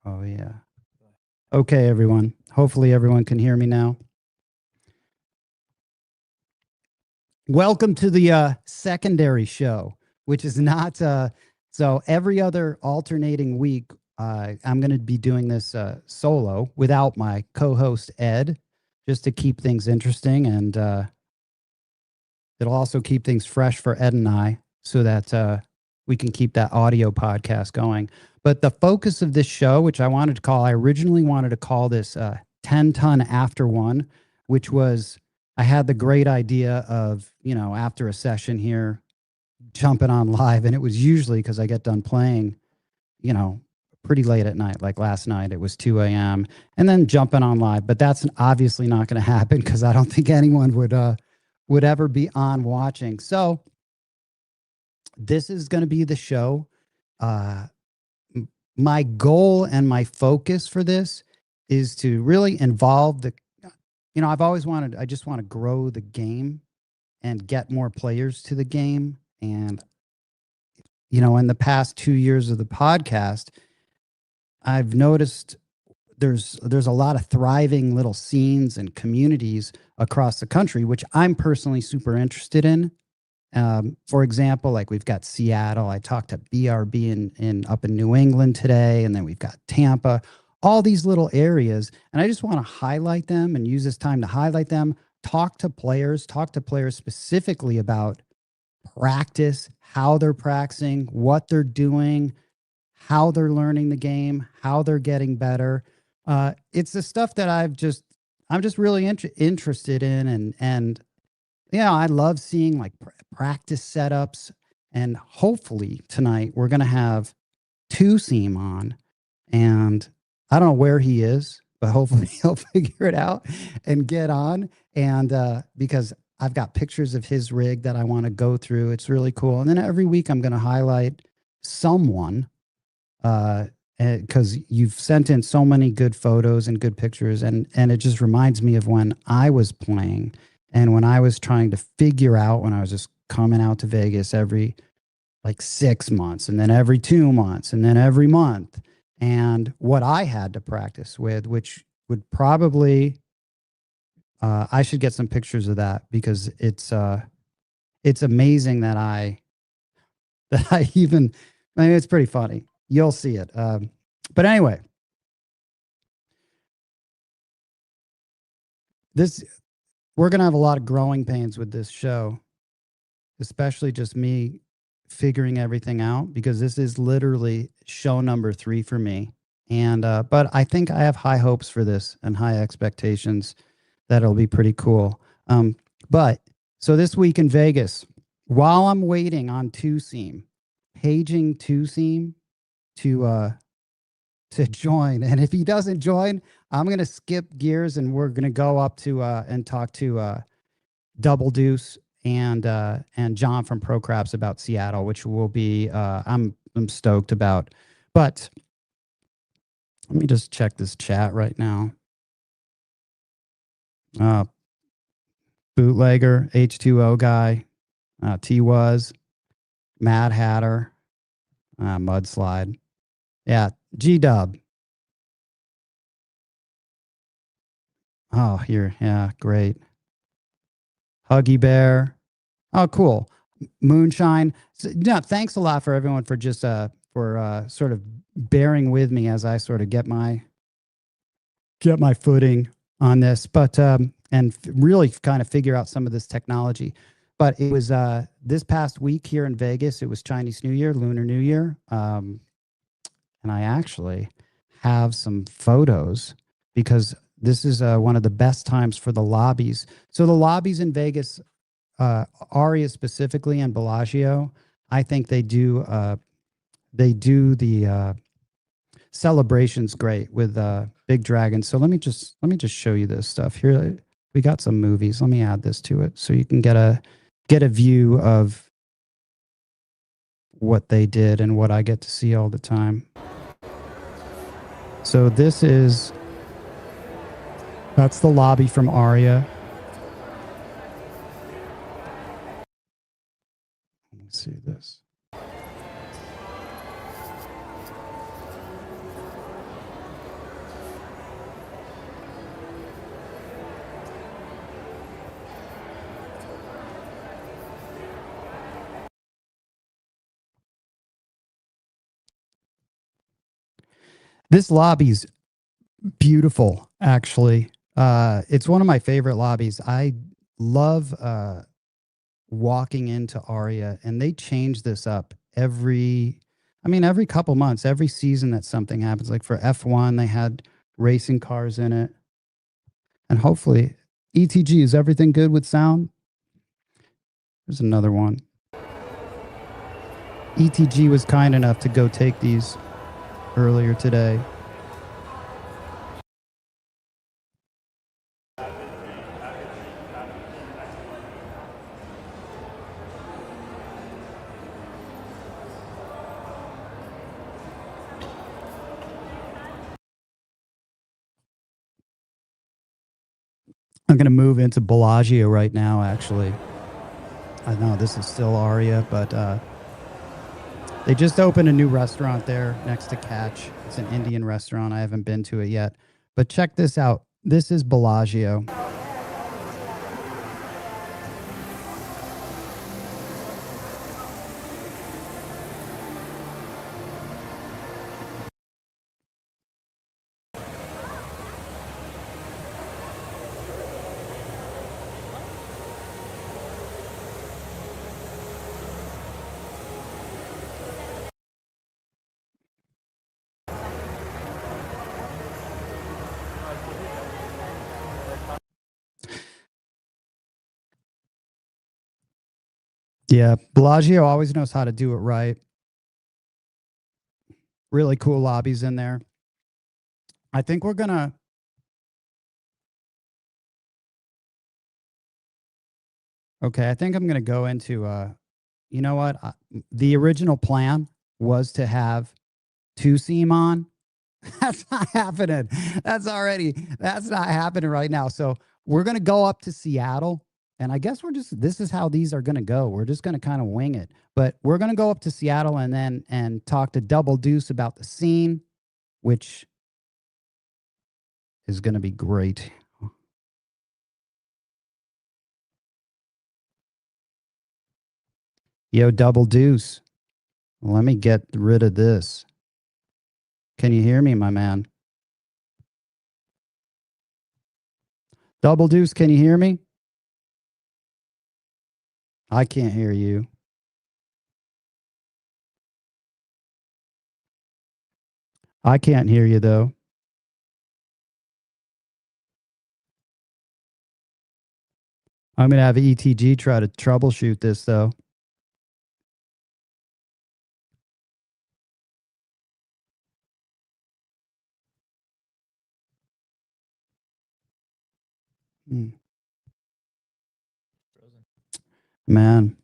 Oh, yeah. Okay, everyone. Hopefully everyone can hear me now. Welcome to the secondary show, which is not, so every other alternating week, I'm going to be doing this solo without my co-host, Ed, just to keep things interesting. And it'll also keep things fresh for Ed and I so that we can keep that audio podcast going. But the focus of this show, which I originally wanted to call this 10 ton after one, which was, I had the great idea of, after a session here, jumping on live. And it was usually because I get done playing, pretty late at night. Like last night, it was 2 a.m. and then jumping on live. But that's obviously not going to happen because I don't think anyone would ever be on watching. So this is going to be the show. My goal and my focus for this is to really involve I just want to grow the game and get more players to the game. And, in the past 2 years of the podcast, I've noticed there's a lot of thriving little scenes and communities across the country, which I'm personally super interested in. For example, like we've got Seattle. I talked to BRB up in New England today, and then we've got Tampa, all these little areas. And I just want to highlight them and use this time to highlight them, talk to players specifically about practice, how they're practicing, what they're doing, how they're learning the game, how they're getting better. It's the stuff that I'm just really interested in. And I love seeing like practice setups. And hopefully tonight we're going to have Two Seam on, and I don't know where he is, but hopefully he'll figure it out and get on. And because I've got pictures of his rig that I want to go through. It's really cool. And then every week I'm going to highlight someone, because you've sent in so many good photos and good pictures. And it just reminds me of when I was playing and when I was trying to figure out, when I was just coming out to Vegas every like 6 months, and then every 2 months, and then every month, and what I had to practice with, which would probably, I should get some pictures of that, because it's amazing that I even, it's pretty funny. You'll see it. But anyway, we're going to have a lot of growing pains with this show, especially just me figuring everything out, because this is literally show number 3 for me. And, but I think I have high hopes for this and high expectations that it'll be pretty cool. But so this week in Vegas, while I'm waiting on Two Seam, paging Two Seam to join. And if he doesn't join, I'm going to skip gears and we're going to go up to, and talk to, Double Deuce and John from Pro Craps about Seattle, which will be, I'm stoked about. But let me just check this chat right now. Bootlegger, H2O guy, T-Was, Mad Hatter, Mudslide. Yeah, G-Dub. Oh, here. Yeah, great. Huggy Bear. Oh, cool. Moonshine. So, thanks a lot for everyone for just for sort of bearing with me as I sort of get my footing on this, but and really kind of figure out some of this technology. But it was this past week here in Vegas. It was Chinese New Year, Lunar New Year, and I actually have some photos, because this is one of the best times for the lobbies. So the lobbies in Vegas, Aria specifically and Bellagio, I think they do the celebrations great with Big Dragon. So let me just show you this stuff here. We got some movies. Let me add this to it so you can get a view of what they did and what I get to see all the time. So that's the lobby from Aria. Let me see this. This lobby's beautiful, actually. It's one of my favorite lobbies. I love walking into Aria, and they change this up every couple months, every season that something happens. Like for F1, they had racing cars in it. And hopefully, ETG, is everything good with sound? There's another one. ETG was kind enough to go take these earlier today. I'm going to move into Bellagio right now, actually. I know this is still Aria, but they just opened a new restaurant there next to Catch. It's an Indian restaurant. I haven't been to it yet. But check this out. This is Bellagio. Yeah, Bellagio always knows how to do it right. Really cool lobbies in there. I think we're going to... Okay, I think I'm going to go into... you know what? The original plan was to have 2 seam on. That's not happening. That's not happening right now. So we're going to go up to Seattle. And I guess this is how these are going to go. We're just going to kind of wing it. But we're going to go up to Seattle and talk to Double Deuce about the scene, which is going to be great. Yo, Double Deuce. Let me get rid of this. Can you hear me, my man? Double Deuce, can you hear me? I can't hear you. I can't hear you, though. I'm going to have ETG try to troubleshoot this, though. Man.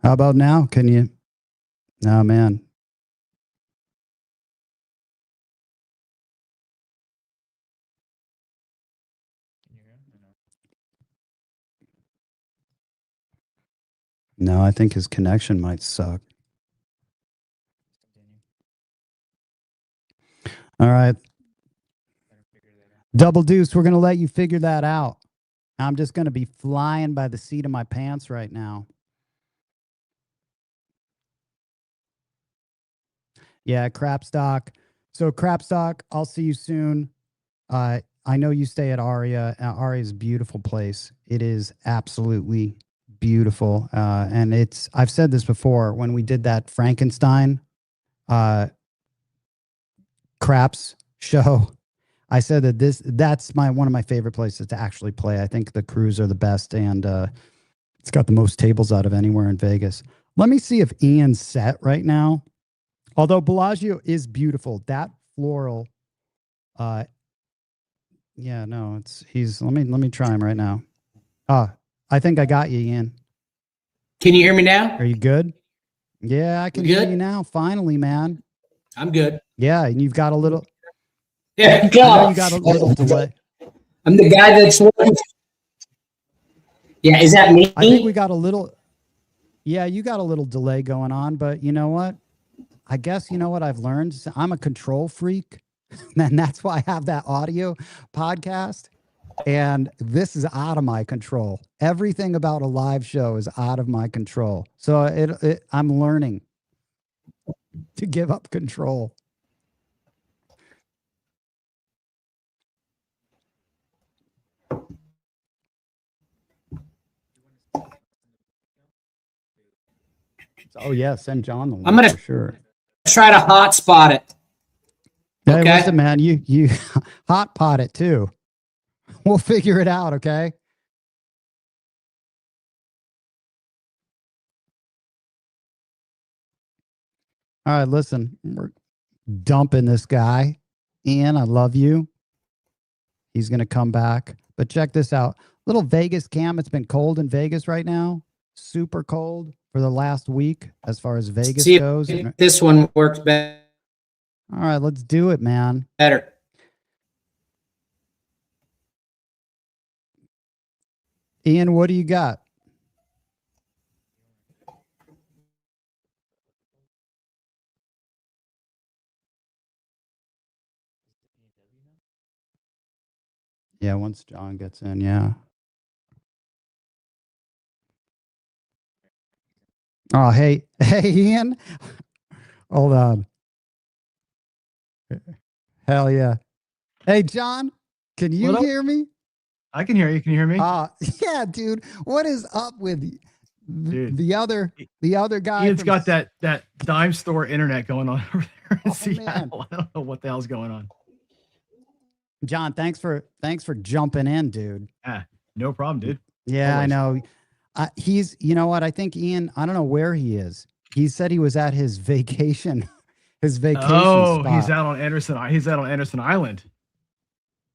How about now? Can you? Oh, man. No, I think his connection might suck. All right. Double Deuce, we're going to let you figure that out. I'm just going to be flying by the seat of my pants right now. Yeah, Crapstock. So Crapstock, I'll see you soon. I know you stay at Aria. Aria is a beautiful place. It is absolutely beautiful. And I've said this before, when we did that Frankenstein craps show, I said that that's one of my favorite places to actually play. I think the crews are the best, and it's got the most tables out of anywhere in Vegas. Let me see if Ian's set right now. Although Bellagio is beautiful, that floral, yeah, no, let me try him right now. I think I got you, Ian. Can you hear me now? Are you good? Yeah, I can hear you now. Finally, man. I'm good. Yeah, and you've got a little. Yeah, I know you got a little delay. I'm the guy that's working. Yeah, is that me? I think we got a little. Yeah, you got a little delay going on, but you know what? I guess you know what I've learned. I'm a control freak, and that's why I have that audio podcast. And this is out of my control. Everything about a live show is out of my control. So I'm learning to give up control. Oh yeah, send John the link. I'm gonna for sure. try to hotspot it. Hey, Okay. listen, man, you hot pot it too. We'll figure it out, okay? All right, listen, we're dumping this guy. Ian, I love you. He's going to come back. But check this out. Little Vegas cam. It's been cold in Vegas right now. Super cold for the last week as far as Vegas See goes. if this one works better. All right, let's do it, man. Ian, what do you got? Yeah, once John gets in, yeah. Oh, hey, Ian. Hold on. Hell yeah. Hey, John, can you hear me? I can hear you. Can you hear me? Yeah, dude. What is up with Dude, the other guy? Ian's got that dime store internet going on over there in Seattle. Man. I don't know what the hell's going on. John, thanks for jumping in, dude. No problem, dude. Yeah, Always. I know. He's, you know what? I think Ian, I don't know where he is. He said he was at his vacation, spot. He's out on Anderson. He's out on Anderson Island,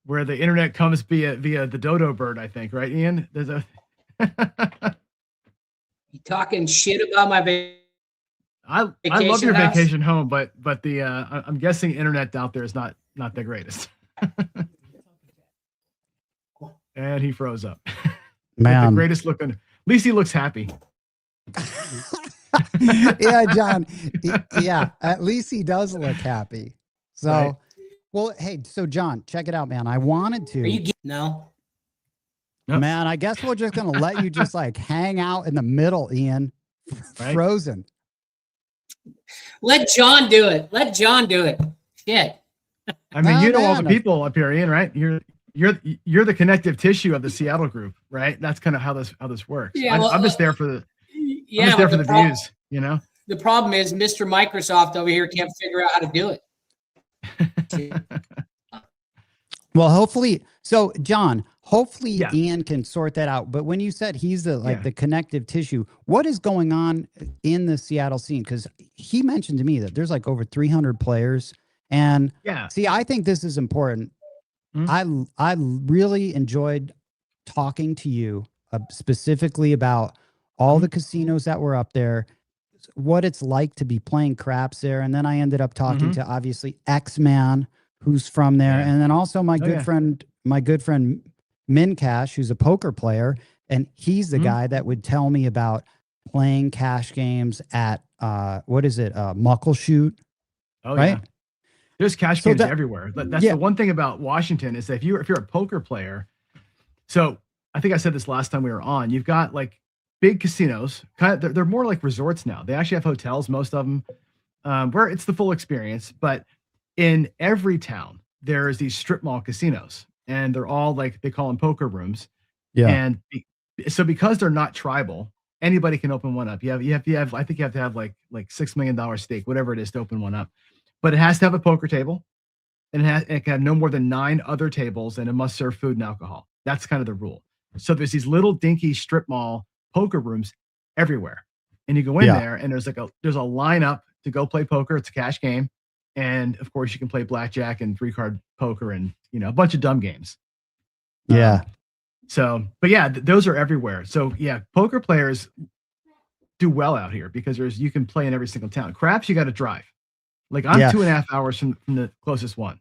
where the internet comes via the dodo bird. I think, right, Ian? There's a. You talking shit about my I love your vacation home, but the I'm guessing internet out there is not the greatest. And he froze up. Man, the greatest looking. At least he looks happy. Yeah, John. Yeah, at least he does look happy. So, right. Well, hey, so John, check it out, man. I wanted to. Are you no? Man, I guess we're just gonna let you just like hang out in the middle, Ian. Right. Frozen. Let John do it. Let John do it. Shit. I mean, you know all the man. people up here, Ian, right? You're the connective tissue of the Seattle group, right? That's kind of how this works. Yeah, well, I'm just there for the Yeah, I'm just there for the the views, you know. The problem is Mr. Microsoft over here can't figure out how to do it. Well, hopefully, so John, hopefully Yeah. Ian can sort that out. But when you said he's the connective tissue, what is going on in the Seattle scene? Because he mentioned to me that there's like over 300 players. And Yeah. see, I think this is important. Mhm. I really enjoyed talking to you specifically about all the casinos that were up there, what it's like to be playing craps there. And then I ended up talking to obviously X-Man, who's from there. Yeah. And then also my good friend Mincash, who's a poker player. And he's the guy that would tell me about playing cash games at Muckleshoot. Oh, right? yeah. There's cash games everywhere. That's the one thing about Washington is that if you're a poker player, so I think I said this last time we were on, you've got like big casinos, kind of they're more like resorts now. They actually have hotels, most of them, where it's the full experience. But in every town, there's these strip mall casinos, and they're all like they call them poker rooms. Yeah. And so because they're not tribal, anybody can open one up. You have I think you have to have like $6 million stake, whatever it is, to open one up. But it has to have a poker table, and it can have no more than 9 other tables, and it must serve food and alcohol. That's kind of the rule. So there's these little dinky strip mall poker rooms everywhere, and you go in there, and there's a lineup to go play poker. It's a cash game, and of course you can play blackjack and 3-card poker, and a bunch of dumb games. Yeah. So, but yeah, those are everywhere. So yeah, poker players do well out here because you can play in every single town. Craps, you got to drive. Like I'm 2.5 hours from the closest one.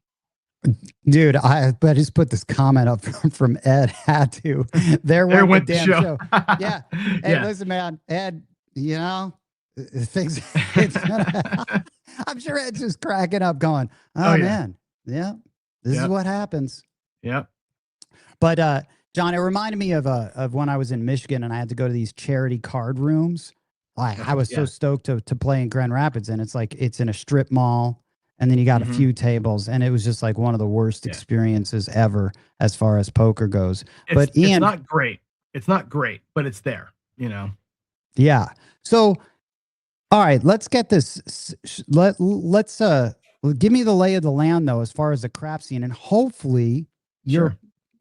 Dude, I just put this comment up from Ed. Had to. There went the damn show. Yeah. Hey, listen, man. Ed, things. I'm sure Ed's just cracking up, going, "Oh man, yeah, this is what happens." Yep. But John, it reminded me of when I was in Michigan and I had to go to these charity card rooms. I was so stoked to play in Grand Rapids, and it's like it's in a strip mall, and then you got a few tables, and it was just like one of the worst experiences ever as far as poker goes. But Ian, it's not great. It's not great, but it's there, you know. Yeah. So, all right, let's get this. Let's give me the lay of the land though, as far as the crap scene, and hopefully your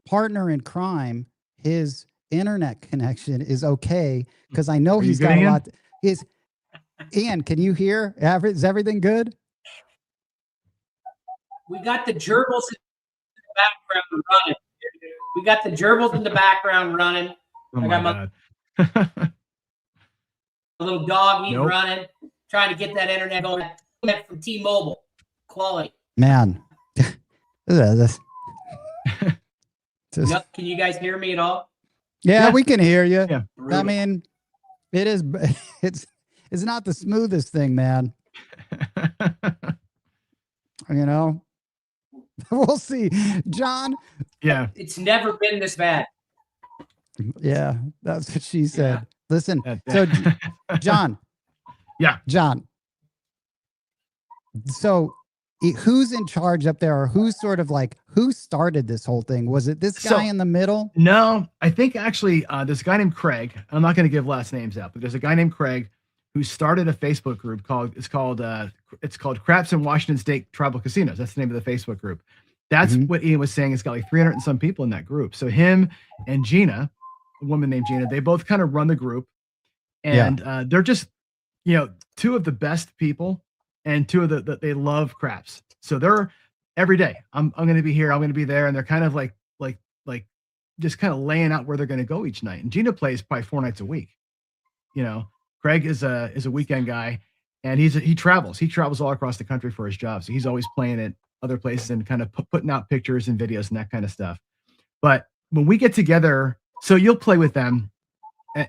partner in crime, his internet connection is okay, because I know he's got a lot. Ian, can you hear? Is everything good? We got the gerbils in the background running. We got the gerbils in the background running. Oh I got my little dog eating running, trying to get that internet going from T-Mobile. Quality. Man. Can you guys hear me at all? Yeah, we can hear you. Yeah. I mean, it's not the smoothest thing, man. You know, we'll see. John. Yeah. It's never been this bad. Yeah, that's what she said. Yeah. Listen, so John. Yeah. John. So who's in charge up there, or who started this whole thing? Was it this guy in the middle? No, I think actually there's a guy named Craig. I'm not going to give last names out, but there's a guy named Craig who started a Facebook group called Craps in Washington State Tribal Casinos. That's the name of the Facebook group. That's what Ian was saying. It's got like 300 and some people in that group. So him and Gina, a woman named Gina, they both kind of run the group, and they're just, you know, two of the best people, and two of they love craps. So they're every day. I'm going to be here. I'm going to be there, and they're kind of like just kind of laying out where they're going to go each night. And Gina plays probably 4 nights a week. You know, Craig is a weekend guy, and he travels all across the country for his job. So he's always playing at other places and kind of putting out pictures and videos and that kind of stuff. But when we get together, so you'll play with them,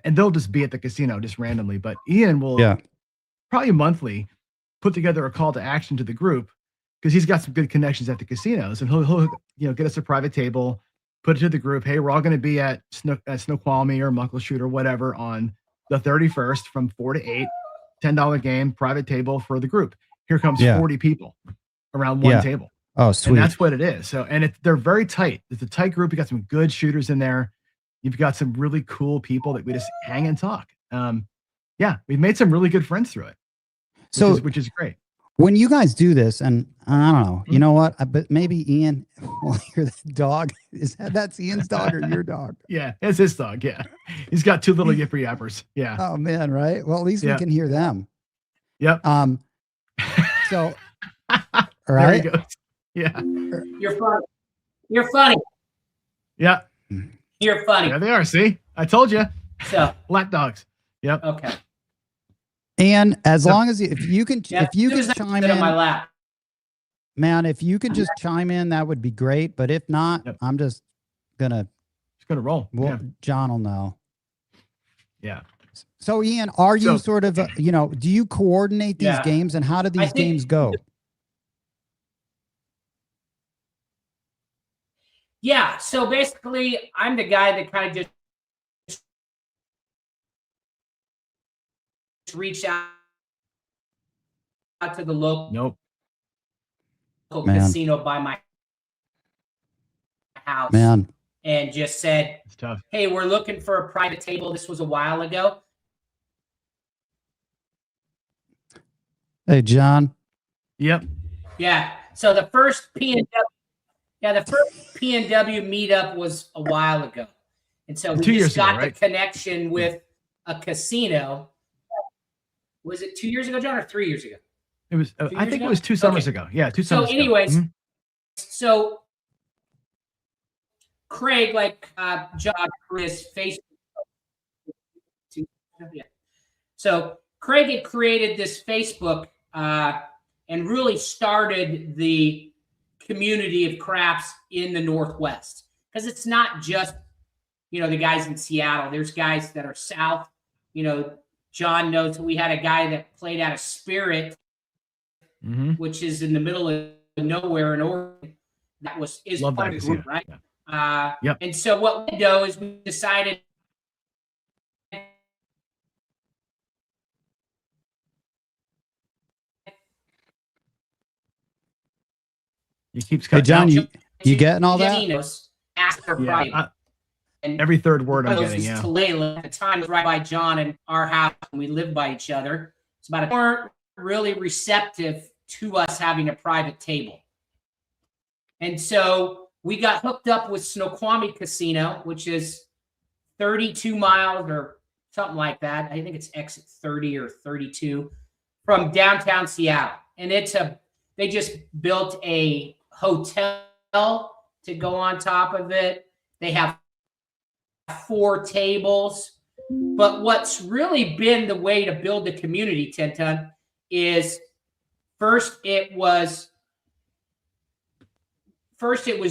and they'll just be at the casino just randomly. But Ian will probably monthly put together a call to action to the group, because he's got some good connections at the casinos, and he'll get us a private table, put it to the group. Hey, we're all going to be at Snoqualmie or Muckleshoot or whatever on the 31st from 4 to 8, $10 game, private table for the group. Here comes 40 people around one table. Oh, sweet. And that's what it is. So, and they're very tight. It's a tight group. You got some good shooters in there. You've got some really cool people that we just hang and talk. We've made some really good friends through it, which is great. When you guys do this, and I don't know, you know what? But maybe Ian will hear the dog. That's Ian's dog or your dog? Yeah, it's his dog. Yeah, he's got 2 little yipper yappers. Yeah. Oh man, right? Well, at least we can hear them. Yep. So, all right. There he goes. Yeah. You're funny. You're funny. Yeah. You're funny. Yeah, they are. See, I told you. So black dogs. Yep. Okay. And as long as if you can chime in on my lap, man, if you could just chime in, that would be great. But if not, I'm just gonna roll. Well, John will know. Yeah. So Ian, are you sort of do you coordinate these games, and how do these games go? Yeah. So basically, I'm the guy that kind of just reached out to the local casino by my house, and just said, it's tough. Hey, we're looking for a private table. This was a while ago. Hey, John. Yep. Yeah. So the first PNW meetup was a while ago. And so we just got the connection with a casino. Was it 2 years ago, John, or 3 years ago? It was, I think it was 2 summers ago. Yeah, 2 summers ago. So anyways, so Craig, John, Chris, Facebook. So Craig had created this Facebook and really started the community of craps in the Northwest. Because it's not just, the guys in Seattle. There's guys that are south. John knows we had a guy that played out of Spirit, which is in the middle of nowhere in Oregon. That is part of the group, right? Yep. And so what we do is we decided It keeps Hey, cutting John, out. you getting all that? Ask for Yeah, and every third word I'm getting. to Layla at the time was right by John and our house, and we lived by each other. It's about a weren't really receptive to us having a private table. And so we got hooked up with Snoqualmie Casino, which is 32 miles or something like that. I think it's exit 30 or 32 from downtown Seattle. And they just built a hotel to go on top of it. They have 4 tables. But what's really been the way to build the community, Tintin, is first it was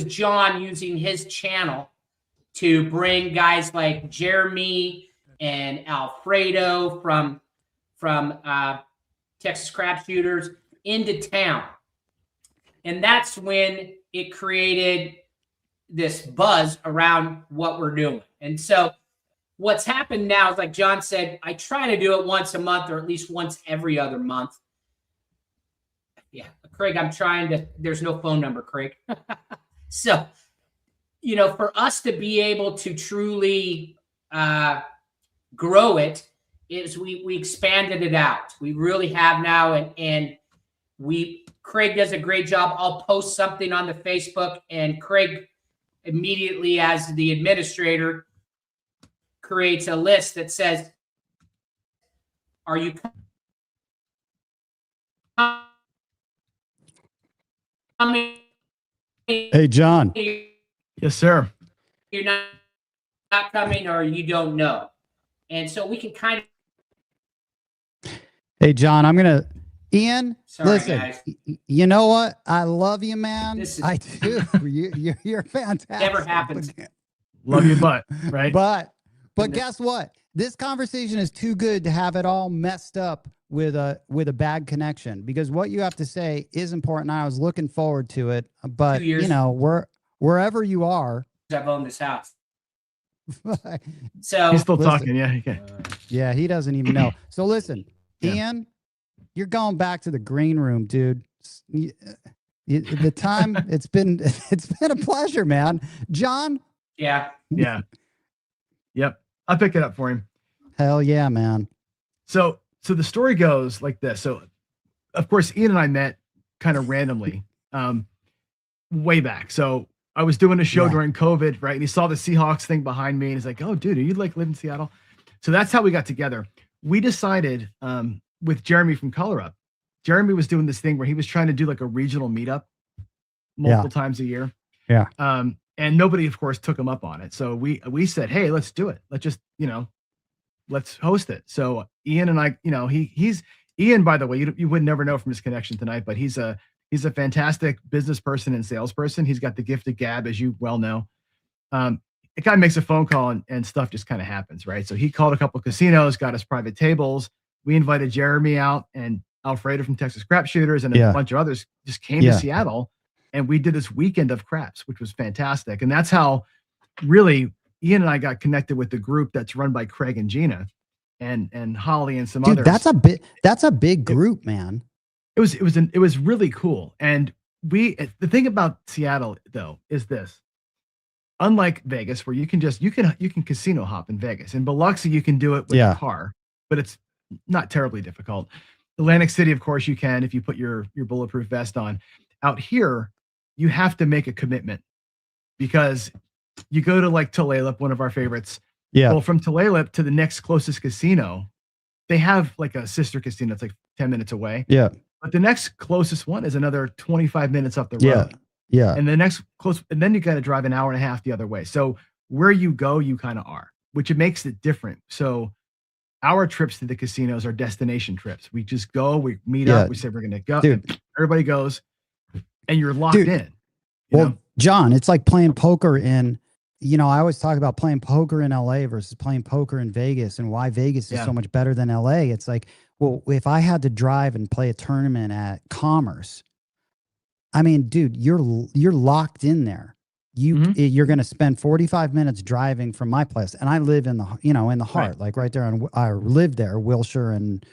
John using his channel to bring guys like Jeremy and Alfredo from Texas Crap Shooters into town. And that's when it created this buzz around what we're doing. And so what's happened now is, like John said, I try to do it once a month or at least once every other month. Yeah, Craig, there's no phone number, Craig. So, for us to be able to truly grow it, is we expanded it out. We really have now, and Craig does a great job. I'll post something on the Facebook, and Craig immediately, as the administrator, creates a list that says, are you coming? Hey, John. Yes, sir. You're not coming, or you don't know. And so we can kind of. Hey, John, Ian, Sorry, listen, guys. You know what? I love you, man. I do. You're fantastic. Never happens. Love your butt, right? But guess what? This conversation is too good to have it all messed up with a bad connection, because what you have to say is important. I was looking forward to it, but wherever you are, I've owned this house. So he's still talking. Yeah. Okay. Yeah, he doesn't even know. So listen, Ian, you're going back to the green room, dude. The time it's been a pleasure, man. John. Yeah. Yep. I'll pick it up for him. Hell yeah, man. So the story goes like this. So of course, Ian and I met kind of randomly, way back. So I was doing a show during COVID, right? And he saw the Seahawks thing behind me, and he's like, "Oh, dude, are you live in Seattle?" So that's how we got together. We decided, with Jeremy from Color Up. Jeremy was doing this thing where he was trying to do like a regional meetup multiple times a year. Yeah. And nobody, of course, took him up on it. So we said, "Hey, let's do it. Let's just, let's host it." So Ian and I, he's Ian, by the way, you would never know from his connection tonight, but he's a fantastic business person and salesperson. He's got the gift of gab, as you well know. The guy makes a phone call and stuff just kind of happens, right? So he called a couple casinos, got us private tables. We invited Jeremy out, and Alfredo from Texas Crap Shooters and a bunch of others just came to Seattle, and we did this weekend of craps, which was fantastic. And that's how really Ian and I got connected with the group that's run by Craig and Gina and Holly and some others. That's a big group, man. It was really cool. And the thing about Seattle though is this: unlike Vegas, where you can casino hop in Vegas. In Biloxi, you can do it with a car, but it's not terribly difficult. Atlantic City, of course, you can if you put your bulletproof vest on. Out here, you have to make a commitment, because you go to like Tulalip, one of our favorites. Yeah. Well, from Tulalip to the next closest casino, they have like a sister casino that's like 10 minutes away. Yeah. But the next closest one is another 25 minutes up the road. Yeah. And the next and then you got to drive an hour and a half the other way. So where you go, you kind of are, which it makes it different. So our trips to the casinos are destination trips. We just go, we meet up, we say we're going to go. Everybody goes, and you're locked in. Well, John, it's like playing poker I always talk about playing poker in LA versus playing poker in Vegas, and why Vegas is so much better than LA. It's like, well, if I had to drive and play a tournament at Commerce, I mean, dude, you're locked in there. you're going to spend 45 minutes driving from my place, and I live in the in the heart, like right there, and I live there, Wilshire and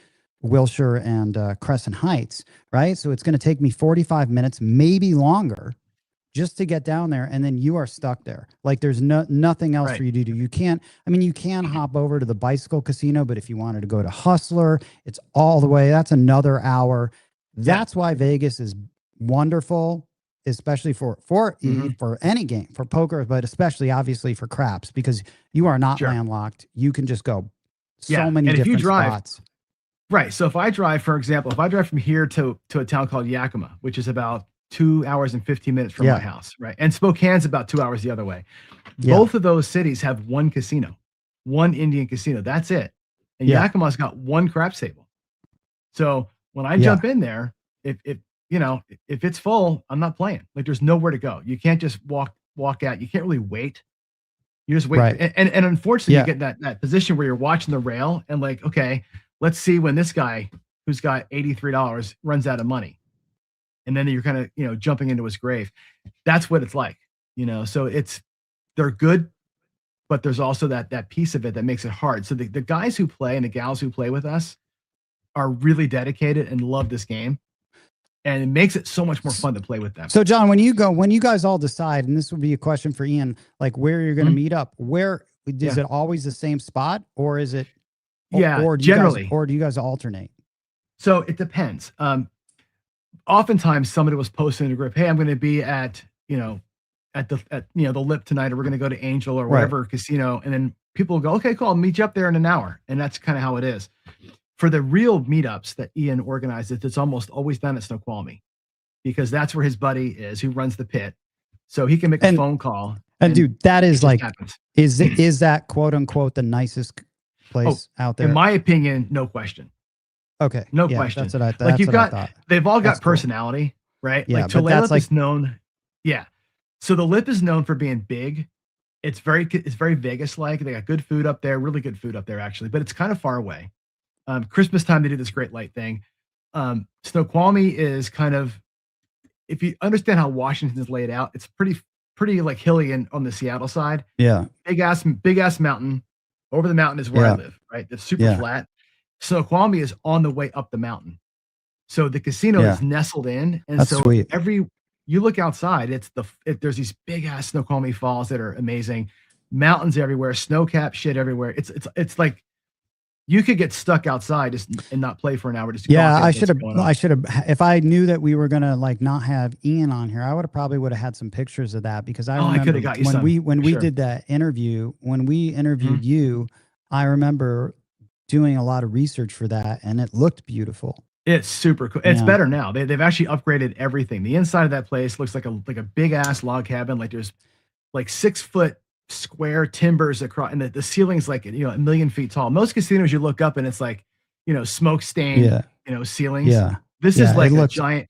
Crescent Heights, right? So it's going to take me 45 minutes, maybe longer, just to get down there, and then you are stuck there. Like there's nothing else for you to do. You can't. I mean, you can hop over to the bicycle casino, but if you wanted to go to Hustler, it's all the way. That's another hour. That's why Vegas is wonderful, especially for any game, for poker, but especially obviously for craps, because you are not landlocked. You can just go so many different spots. Right. So if I drive, for example, if I drive from here to a town called Yakima, which is about 2 hours and 15 minutes from my house, right? And Spokane's about 2 hours the other way. Both of those cities have one casino, one Indian casino. That's it. And Yakima's got one craps table. So when I jump in there, if it's full, I'm not playing. Like there's nowhere to go. You can't just walk out. You can't really wait. You just wait. Right. And unfortunately, you get that position where you're watching the rail and like, okay, let's see when this guy who's got $83 runs out of money. And then you're kind of, jumping into his grave. That's what it's like, so they're good, but there's also that piece of it that makes it hard. So the guys who play and the gals who play with us are really dedicated and love this game. And it makes it so much more fun to play with them. So John, when you guys all decide, and this would be a question for Ian, like where you're going to meet up, where is it always the same spot, or is it, or generally, or do you guys alternate? So it depends. Oftentimes somebody was posting in a group, hey, I'm going to be at the Lip tonight, or we're going to go to Angel or whatever casino. And then people will go, okay, cool, I'll meet you up there in an hour. And that's kind of how it is. For the real meetups that Ian organizes, it's almost always done at Snoqualmie, because that's where his buddy is, who runs the pit. So he can make a phone call. And dude, that is like, is that quote unquote the nicest place out there? In my opinion, no question. Okay. No question. That's what I thought. They've all got personality, right? Yeah, like Tulalip is known. Yeah. So the Lip is known for being big. It's very Vegas-like. They got good food up there, really good food up there, actually, but it's kind of far away. Christmas time, they do this great light thing. Snoqualmie is kind of, if you understand how Washington is laid out, it's pretty like hilly on the Seattle side. Yeah. Big ass mountain. Over the mountain is where I live, right? It's super flat. Snoqualmie is on the way up the mountain. So the casino is nestled in. And that's so sweet. You look outside, there's these big ass Snoqualmie falls that are amazing. Mountains everywhere, snow-capped shit everywhere. It's like, you could get stuck outside and not play for an hour. I should have, if I knew that we were going to like not have Ian on here, I would have had some pictures of that, because I remember when we did that interview, when we interviewed you, I remember doing a lot of research for that, and it looked beautiful. It's super cool. It's better now. They've actually upgraded everything. The inside of that place looks like a big ass log cabin. Like there's like 6 foot square timbers across, and the ceiling's like 1 million feet tall. Most casinos you look up and it's like smoke stained ceilings. This is like a giant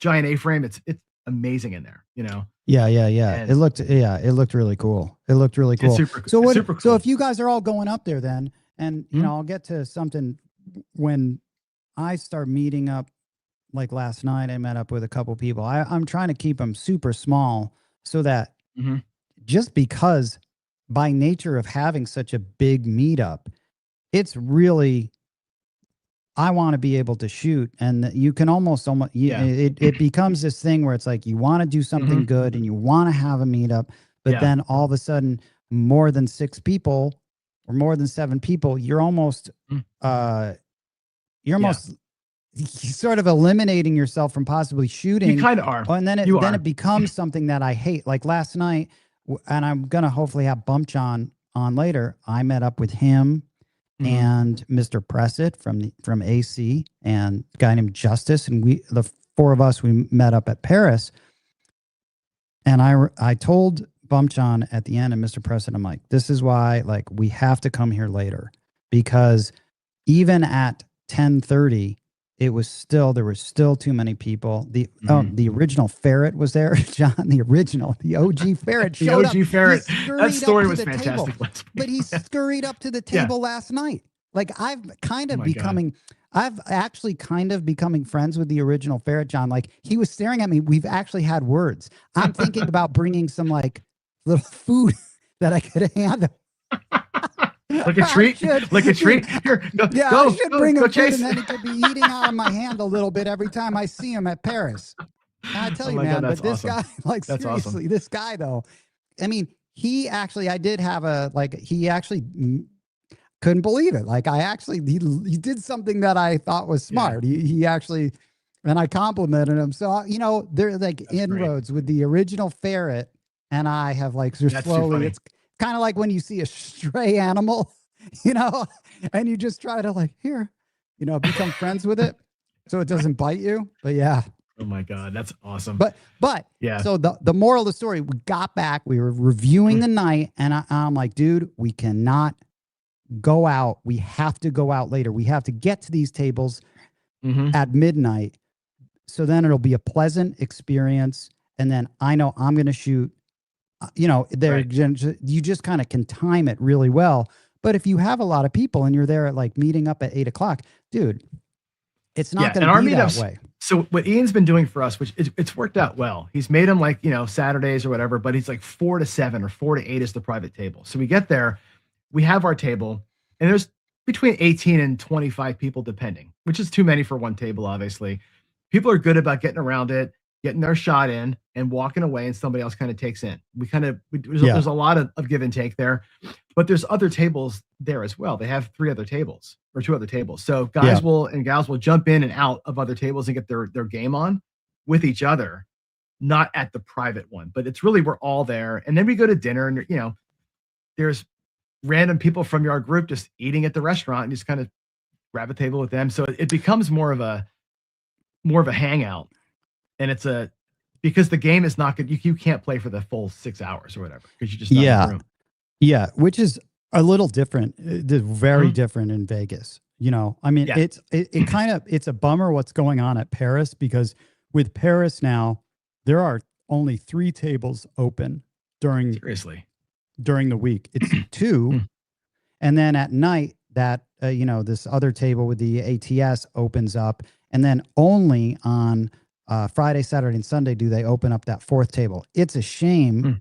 A-frame. It's amazing in there. And it looked really cool. It looked really cool. Super cool. So if you guys are all going up there then, and I'll get to something when I start meeting up. Like last night I met up with a couple people. I'm trying to keep them super small, so that just because by nature of having such a big meetup, it's really, I want to be able to shoot, and you can almost it becomes this thing where it's like, you want to do something good and you want to have a meetup, but then all of a sudden more than 6 people or more than 7 people, you're almost sort of eliminating yourself from possibly shooting. You kind of are. And then it becomes something that I hate. Like last night, and I'm going to hopefully have Bump John on later, I met up with him and Mr. Pressett from AC, and a guy named Justice, and the 4 of us, we met up at Paris. And I told Bump John at the end, and Mr. Pressett, I'm like, this is why, like, we have to come here later, because even at 10:30, there were still too many people. The original ferret was there, John. The OG ferret. The OG ferret. That story was fantastic. But he scurried up to the table last night. Like, I've kind of I've actually kind of becoming friends with the original ferret, John. Like he was staring at me. We've actually had words. I'm thinking about bringing some like little food that I could hand him. Like a treat, like a treat. Here, go, Yeah, go, I should go, bring go him food, chase. and then he could be eating out of my hand a little bit every time I see him at Paris. And I tell Oh you, my God, man, but that's this awesome. guy, like That's seriously, awesome. this guy though, I mean, he actually, I did have a like, he actually couldn't believe it. Like I actually, he did something that I thought was smart. He actually, and I complimented him. So you know, they're like That's inroads with the original ferret, and I have like That's too slowly. funny. It's kind of like when you see a stray animal, you know, and you just try to like here, you know, become friends with it, so it doesn't bite you. But yeah. Oh my God, that's awesome. But yeah, so the moral of the story, we got back, we were reviewing the night, and I'm like, dude, we cannot go out. We have to go out later. We have to get to these tables at midnight. So then it'll be a pleasant experience. And then I know I'm going to shoot, you know, you just kind of can time it really well. But if you have a lot of people and you're there at like meeting up at 8 o'clock, dude, it's not going to be that way. So what Ian's been doing for us, which it's worked out well. He's made them like, you know, Saturdays or whatever, but he's like 4 to 7 or 4 to 8 is the private table. So we get there, we have our table, and there's between 18 and 25 people depending, which is too many for one table, obviously. People are good about getting around it, getting their shot in and walking away, and somebody else kind of takes in. There's a lot of give and take there, but there's other tables there as well. They have 3 other tables or 2 other tables. So guys and gals will jump in and out of other tables and get their game on with each other, not at the private one, but it's really, we're all there. And then we go to dinner, and you know, there's random people from our group just eating at the restaurant, and just kind of grab a table with them. So it becomes more of a hangout. And it's because the game is not good. You can't play for the full 6 hours or whatever, because you just not in the room. Yeah, which is a little different, very different in Vegas. You know, I mean, it's a bummer what's going on at Paris, because with Paris now, there are only 3 tables open during the week. It's 2, and then at night that you know, this other table with the ATS opens up, and then only on Friday, Saturday, and Sunday do they open up that 4th table. It's a shame.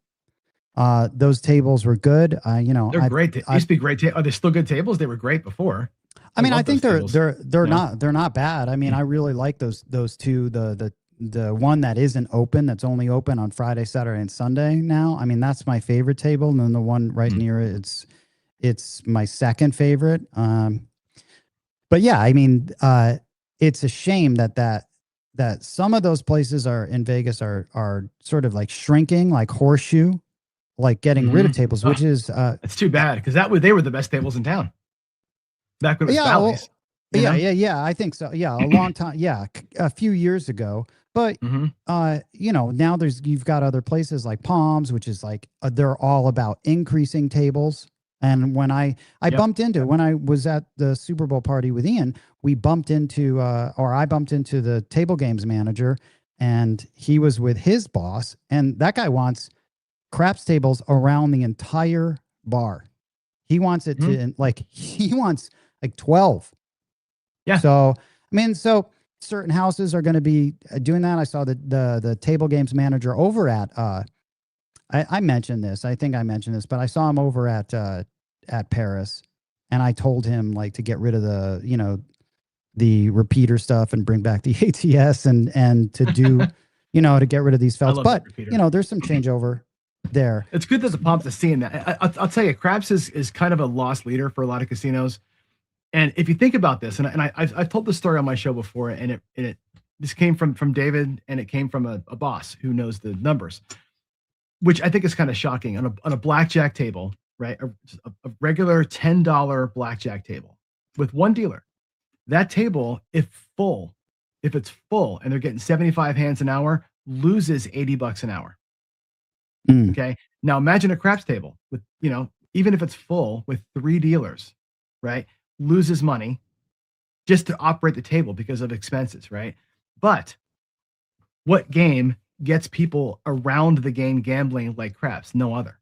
Those tables were good. You know, they're great. They used to be great. Are they still good tables? They were great before. I mean, I think they're not bad. I mean, I really like those 2. The one that isn't open, that's only open on Friday, Saturday, and Sunday now. I mean, that's my favorite table, and then the one right near it, it's my second favorite. But yeah, I mean, it's a shame that some of those places are in Vegas are sort of like shrinking, like Horseshoe, like getting rid of tables, which is it's too bad, because they were the best tables in town back when it was Bally's. Yeah, I think so. Yeah, a long time. Yeah, a few years ago. But you know, now you've got other places like Palms, which is like they're all about increasing tables. And when I bumped into, when I was at the Super Bowl party with Ian, I bumped into the table games manager, and he was with his boss, and that guy wants craps tables around the entire bar. He wants it to he wants like 12. Yeah. So, I mean, certain houses are going to be doing that. I saw the table games manager over at, I mentioned this, I think I mentioned this, but I saw him over at Paris, and I told him like to get rid of the, you know, the repeater stuff and bring back the ATS and to do, you know, to get rid of these felts. But, you know, there's some changeover there. It's good that the Palms is seeing that. I'll tell you, craps is kind of a lost leader for a lot of casinos. And if you think about this, and I've told this story on my show before, and this came from David, and it came from a boss who knows the numbers, which I think is kind of shocking. On a blackjack table, right, a regular $10 blackjack table with one dealer, that table, if it's full, and they're getting 75 hands an hour, loses $80 an hour. Okay, now imagine a craps table with, you know, even if it's full with 3 dealers, right? Loses money just to operate the table because of expenses, right? But what game gets people around the game gambling like craps? No other.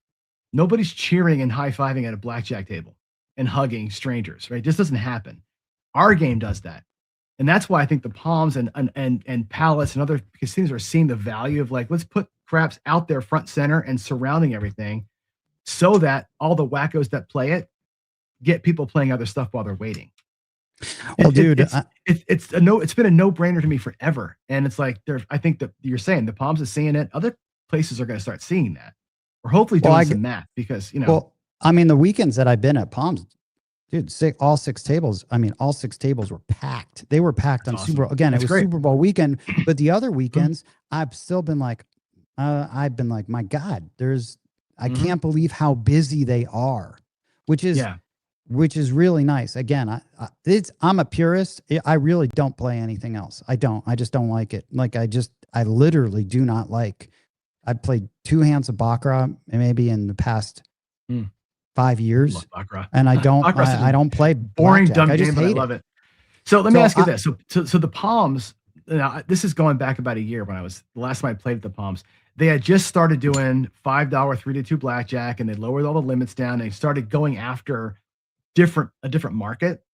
Nobody's cheering and high-fiving at a blackjack table and hugging strangers, right? This doesn't happen. Our game does that. And that's why I think the Palms and Palace and other casinos are seeing the value of like, let's put craps out there front center and surrounding everything so that all the wackos that play it get people playing other stuff while they're waiting. Well, dude, it's been a no-brainer to me forever. And it's like, I think that you're saying the Palms is seeing it. Other places are going to start seeing that. Or hopefully doing some math because, you know. Well, I mean, the weekends that I've been at Palms, dude, all six tables were packed. They were packed on Super Bowl. Again, it was great. Super Bowl weekend, but the other weekends, I've still been like, my God, I can't believe how busy they are, which is really nice. Again, I'm a purist. I really don't play anything else. I just don't like it. Like I literally do not like. I played 2 hands of baccarat maybe in the past 5 years, and I don't play boring blackjack. dumb I just game, but I hate love it. So let me ask you this: so the Palms. This is going back about a year when the last time I played at the Palms. They had just started doing $5 3-2 blackjack, and they lowered all the limits down. They started going after a different market.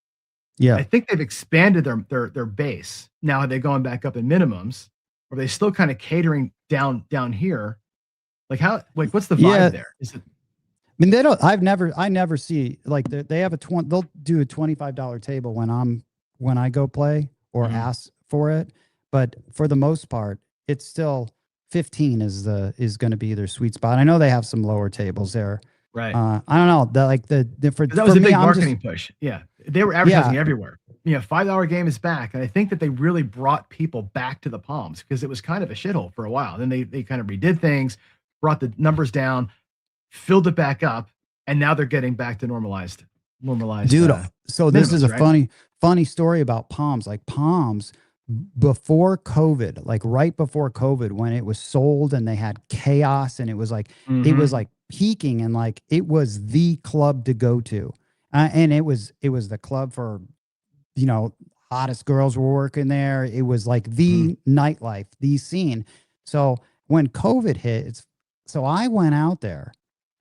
Yeah, I think they've expanded their base. Now are they going back up in minimums? Or are they still kind of catering down here? Like what's the vibe there? Is it? I mean, I never see like they have they'll do a $25 table when I go play or ask for it. But for the most part, it's still 15 is going to be their sweet spot. I know they have some lower tables there. Right. I don't know. That was a big marketing push. Yeah. They were advertising everywhere. $5 game is back. And I think that they really brought people back to the Palms because it was kind of a shithole for a while. Then they kind of redid things, brought the numbers down, filled it back up, and now they're getting back to normalized. Dude, so this is a funny story about Palms. Like Palms before COVID, like right before COVID, when it was sold and they had chaos and it was like it was like peaking and like it was the club to go to. And it was the club for, hottest girls were working there. It was like the nightlife, the scene. So when COVID hit, so I went out there.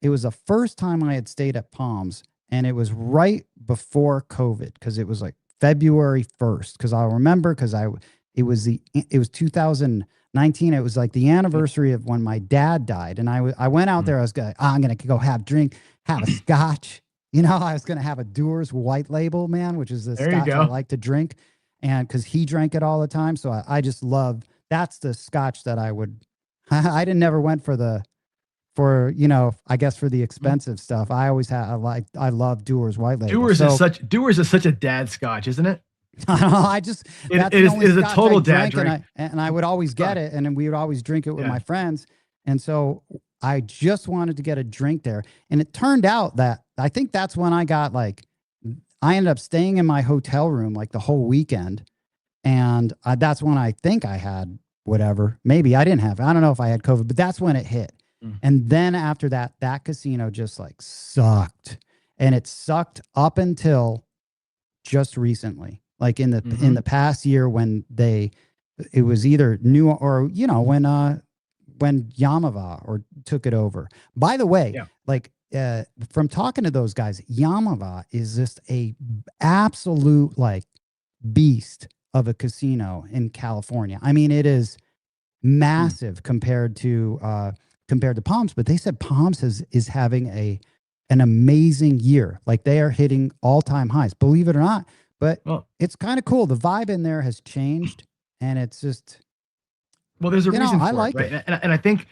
It was the first time I had stayed at Palms, and it was right before COVID because it was like February 1st. Because I remember it was 2019. It was like the anniversary of when my dad died, and I went out there. I was I'm gonna go have a scotch. I was going to have a Dewar's White Label, man, which is the scotch I like to drink. And because he drank it all the time. So I just love, that's the scotch that I never went for the expensive stuff. I always I love Dewar's White Label. Dewar's is such a dad scotch, isn't it? It is a total dad drink. And I would always get it. And then we would always drink it with my friends. And so I just wanted to get a drink there. And it turned out that I think that's when I ended up staying in my hotel room like the whole weekend. And that's when I think I had whatever. Maybe I didn't have, I don't know if I had COVID, but that's when it hit. And then after that casino just like sucked. And it sucked up until just recently, like in the past year when it was either new or, when Yamava took it over. By the way, from talking to those guys, Yamava is just a absolute like beast of a casino in California. I mean, it is massive compared to Palms, but they said Palms is having an amazing year. Like they are hitting all-time highs, believe it or not. But it's kind of cool. The vibe in there has changed, and it's just. Well, there's a reason for I like it, right? And I think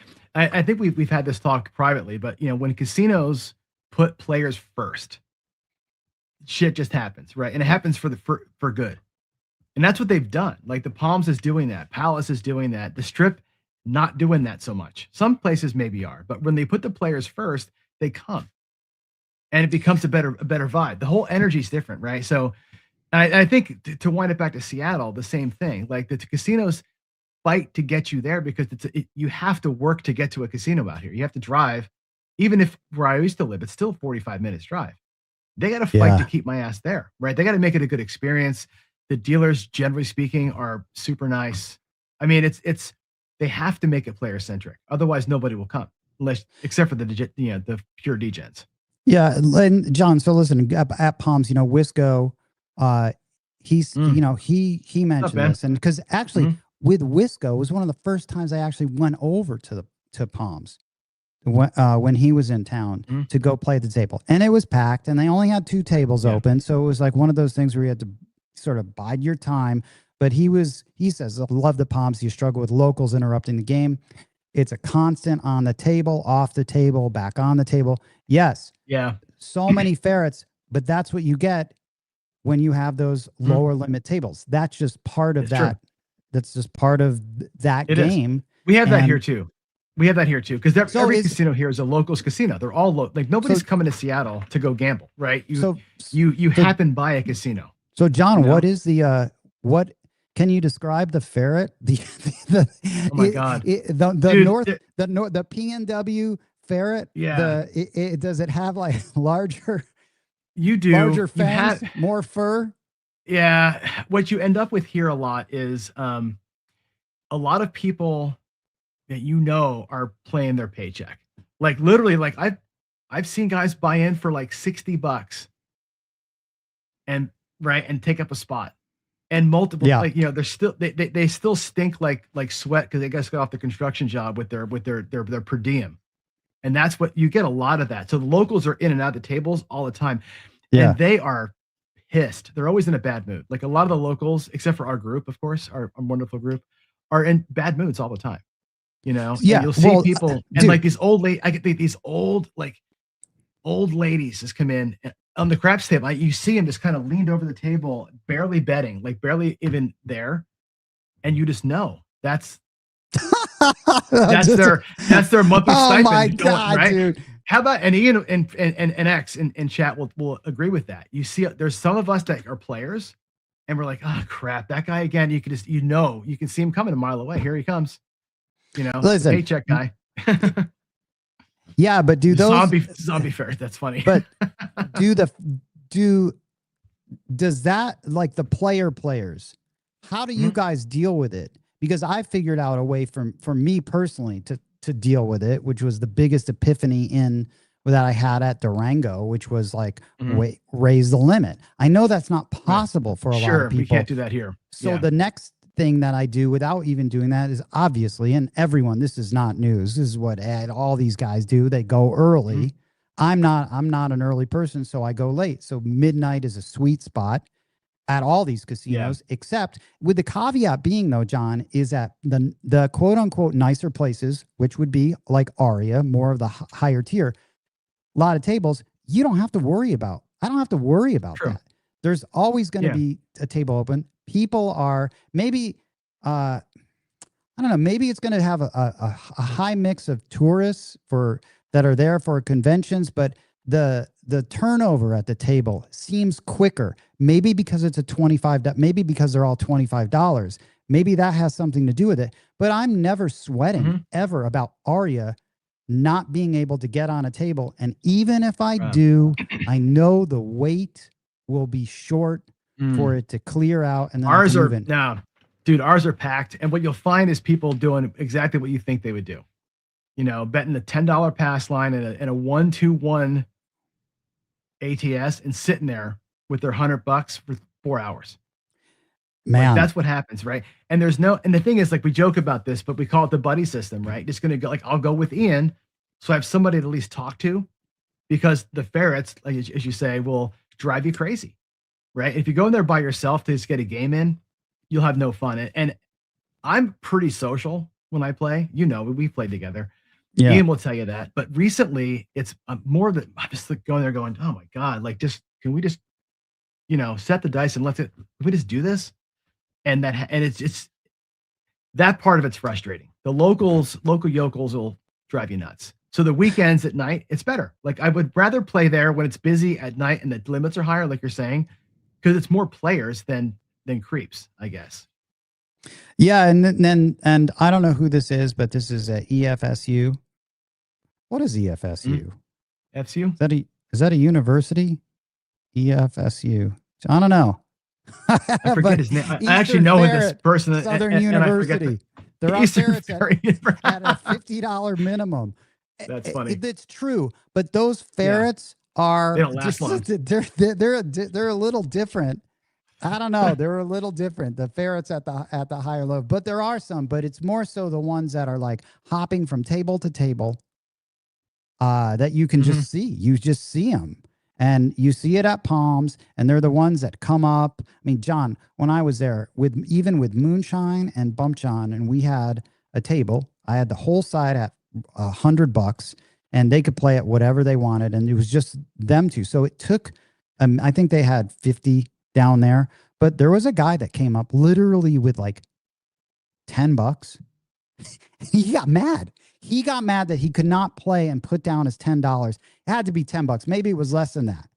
we've had this talk privately, but when casinos put players first, shit just happens, right? And it happens for good. And that's what they've done. Like the Palms is doing that, Palace is doing that, the Strip not doing that so much. Some places maybe are, but when they put the players first, they come. And it becomes a better vibe. The whole energy is different, right? So I think to wind it back to Seattle, the same thing. Like the casinos fight to get you there because you have to work to get to a casino out here. You have to drive, even if where I used to live, it's still 45 minutes drive. They got to fight to keep my ass there, right? They got to make it a good experience. The dealers, generally speaking, are super nice. I mean, they have to make it player centric. Otherwise, nobody will come, except for the pure degens. Yeah, and John. So listen, at Palms, Wisco, he's Mm. you know he mentioned man? this, and because actually Mhm. with Wisco, it was one of the first times I actually went over to Palms when he was in town Mhm. to go play the table, and it was packed, and they only had 2 tables Yeah. open, so it was like one of those things where you had to sort of bide your time. But he says, I love the Palms. You struggle with locals interrupting the game. It's a constant on the table, off the table, back on the table. Yes, Yeah. so many ferrets, but that's what you get when you have those lower limit tables. That's just part of It's true. that. That's just part of that It is. game. We have that here And too. We have that here too, because so every is casino here is a locals casino. They're all like nobody's so coming to Seattle to go gamble, right? You so you so happen by a casino. so John, You know? what is the what can you describe the ferret? Oh my God. The Dude, north the PNW ferret. Yeah. Does it have like larger You do. larger You fangs, have, more fur? yeah. What you end up with here a lot is a lot of people that are playing their paycheck. Like literally, like I've seen guys buy in for like $60 and and take up a spot. And multiple, Yeah. like they're still they still stink like sweat because they just got off the construction job with their per diem, and that's what you get, a lot of that. So the locals are in and out of the tables all the time, Yeah. and they are pissed. They're always in a bad mood. Like a lot of the locals, except for our group, of course, our wonderful group, are in bad moods all the time. And Yeah. you'll see Well, people and dude, like these old late. I get these old ladies just come in on the craps table. You see them just kind of leaned over the table, barely betting, like barely even there, and you just know that's their monthly oh stipend. my God, right? dude. How about, and Ian and X in chat will agree with that. You see, there's some of us that are players, and we're like, oh crap, that guy again. You can just you can see him coming a mile away. Here he comes. Listen, paycheck guy. Yeah, but do those zombie ferret? That's funny. But does that, like the players? How do you guys deal with it? Because I figured out a way for me personally to deal with it, which was the biggest epiphany that I had at Durango, which was like raise the limit. I know that's not possible for a lot of people. We can't do that here. So the next thing that I do without even doing that is obviously, and everyone, this is not news. This is what all these guys do. They go early. I'm not an early person, so I go late. So midnight is a sweet spot at all these casinos, except with the caveat being though, John, is at the quote unquote nicer places, which would be like Aria, more of the higher tier, a lot of tables. I don't have to worry about that. There's always going to be a table open. People are maybe, I don't know, maybe it's going to have a high mix of tourists that are there for conventions, but the turnover at the table seems quicker. Maybe because it's maybe because they're all $25. Maybe that has something to do with it. But I'm never sweating ever about Aria not being able to get on a table. And even if I do, I know the wait will be short for it to clear out. And then ours are dude, ours are packed. And what you'll find is people doing exactly what you think they would do. Betting the $10 pass line and a 1-2-1 ATS and sitting there with their $100 for 4 hours. Man, that's what happens, right? And and the thing is, like, we joke about this, but we call it the buddy system, right? Just gonna go, like, I'll go with Ian, so I have somebody to at least talk to, because the ferrets, like as you say, will drive you crazy, right? If you go in there by yourself to just get a game in, you'll have no fun. And I'm pretty social when I play. We played together. Yeah. Ian will tell you that. But recently, it's more that I'm just like going there going, oh my God, like, can we just, set the dice and can we just do this? And it's that part of it's frustrating. The local yokels will drive you nuts. So the weekends at night, it's better. Like, I would rather play there when it's busy at night and the limits are higher, like you're saying, because it's more players than creeps, I guess. Yeah, and I don't know who this is, but this is a EFSU. What is EFSU? FSU? Is that a university? EFSU. I don't know. I forget his name. I actually know this person. Southern University. They're out there at a $50 minimum. That's funny. It's true, but those ferrets are they don't last long. They're a little different. I don't know. They're a little different. The ferrets at the higher level, but there are some, but it's more so the ones that are like hopping from table to table, that you can just see. You just see them. And you see it at Palms, and they're the ones that come up. I mean, John, when I was there even with Moonshine and Bump John, and we had a table, I had the whole side at $100, and they could play at whatever they wanted, and it was just them two. So it took, I think they had 50 down there, but there was a guy that came up literally with like $10. He got mad. He got mad that he could not play and put down his $10. It had to be $10. Maybe it was less than that.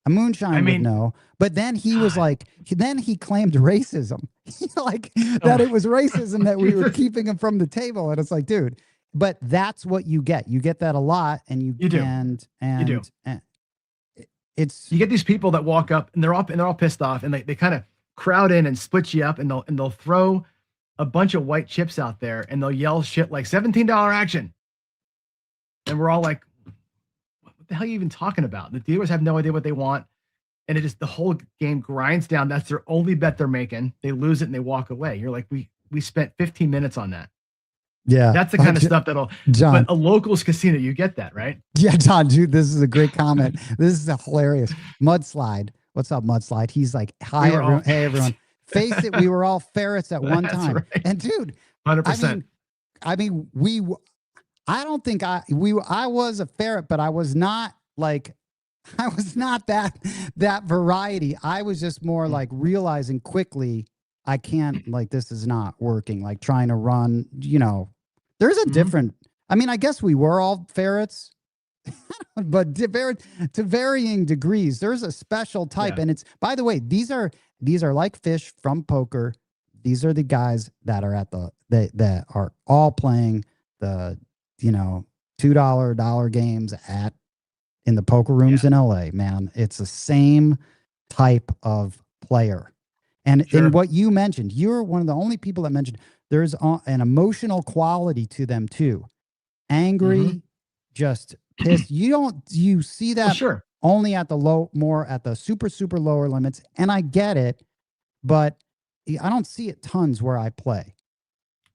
A Moonshine would know. But then he was like, then he claimed racism. Like that it was racism that we were keeping him from the table. And it's like, dude, but that's what you get. You get that a lot, and you do. And it's, you get these people that walk up and they're all pissed off, and they kind of crowd in and split you up, and they'll throw a bunch of white chips out there, and they'll yell shit like $17 action. And we're all like, what the hell are you even talking about? The dealers have no idea what they want. And it just, the whole game grinds down. That's their only bet they're making. They lose it and they walk away. You're like, we spent 15 minutes on that. Yeah. That's the kind of stuff John, but a locals casino, you get that, right? Yeah, John, dude, this is a great comment. This is hilarious. Mudslide. What's up, Mudslide? He's like, hi, everyone. Hey, everyone. Face it, we were all ferrets at one time. Right. And dude, 100%. I mean, I don't think I was a ferret, but I was not like, I was not that variety. I was just more like realizing quickly, I can't, like, this is not working. Like trying to run, there's a different, I mean, I guess we were all ferrets, but to varying degrees. There's a special type. And it's, by the way, these are like fish from poker. These are the guys that are that are all playing the, $2 games in the poker rooms in LA, man. It's the same type of player. And in what you mentioned, you're one of the only people that mentioned there's an emotional quality to them too. Angry, just pissed. You see that only at more at the super, super lower limits. And I get it, but I don't see it tons where I play.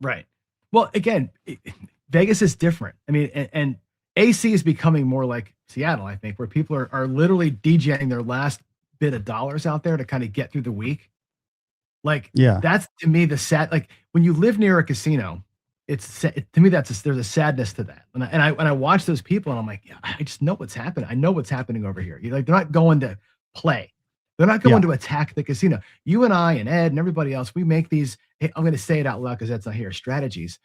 Right. Well, again, Vegas is different. I mean, and AC is becoming more like Seattle, I think, where people are literally DJing their last bit of dollars out there to kind of get through the week. Like, that's to me the sad, like when you live near a casino, to me, there's a sadness to that. And I watch those people and I'm like, I just know what's happening. I know what's happening over here. They're not going to play. They're not going to attack the casino. You and I and Ed and everybody else, we make these, I'm going to say it out loud because that's not here, strategies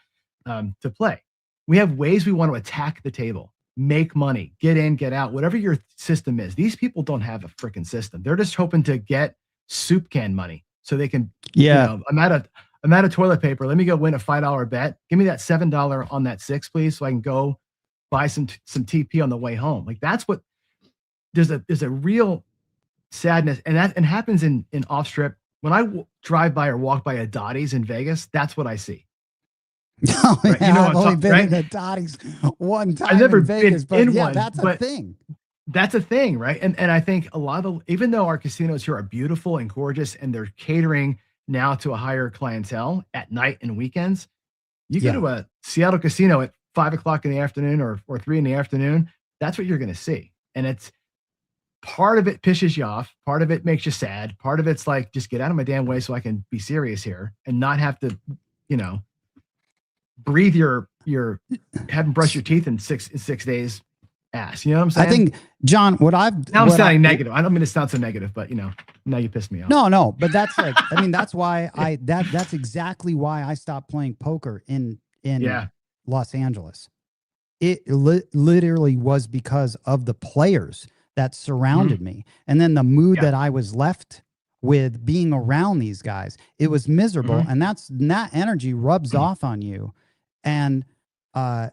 to play. We have ways we want to attack the table, make money, get in, get out, whatever your system is. These people don't have a freaking system. They're just hoping to get soup can money so they can, I'm out of toilet paper. Let me go win a $5 bet. Give me that $7 on that 6, please, so I can go buy some TP on the way home. Like that's what there's a real sadness, and that happens in off strip. When I drive by or walk by a Dottie's in Vegas, that's what I see. Oh, right? I've only been in the Dottie's one time. I've never in Vegas, been in but one. That's a thing. That's a thing, right? And I think a lot of, even though our casinos here are beautiful and gorgeous, and they're catering now to a higher clientele at night and weekends, you go to a Seattle casino at 5 o'clock in the afternoon or 3 in the afternoon, that's what you're going to see. And it's part of it pisses you off. Part of it makes you sad. Part of it's like, just get out of my damn way so I can be serious here and not have to, breathe your haven't brushed your teeth in six days ass. You know what I'm saying? I think, John, now I'm sounding negative. I don't mean to sound so negative, but now you pissed me off. No, but that's like, I mean, that's why that's exactly why I stopped playing poker in Los Angeles. It literally was because of the players that surrounded me. And then the mood that I was left with being around these guys, it was miserable. And that energy rubs off on you. And, but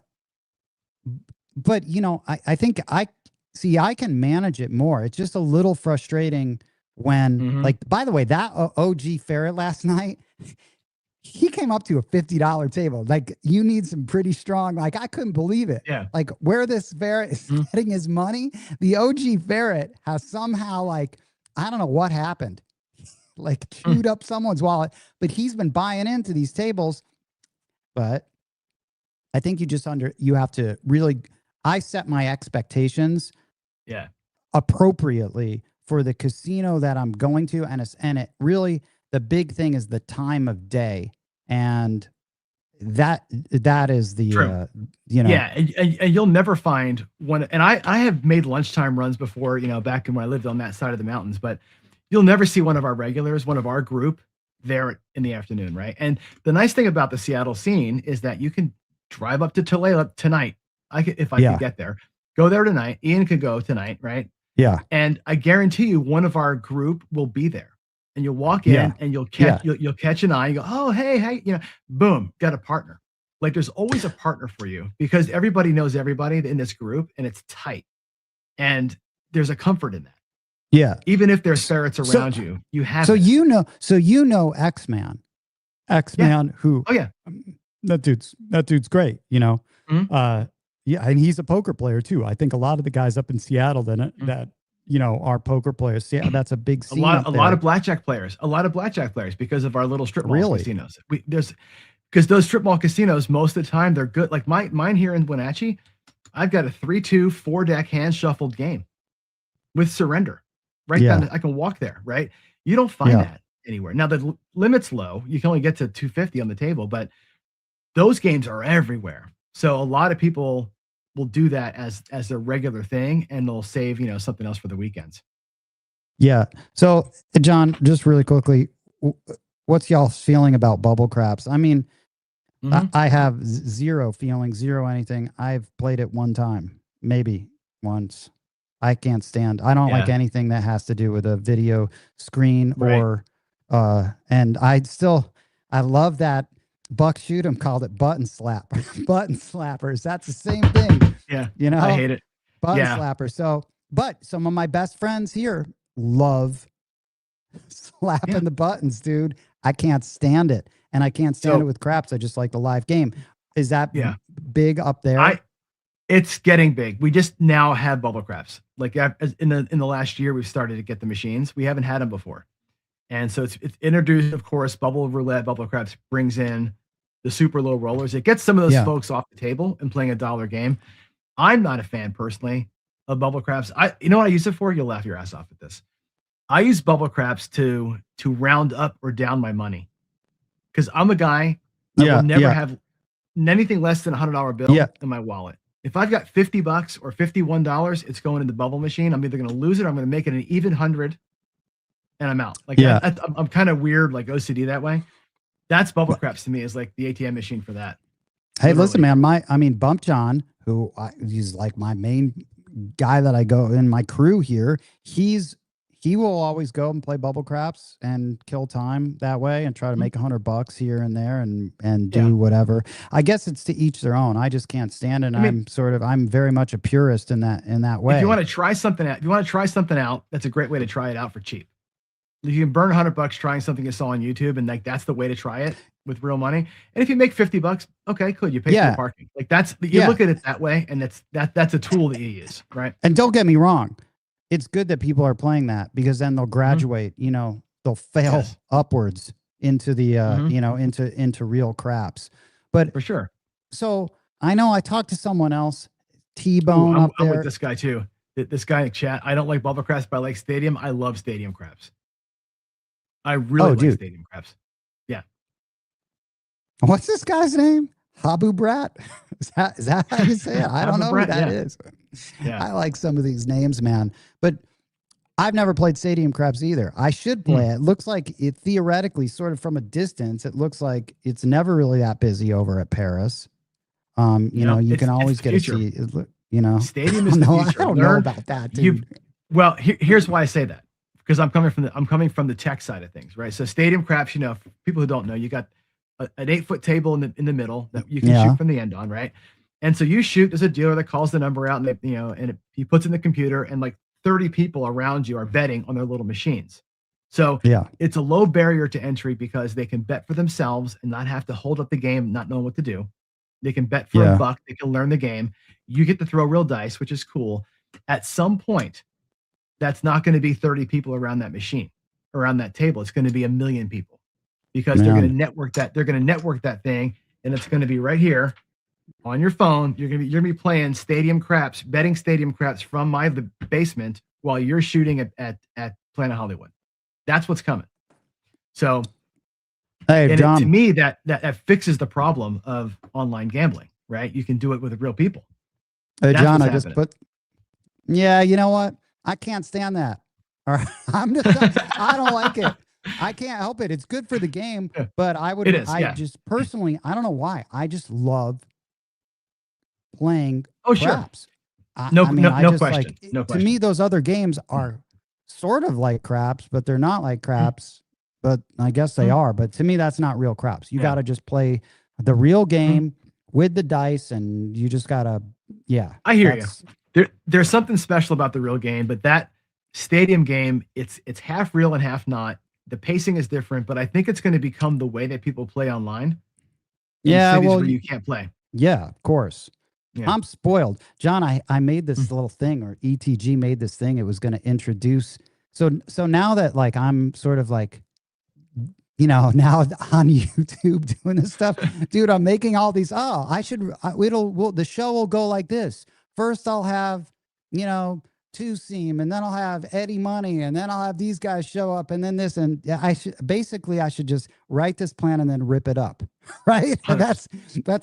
I think I can manage it more. It's just a little frustrating when, like, by the way, that OG ferret last night, he came up to a $50 table. Like, you need some pretty strong, like, I couldn't believe it. Yeah. Like, where this ferret is getting his money, the OG ferret has somehow, like, I don't know what happened. like chewed up someone's wallet, but he's been buying into these tables. But I think you have to really, I set my expectations appropriately for the casino that I'm going to. And it really, the big thing is the time of day. And that is the, you know. Yeah. And you'll never find one. And I have made lunchtime runs before, you know, back when I lived on that side of the mountains, but you'll never see one of our regulars, one of our group there in the afternoon. Right. And the nice thing about the Seattle scene is that you can drive up to Tulalip tonight. If I could get there, go there tonight. Ian could go tonight. Right. Yeah. And I guarantee you one of our group will be there, and you'll walk in and you'll catch, you'll catch an eye. You go, oh, hey, you know, boom, got a partner. Like there's always a partner for you because everybody knows everybody in this group and it's tight. And there's a comfort in that. Yeah. Even if there's ferrets around you, you have. So you know X-Man who, that dude's great, you know? Yeah. And he's a poker player too. I think a lot of the guys up in Seattle that, you know, are poker players. Yeah. That's a big scene. A lot of blackjack players because of our little strip mall casinos. Because those strip mall casinos, most of the time they're good. Like mine here in Wenatchee, I've got a 3-2 4-deck hand shuffled game with surrender. Right down, I can walk there, right? You don't find that anywhere. Now the limit's low. You can only get to 250 on the table, but those games are everywhere. So a lot of people will do that as their regular thing, and they'll save, you know, something else for the weekends. Yeah. So John, just really quickly, what's y'all's feeling about bubble craps? I mean, I have zero feeling, zero anything. I've played it one time, maybe once. I can't stand. I don't like anything that has to do with a video screen or, and I love that Buck Shoot'em called it button slappers. That's the same thing. Yeah. You know, I hate it. Button slapper. So, but some of my best friends here love slapping the buttons, dude. I can't stand it. And I can't stand it with craps. I just like the live game. Is that big up there? It's getting big. We just now have bubble craps. Like in the last year, we've started to get the machines. We haven't had them before. And so it's introduced, of course, bubble roulette, bubble craps brings in the super low rollers. It gets some of those folks off the table and playing $1 game. I'm not a fan personally of bubble craps. You know what I use it for? You'll laugh your ass off at this. I use bubble craps to round up or down my money. Because I'm a guy that will never have anything less than $100 bill in my wallet. If I've got $50 or $51, it's going in the bubble machine. I'm either going to lose it or I'm going to make it an even 100 and I'm out. Like I'm kind of weird, like OCD that way. That's bubble craps to me, is like the ATM machine for that. Hey, listen, man, Bump John, he's like my main guy that I go in my crew here. He will always go and play bubble craps and kill time that way and try to make $100 here and there and do whatever. I guess it's to each their own. I just can't stand it. I'm very much a purist in that way. If you want to try something out, that's a great way to try it out for cheap. You can burn $100 trying something you saw on YouTube, and like that's the way to try it with real money. And if you make $50, okay, cool. You pay for the parking. Like you look at it that way, and that's a tool that you use, right? And don't get me wrong, it's good that people are playing that because then they'll graduate. You know, they'll fail upwards into the you know, into real craps. But for sure. So I know I talked to someone else, T-Bone up there. I'm with this guy too. This guy in chat. I don't like bubble craps, but I like stadium. I love stadium craps. I really like stadium craps. Yeah. What's this guy's name? Habu Brat? Is that how you say it? I don't know who that is. Yeah. I like some of these names, man. But I've never played stadium craps either. I should play it. It looks like it theoretically, sort of from a distance, it looks like it's never really that busy over at Paris. You know, you can always get to see, you know. Stadium is the future. I don't know about that, dude. Well, here's why I say that. Because I'm coming from the tech side of things, right? So stadium craps, you know, for people who don't know, you got an 8-foot table in the middle that you can shoot from the end on, right? And so you shoot. There's a dealer that calls the number out, and he puts in the computer, and like 30 people around you are betting on their little machines. So it's a low barrier to entry because they can bet for themselves and not have to hold up the game, not knowing what to do. They can bet for $1. They can learn the game. You get to throw real dice, which is cool. At some point, that's not going to be 30 people around that machine, around that table, it's going to be 1 million people, because they're going to network that. They're going to network that thing, and it's going to be right here on your phone. You're going to be playing stadium craps, betting stadium craps from my basement while you're shooting at Planet Hollywood. That's what's coming. So, hey, John, to me, that fixes the problem of online gambling, right? You can do it with real people. Hey, John, I just put. Yeah, you know what? I can't stand that. All right, I don't like it. I can't help it. It's good for the game, but I would. Just personally, I don't know why. I just love playing craps. No question. Like, to me, those other games are sort of like craps, but they're not like craps. But I guess they are. But to me, that's not real craps. You got to just play the real game with the dice, and you just gotta. Yeah, I hear you. There's something special about the real game, but that stadium game, it's half real and half not. The pacing is different, but I think it's going to become the way that people play online. Yeah, well, where you can't play. Yeah, of course. Yeah. I'm spoiled, John. I made this little thing, or ETG made this thing. It was going to introduce. So now that like I'm sort of like, now on YouTube doing this stuff, dude, I'm making all these. Oh, the show will go like this. First, I'll have, Two Seam, and then I'll have Eddie Money, and then I'll have these guys show up, and then this, and I should just write this plan and then rip it up, right? And that's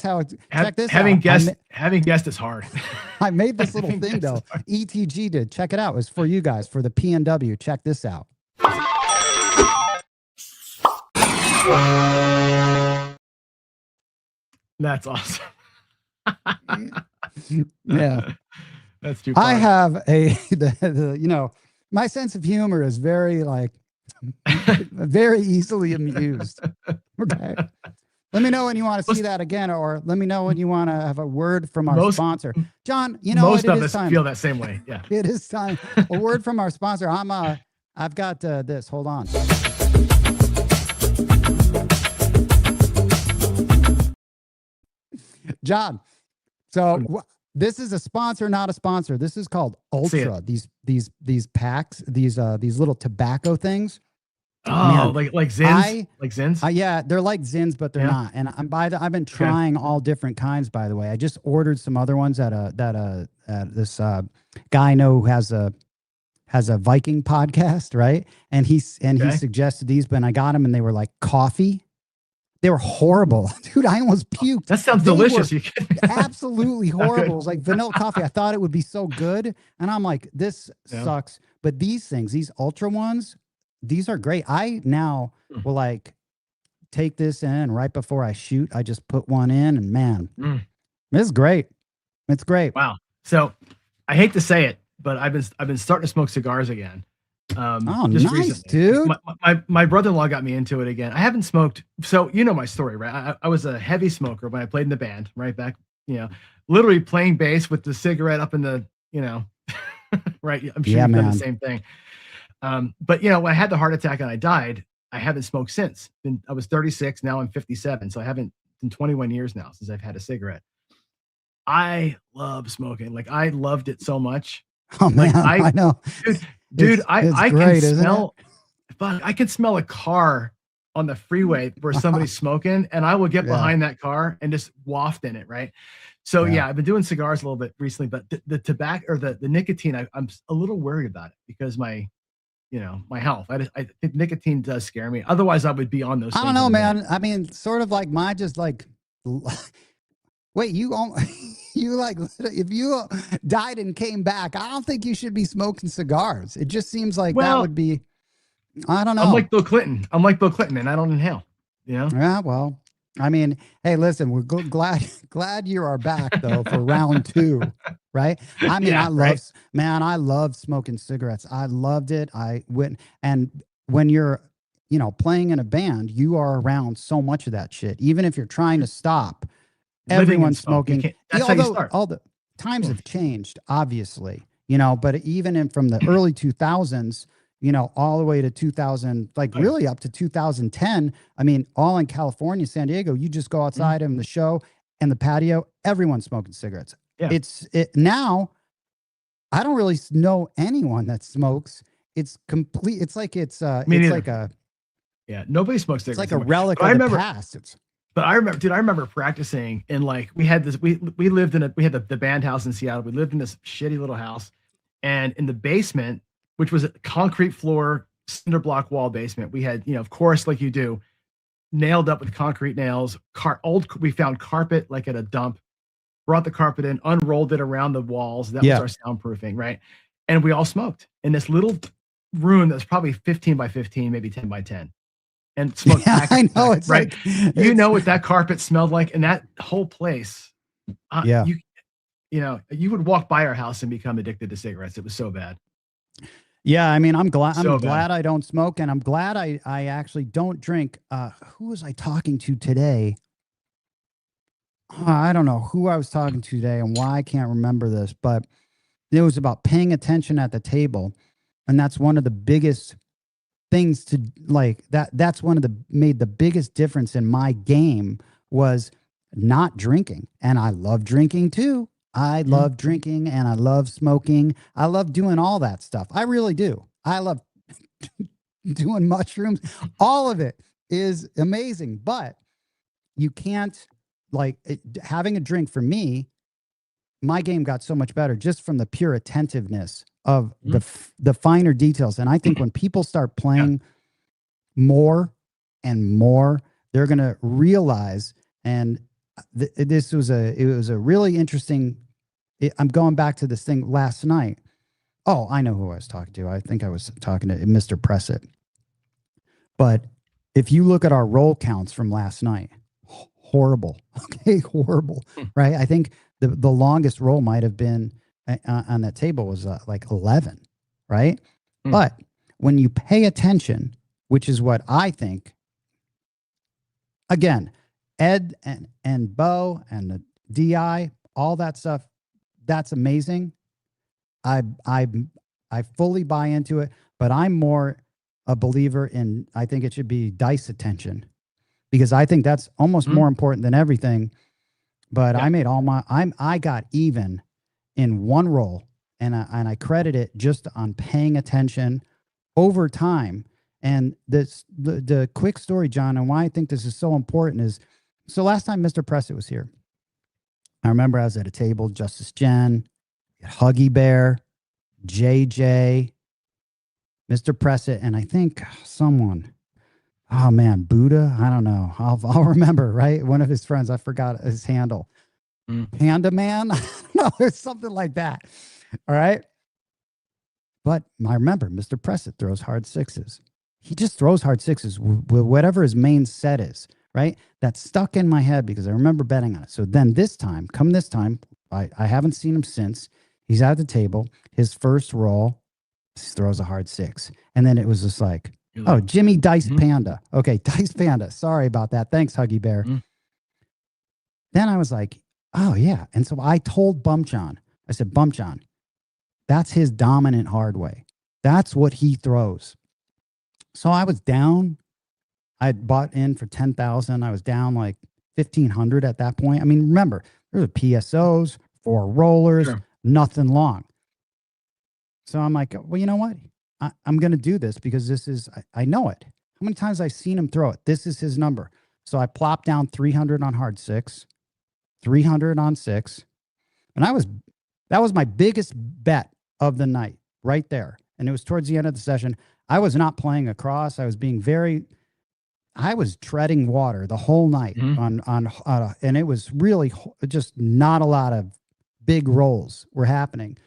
how it's. Check this out. Having guessed is hard. I made this little thing though. ETG did. Check it out. It was for you guys, for the PNW. Check this out. That's awesome. Yeah. That's too funny. I have my sense of humor is very very easily amused. Okay. Let me know when you want to see that again, or let me know when you want to have a word from our sponsor. John, most of us feel that same way. Yeah. It is time. A word from our sponsor. I've got this. Hold on. John. So this is a sponsor, not a sponsor. This is called Ultra. These packs, these little tobacco things. Oh, man, like Zins, like Zins. Yeah, they're like Zins, but they're not. And I've been trying all different kinds. By the way, I just ordered some other ones at this guy I know who has a Viking podcast, right? And he suggested these, but I got them, and they were like coffee. They were horrible, dude. I almost puked. That sounds delicious. You absolutely horrible. It was like vanilla coffee. I thought it would be so good, and I'm like, this sucks. But these things, these Ultra ones, these are great. I now will like take this in right before I shoot. I just put one in, and man, it's great. It's great. Wow. So I hate to say it, but I've been starting to smoke cigars again. Just nice, recently. Dude. My brother-in-law got me into it again. I haven't smoked. So you know my story, right? I was a heavy smoker when I played in the band, right back, literally playing bass with the cigarette up in the, right. I'm sure you've done the same thing. But when I had the heart attack and I died, I haven't smoked since. I was 36. Now I'm 57. So I haven't been 21 years now since I've had a cigarette. I love smoking. Like I loved it so much. Oh man, I know. Dude, I can smell. I can smell a car on the freeway where somebody's smoking, and I will get behind that car and just waft in it, right? So I've been doing cigars a little bit recently, but the tobacco or the nicotine, I'm a little worried about it because my health. I think nicotine does scare me. Otherwise, I would be on those. I don't know, man. I mean, sort of like mine, just like. Wait, you like, if you died and came back, I don't think you should be smoking cigars. It just seems like that would be, I don't know. I'm like Bill Clinton, and I don't inhale. Yeah. Well, I mean, hey, listen, we're glad you are back though for round 2, right? I mean, I love smoking cigarettes. I loved it. And when you're, playing in a band, you are around so much of that shit. Even if you're trying to stop. Everyone's smoking. That's how you start. All the times have changed, obviously, but even from the early 2000s, all the way to 2000, really up to 2010. I mean, all in California, San Diego, you just go outside in the show and the patio, everyone's smoking cigarettes. Yeah. Now, I don't really know anyone that smokes it's complete. It's like Me it's neither. like a nobody smokes it's cigarettes like a anymore. relic But I of the remember, past. It's but I remember, dude, I remember practicing in like we had this. We lived in we had the band house in Seattle. We lived in this shitty little house, and in the basement, which was a concrete floor, cinder block wall basement, we had, of course, like you do, nailed up with concrete nails. We found carpet like at a dump. Brought the carpet in, unrolled it around the walls. That was our soundproofing, right? And we all smoked in this little room that's probably 15 by 15, maybe 10 by 10. And smoked I know. It's right. like, You know what that carpet smelled like, and that whole place. You would walk by our house and become addicted to cigarettes. It was so bad. Yeah, I mean, I'm glad bad. I don't smoke, and I'm glad I actually don't drink. Who was I talking to today? I don't know who I was talking to today and why I can't remember this, but it was about paying attention at the table. And that's one of the biggest things to like that's one of the made the biggest difference in my game was not drinking. And I love drinking too. I love drinking and I love smoking. I love doing all that stuff. I really do. I love doing mushrooms. All of it is amazing, but you can't having a drink for me, my game got so much better just from the pure attentiveness of the finer details. And I think when people start playing more and more, they're going to realize, and it was a really interesting, I'm going back to this thing last night. Oh, I know who I was talking to. I think I was talking to Mr. Pressett. But if you look at our roll counts from last night, horrible. Okay, horrible. Right? I think the longest roll might have been on that table was like 11, right? But when you pay attention, which is what I think, again, Ed and Bo and the DI, all that stuff, that's amazing. I fully buy into it, but I'm more a believer in, I think it should be dice attention, because I think that's almost more important than everything. But I made I got even in one roll, and I credit it just on paying attention over time. And the quick story, John, and why I think this is so important is, so last time Mr. Pressett was here, I remember I was at a table, Justice Jen, Huggy Bear, JJ, Mr. Pressett, and I think someone, oh man, Buddha, I don't know. I'll remember, right? One of his friends, I forgot his handle. Panda Man? No, it's something like that. All right. But I remember Mr. Pressett throws hard sixes. He just throws hard sixes with whatever his main set is, right? That's stuck in my head because I remember betting on it. So then this time, I haven't seen him since. He's at the table. His first roll, he throws a hard six. And then it was just like, oh, Jimmy Dice Panda. Okay, Dice Panda. Sorry about that. Thanks, Huggy Bear. Then I was like, oh, yeah. And so I told Bump-John, I said, Bump-John, that's his dominant hard way. That's what he throws. So I was down. I had bought in for 10,000. I was down like 1,500 at that point. I mean, remember, there were PSOs, 4 rollers, nothing long. So I'm like, well, you know what? I'm going to do this because this is, I know it. How many times I've seen him throw it? This is his number. So I plopped down 300 on hard six, 300 on six. And that was my biggest bet of the night right there. And it was towards the end of the session. I was not playing across. I was being I was treading water the whole night and it was really just not a lot of big rolls were happening.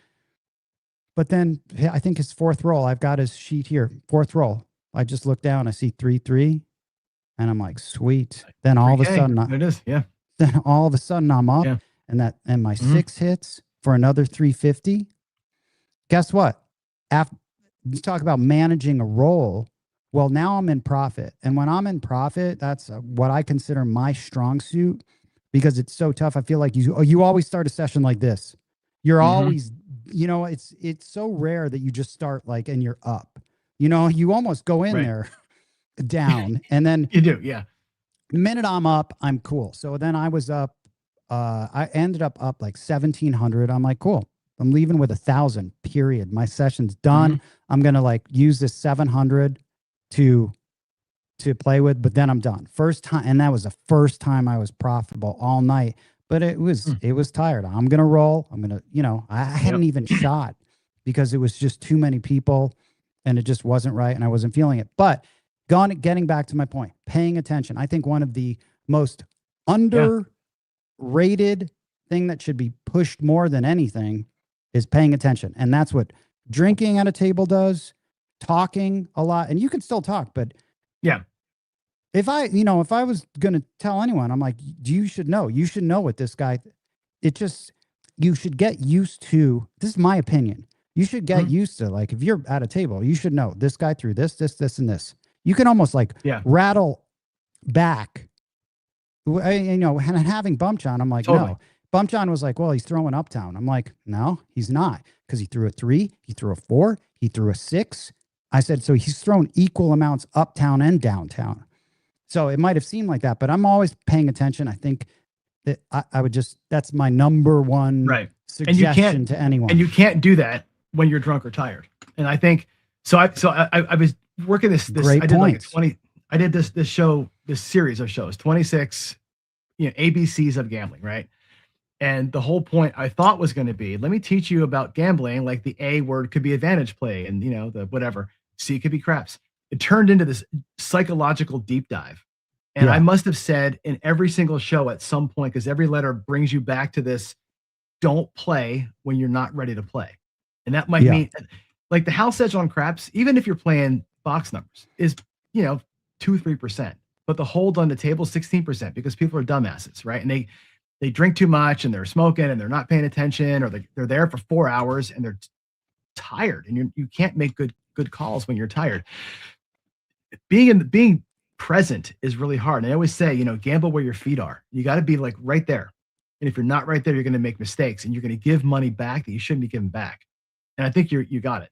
But then I think his fourth roll, I've got his sheet here, fourth roll. I just look down, I see 3-3, and I'm like, sweet. Then all of a sudden, it is, yeah. Then all of a sudden I'm up, and my 6 hits for another 350. Guess what? After you talk about managing a roll, well, now I'm in profit, and when I'm in profit, that's what I consider my strong suit, because it's so tough. I feel like you always start a session like this. You're always, it's so rare that you just start like and you're up. You almost go in there down, and then you do, yeah. The minute I'm up, I'm cool. So then I was up. I ended up like 1,700. I'm like, cool. I'm leaving with 1,000, period. My session's done. I'm going to like use this 700 to play with, but then I'm done. First time. And that was the first time I was profitable all night, but it was tired. I'm going to roll. I'm going to, you know, I hadn't even shot because it was just too many people and it just wasn't right. And I wasn't feeling it, but getting back to my point, paying attention. I think one of the most underrated thing that should be pushed more than anything is paying attention. And that's what drinking at a table does, talking a lot. And you can still talk, but if I was going to tell anyone, I'm like, you should know what this guy, you should get used to, this is my opinion. You should get used to, like, if you're at a table, you should know this guy threw this, and this. You can almost like rattle back, you know, and having Bump John, I'm like, no. Bump John was like, well, he's throwing uptown. I'm like, no, he's not, because he threw a 3, he threw a 4, he threw a 6. I said, so he's thrown equal amounts uptown and downtown. So it might have seemed like that, but I'm always paying attention. I think that I would just, that's my number one suggestion to anyone. And you can't do that when you're drunk or tired. And I think, I was working this Great I did points. I did this series of shows, 26, you know, ABCs of gambling, right? And the whole point I thought was going to be, let me teach you about gambling. Like the A word could be advantage play, and you know, the whatever, C could be craps. It turned into this psychological deep dive. And I must have said in every single show at some point, because every letter brings you back to this, don't play when you're not ready to play. And that might mean, like, the house edge on craps, even if you're playing box numbers, is, you know, 2-3%. But the hold on the table is 16%, because people are dumbasses, right? And they drink too much and they're smoking and they're not paying attention, or they're there for 4 hours and they're tired, and you can't make good calls when you're tired. Being present is really hard. And I always say, you know, gamble where your feet are. You got to be like right there. And if you're not right there, you're going to make mistakes, and you're going to give money back that you shouldn't be giving back. And I think you got it.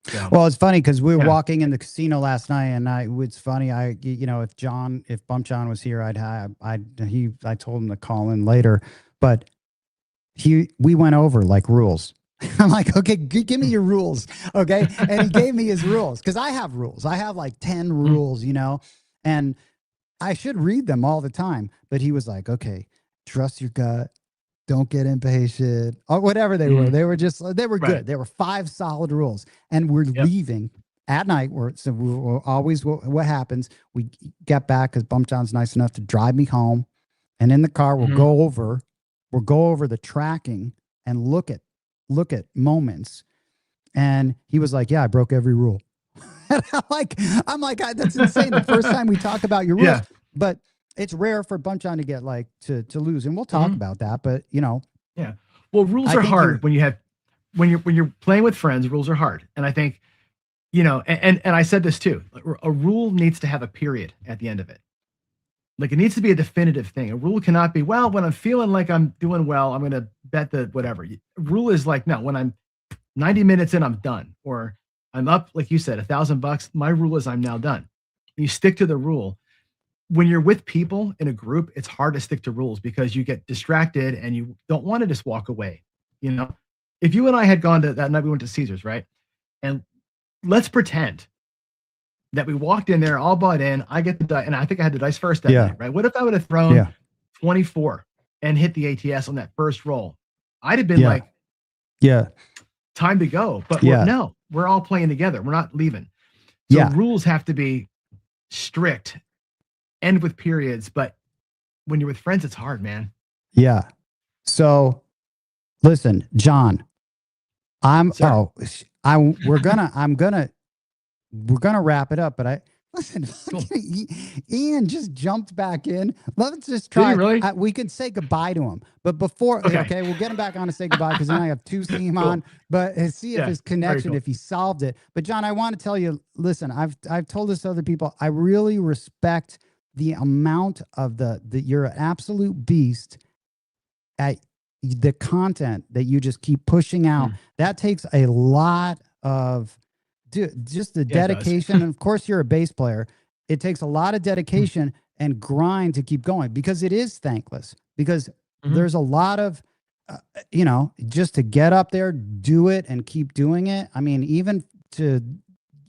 So, well, it's funny because we were walking in the casino last night, and it's funny. You know, if Bump John was here, I told him to call in later, but we went over like rules. I'm like, okay, give me your rules. Okay. And he gave me his rules, because I have rules. I have like 10 rules, you know, and I should read them all the time. But he was like, okay, trust your gut. Don't get impatient, or whatever they were. They were good. There were 5 solid rules, and we're leaving at night. We're always, what happens, we get back because Bump John's nice enough to drive me home, and in the car we'll go over the tracking and look at moments. And he was like, yeah, I broke every rule. And I'm like, that's insane. The first time we talk about your rules, but it's rare for Bump John to get like to lose, and we'll talk about that. But you know, well, rules are hard when you're playing with friends. Rules are hard, and I think, you know, and I said this too. A rule needs to have a period at the end of it. Like, it needs to be a definitive thing. A rule cannot be, well, when I'm feeling like I'm doing well, I'm going to bet the whatever. A rule is like, no, when I'm 90 minutes in, I'm done. Or I'm up, like you said, $1,000. My rule is I'm now done. You stick to the rule. When you're with people in a group, it's hard to stick to rules because you get distracted and you don't want to just walk away. You know, if you and I had gone to that night, we went to Caesars, right? And let's pretend that we walked in there, all bought in. I get the dice, and I think I had the dice first that night, right? What if I would have thrown 24 and hit the ATS on that first roll? I'd have been like, time to go. But no, we're all playing together. We're not leaving. So rules have to be strict, end with periods. But when you're with friends, it's hard, man. Yeah. So listen, John, we're gonna wrap it up, but listen, Ian just jumped back in. Let's just try. Really? We can say goodbye to him, but before, okay, we'll get him back on to say goodbye, because then I have 2 see him on, but see if his connection, if he solved it. But John, I want to tell you, listen, I've told this to other people. I really respect the amount of you're an absolute beast at the content that you just keep pushing out. That takes a lot of just the dedication. And of course, you're a bass player. It takes a lot of dedication and grind to keep going, because it is thankless, because there's a lot of you know, just to get up there, do it and keep doing it. I mean, even to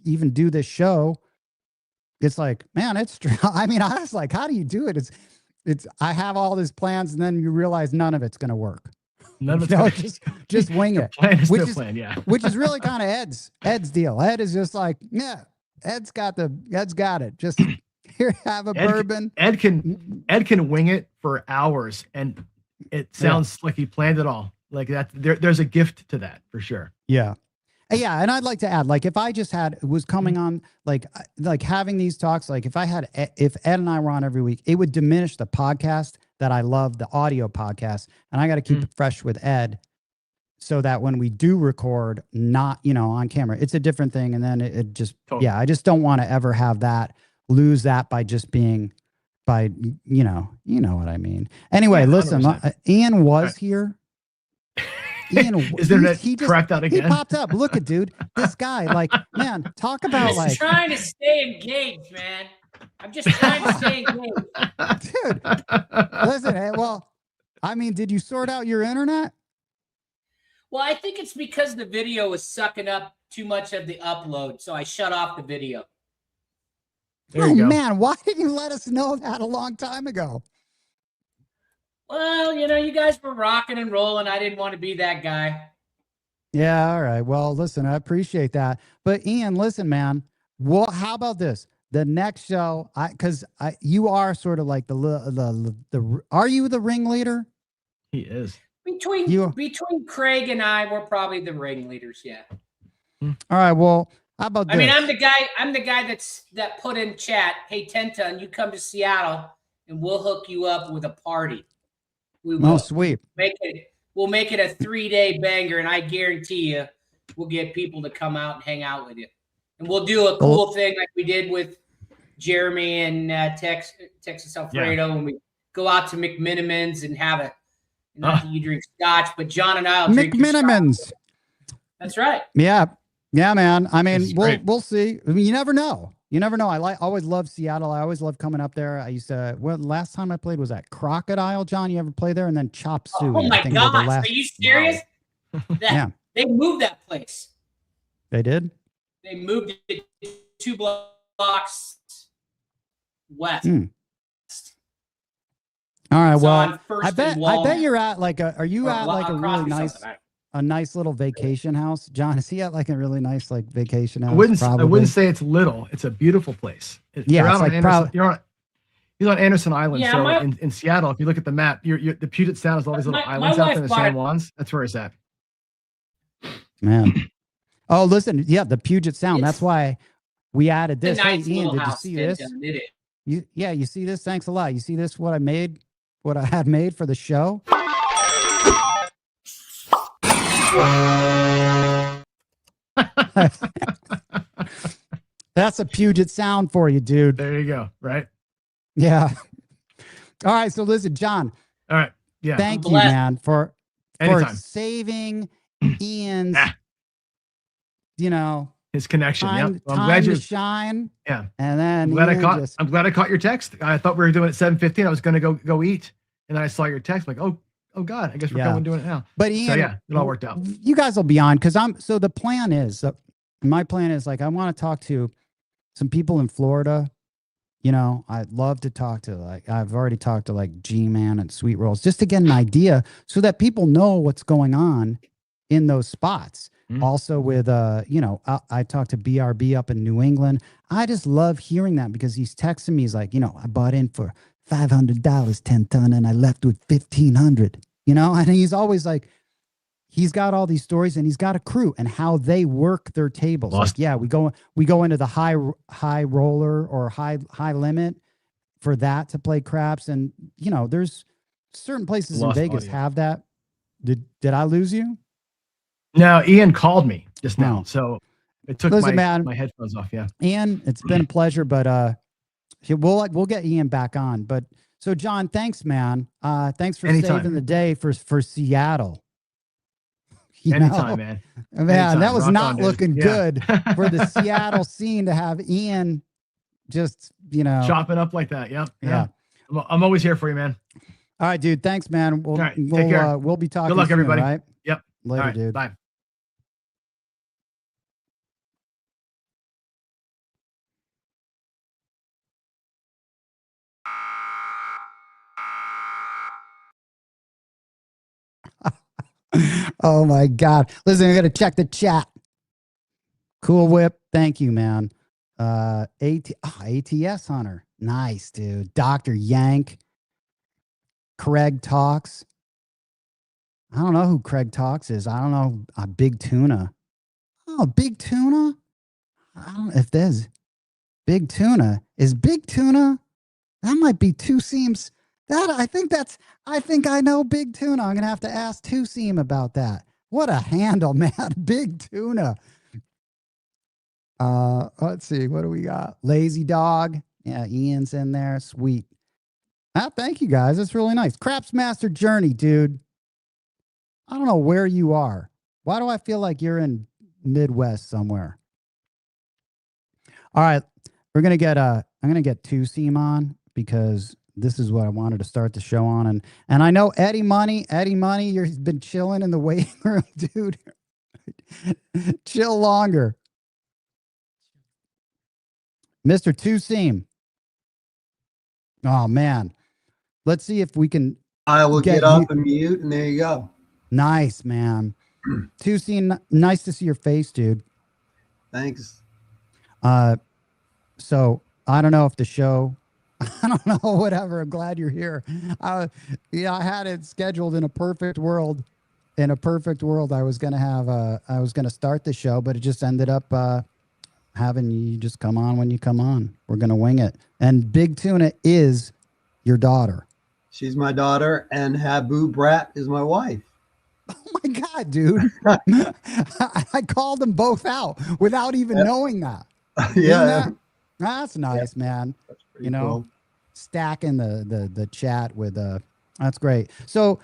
even do this show, it's like, man, I mean, I was like, how do you do it? I have all these plans and then you realize none of it's going to work. None of it's just wing it. Plan is no plan, yeah. Which is really kind of Ed's deal. Ed is just like, yeah, Ed's got it. Just here, have a bourbon. Ed can wing it for hours, and it sounds like he planned it all. Like that, there's a gift to that for sure. Yeah. Yeah, and I'd like to add, like, if I just was coming on, like having these talks, like if Ed and I were on every week, it would diminish the podcast that I love, the audio podcast, and I got to keep it fresh with Ed, so that when we do record, not on camera, it's a different thing, and then it just I just don't want to ever have that lose that by just being you know what I mean. Anyway, listen, Ian was here. Ian, is there he cracked out again? He popped up. Look at dude, this guy, like, man, talk about I'm trying to stay engaged, man. I'm just trying to stay engaged. Dude, listen, well, I mean, did you sort out your internet? Well, I think it's because the video was sucking up too much of the upload, so I shut off the video. Oh man, why didn't you let us know that a long time ago? Well, you guys were rocking and rolling. I didn't want to be that guy. Yeah, all right. Well, listen, I appreciate that. But Ian, listen, man. Well, how about this? The next show, because you are sort of like are you the ringleader? He is. Between Craig and I, we're probably the ringleaders. Yeah. All right. Well, how about this? I mean, I'm the guy that put in chat, hey, Tenton, you come to Seattle and we'll hook you up with a party. We will. Oh, sweet. We'll make it a 3-day banger, and I guarantee you we'll get people to come out and hang out with you. And we'll do a cool thing like we did with Jeremy and Texas Alfredo, and we go out to McMiniman's and have not that you drink scotch, but John and I will drink McMiniman's. That's right. Yeah, man. I mean, we'll see. I mean, you never know. I always loved Seattle. I always loved coming up there. I used to. Well, last time I played was at Crocodile. John, you ever play there? And then Chop Suey. Oh my gosh! Are you serious? Yeah. They moved that place. They did. They moved it 2 blocks west. All right. Well, I bet you're at like a. Are you at like a really nice little vacation house? John, is he at like a really nice like vacation house? I wouldn't say it's little. It's a beautiful place. He's on Anderson Island. Yeah, so in Seattle, if you look at the map, the Puget Sound has all these little islands out there in the San Juans. That's where it's at. Man. Oh, listen. Yeah, the Puget Sound. That's why we added this. Hey, Ian, did you see this? You see this? Thanks a lot. You see this? What I had made for the show? That's a Puget Sound for you, dude. There you go. Right? Yeah. All right. So listen, John. All right. Yeah. Thank you, man, for saving Ian's, his connection. Time to shine. Yeah. And then I'm glad I caught your text. I thought we were doing it at 7:15. I was going to go eat, and then I saw your text. Like, oh God, I guess we're going doing it now. But Ian, it all worked out. You guys will be on because the plan is my plan is like I want to talk to some people in Florida. I'd love to talk to I've already talked to like G-Man and Sweet Rolls just to get an idea so that people know what's going on in those spots. Also with, I talked to BRB up in New England. I just love hearing that because he's texting me. He's like, I bought in for $500, 10 ton, and I left with 1,500, and he's always like, he's got all these stories and he's got a crew and how they work their tables. Like, yeah, we go into the high roller or high limit for that to play craps. And, there's certain places in Vegas have that. Did I lose you? No, Ian called me just now, so it took my headphones off. Yeah, Ian, it's been a pleasure, but we'll get Ian back on. But so, John, thanks, man. Thanks for saving the day for Seattle. Anytime, man. Man, anytime. That was not looking good for the Seattle scene to have Ian just chopping up like that. Yeah. I'm always here for you, man. All right, dude. Thanks, man. All right, take care. We'll be talking. Good luck, soon, everybody. All right. Yep. Later, All right, dude. bye. Oh my God. Listen, I got to check the chat. Cool Whip. Thank you, man. ATS Hunter. Nice, dude. Dr. Yank. Craig Talks. I don't know who Craig Talks is. I don't know. Big Tuna. Oh, Big Tuna. I don't know if there's Big Tuna. Is Big Tuna? That might be Two Seams. I think I know Big Tuna. I'm gonna have to ask Two Seam about that. What a handle, man. Big Tuna. Let's see. What do we got? Lazy Dog. Yeah, Ian's in there. Sweet. Thank you guys. That's really nice. Craps Master Journey, dude. I don't know where you are. Why do I feel like you're in Midwest somewhere? All right. I'm gonna get Two Seam on because this is what I wanted to start the show on. And I know Eddie Money, you've been chilling in the waiting room, dude. Chill longer. Mr. Two Seam. Oh man. Let's see if we can. I will get off and mute, and there you go. Nice, man. Two Seam, nice to see your face, dude. Thanks. So I don't know if the show, I don't know, whatever. I'm glad you're here. Yeah, I had it scheduled in a perfect world. In a perfect world, I was gonna start the show, but it just ended up having you just come on when you come on. We're gonna wing it. And Big Tuna is your daughter. She's my daughter, and Habu Brat is my wife. Oh my God, dude. I called them both out without even knowing that. Yeah. That's nice, man. That's pretty cool. Stacking the chat with that's great. So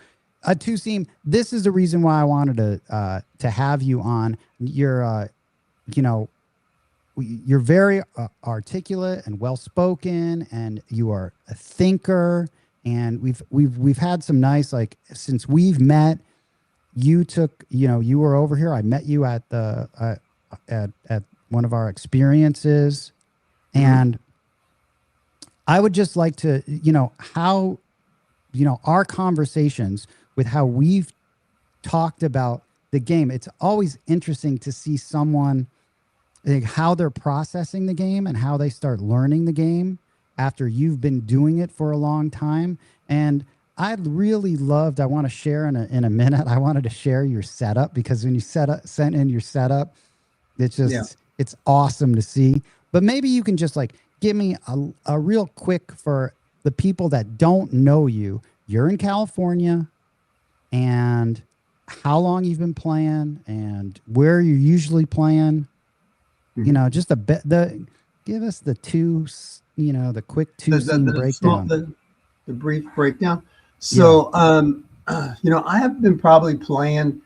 Two Seam, this is the reason why I wanted to have you on. You're you're very articulate and well spoken, and you are a thinker. And we've had some nice, like, since we've met. You took, you were over here. I met you at at one of our experiences, and I would just like to, how, our conversations with how we've talked about the game. It's always interesting to see someone, like, how they're processing the game and how they start learning the game after you've been doing it for a long time. And I'd really loved, I want to share in a minute. I wanted to share your setup, because when you sent in your setup, it's just, it's awesome to see. But maybe you can just, like, give me a real quick, for the people that don't know you. You're in California, and how long you've been playing, and where you're usually playing. Just a bit. Give us the the quick Two Seam breakdown. The brief breakdown. So, I have been probably playing.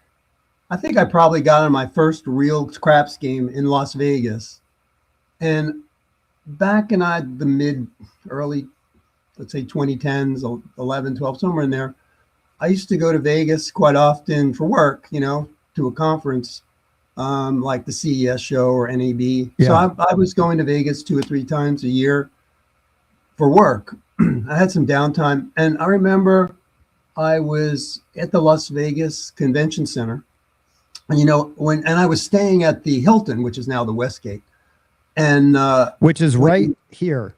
I think I probably got on my first real craps game in Las Vegas, and back in the early, let's say 2010s, 11, 12, somewhere in there, I used to go to Vegas quite often for work, to a conference, like the CES show or NAB. Yeah. So I was going to Vegas 2 or 3 times a year for work. I had some downtime, and I remember I was at the Las Vegas Convention Center, and I was staying at the Hilton, which is now the Westgate, and which is right here,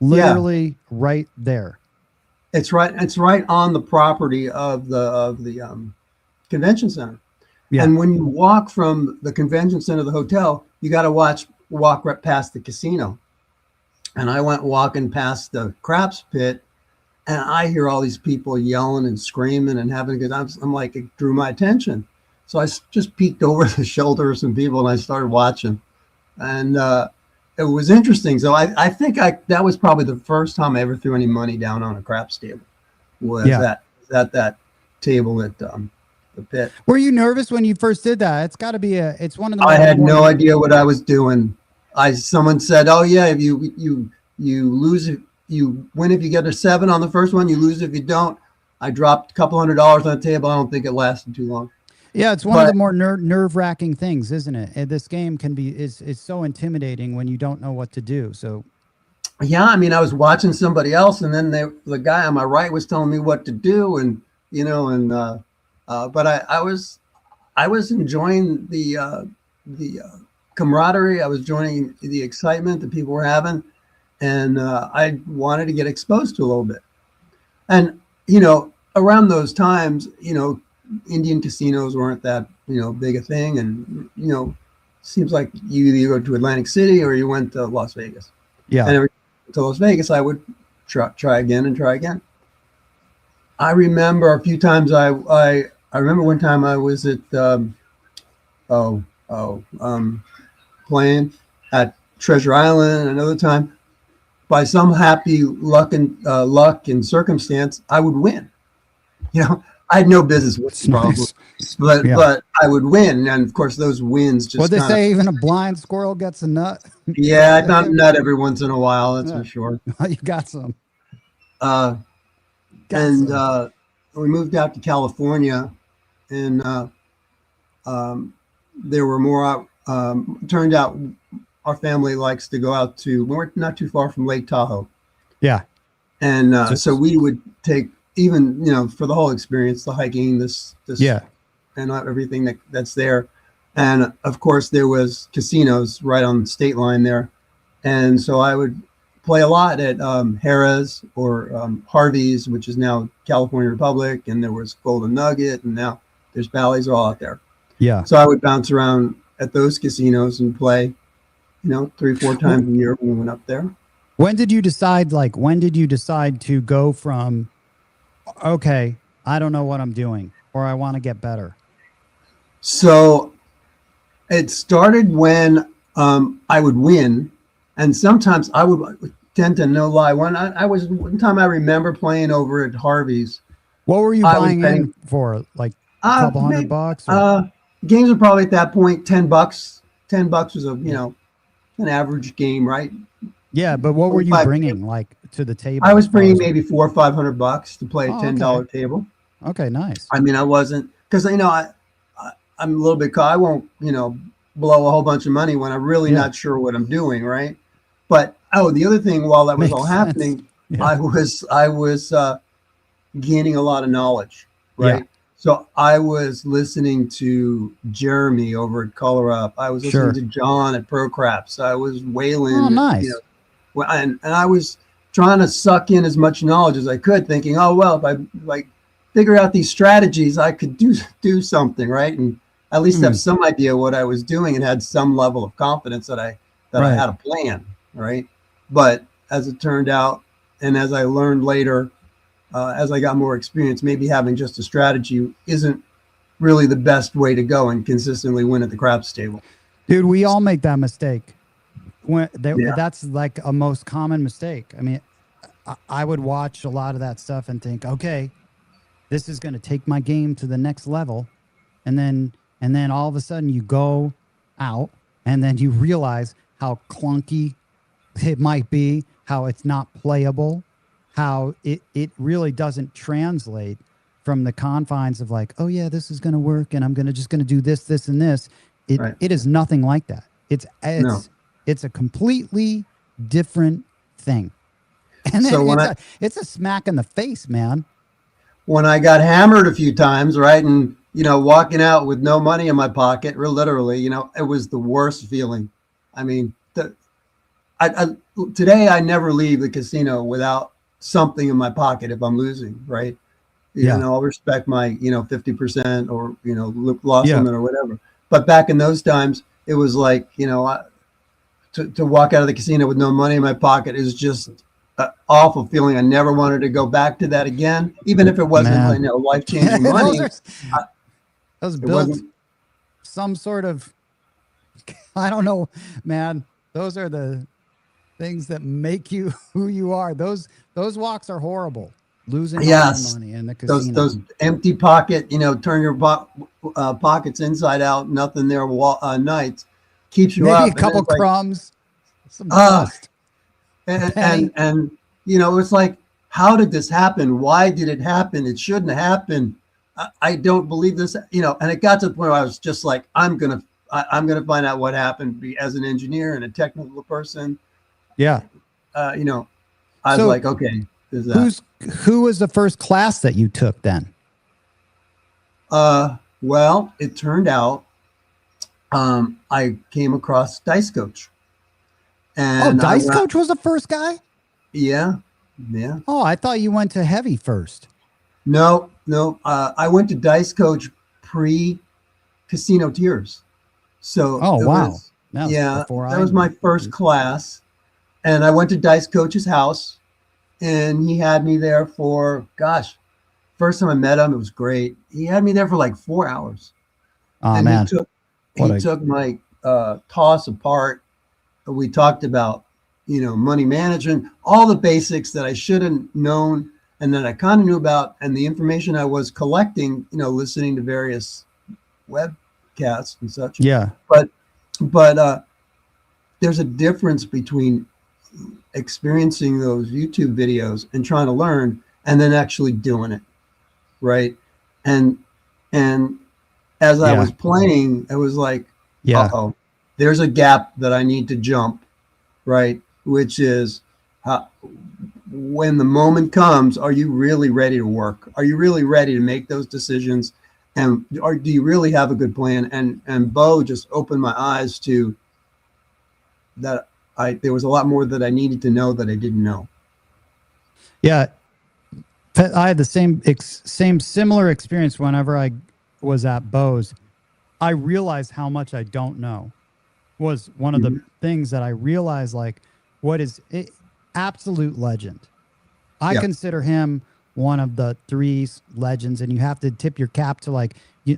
literally right there. It's right on the property of the convention center. Yeah. And when you walk from the convention center to the hotel, you got to walk right past the casino. And I went walking past the craps pit, and I hear all these people yelling and screaming and having a good time. I'm like, it drew my attention. So I just peeked over the shoulder of some people, and I started watching. And it was interesting. So I think that was probably the first time I ever threw any money down on a craps table. Was at that table at the pit. Were you nervous when you first did that? It's got to be it's one of the. I had no idea what I was doing. Someone said, "Oh yeah, if you lose, you win if you get a 7 on the first one, you lose if you don't." I dropped a couple $100 on the table. I don't think it lasted too long. Yeah, it's one of the more nerve-wracking things, isn't it? And this game can be is so intimidating when you don't know what to do. So yeah, I mean, I was watching somebody else, and then the guy on my right was telling me what to do, and but I was enjoying the camaraderie. I was enjoying the excitement that people were having, and I wanted to get exposed to a little bit. And around those times, Indian casinos weren't that big a thing, and seems like you either go to Atlantic City or you went to Las Vegas. Yeah, and every time to Las Vegas, I would try again and try again. I remember a few times. I remember one time I was at playing at Treasure Island. Another time, by some happy luck and circumstance, I would win. I had no business with problems, but I would win, and of course those wins just. What they say, even a blind squirrel gets a nut. Yeah, I got a nut every once in a while. That's for sure. You got some. We moved out to California, and there were more. Turned out our family likes to go out to. We're not too far from Lake Tahoe. Yeah, and so we would take. Even for the whole experience, the hiking, this and everything that's there, and of course there was casinos right on the state line there, and so I would play a lot at Harrah's or Harvey's, which is now California Republic, and there was Golden Nugget, and now there's Bally's all out there. Yeah. So I would bounce around at those casinos and play, 3-4 times a year when we went up there. When did you decide? When did you decide to go from? Okay, I don't know what I'm doing, or I want to get better. So it started when I would win, and sometimes I would tend to no lie. One time I remember playing over at Harvey's. What were you buying in for? Like a couple $100? Games were probably at that point $10. $10 was an average game, right? Yeah, but what were you bringing to the table? I was bringing maybe $400 or $500 to play a $10 table. Okay, nice. I mean, I wasn't because I'm a little bit. I won't blow a whole bunch of money when I'm really not sure what I'm doing, right? But the other thing while that was all happening, I was gaining a lot of knowledge, right? Yeah. So I was listening to Jeremy over at Color Up. I was listening to John at Pro Craps. I was Waylon. Oh, nice. And I was trying to suck in as much knowledge as I could, thinking, if I figure out these strategies, I could do something, right? And at least have some idea what I was doing and had some level of confidence that I had a plan, right? But as it turned out, and as I learned later, as I got more experience, maybe having just a strategy isn't really the best way to go and consistently win at the craps table. Dude, we all make that mistake. That's like a most common mistake. I mean, I would watch a lot of that stuff and think, okay, this is going to take my game to the next level. And then all of a sudden you go out and then you realize how clunky it might be, how it's not playable, how it really doesn't translate from the confines of like, oh yeah, this is going to work and I'm just going to do this, and this. It is nothing like that. It's a completely different thing. And then so it's a smack in the face, man. When I got hammered a few times, right, and walking out with no money in my pocket, literally, it was the worst feeling. I mean, today I never leave the casino without something in my pocket if I'm losing, right? I'll respect my 50% or loss limit or whatever. But back in those times, it was like to walk out of the casino with no money in my pocket is just an awful feeling. I never wanted to go back to that again, even if it wasn't life-changing money. Those built some sort of, I don't know, man. Those are the things that make you who you are. Those walks are horrible. Losing money in the casino. Those empty pocket, turn your pockets inside out, nothing there nights, keeps you up. Maybe a couple crumbs, some dust. And it's like how did this happen? Why did it happen? It shouldn't happen. I don't believe this, you know. And it got to the point where I was just like, I'm gonna find out what happened as an engineer and a technical person. Yeah. You know, I was like, okay, there's that. Who was the first class that you took then? Well, it turned out I came across Dice Coach. And Dice Coach was the first guy? Yeah. Yeah. Oh, I thought you went to Heavy first. No. I went to Dice Coach pre-Casino Tiers. So wow. That was my first class. And I went to Dice Coach's house, and he had me there for, gosh, first time I met him, it was great. He had me there for like 4 hours. Oh, and man. He took my toss apart. We talked about, you know, money management, all the basics that I should have known and that I kind of knew about, and the information I was collecting, you know, listening to various webcasts and such. Yeah. But there's a difference between experiencing those YouTube videos and trying to learn and then actually doing it. Right. And as I was playing, it was like, uh-oh, there's a gap that I need to jump. Right. Which is when the moment comes, are you really ready to work? Are you really ready to make those decisions? And do you really have a good plan? And Bo just opened my eyes to that. There was a lot more that I needed to know that I didn't know. Yeah. I had the same similar experience whenever I was at Bo's. I realized how much I don't know was one of the things that I realized, like, what is it, absolute legend. I consider him one of the 3 legends, and you have to tip your cap to, like,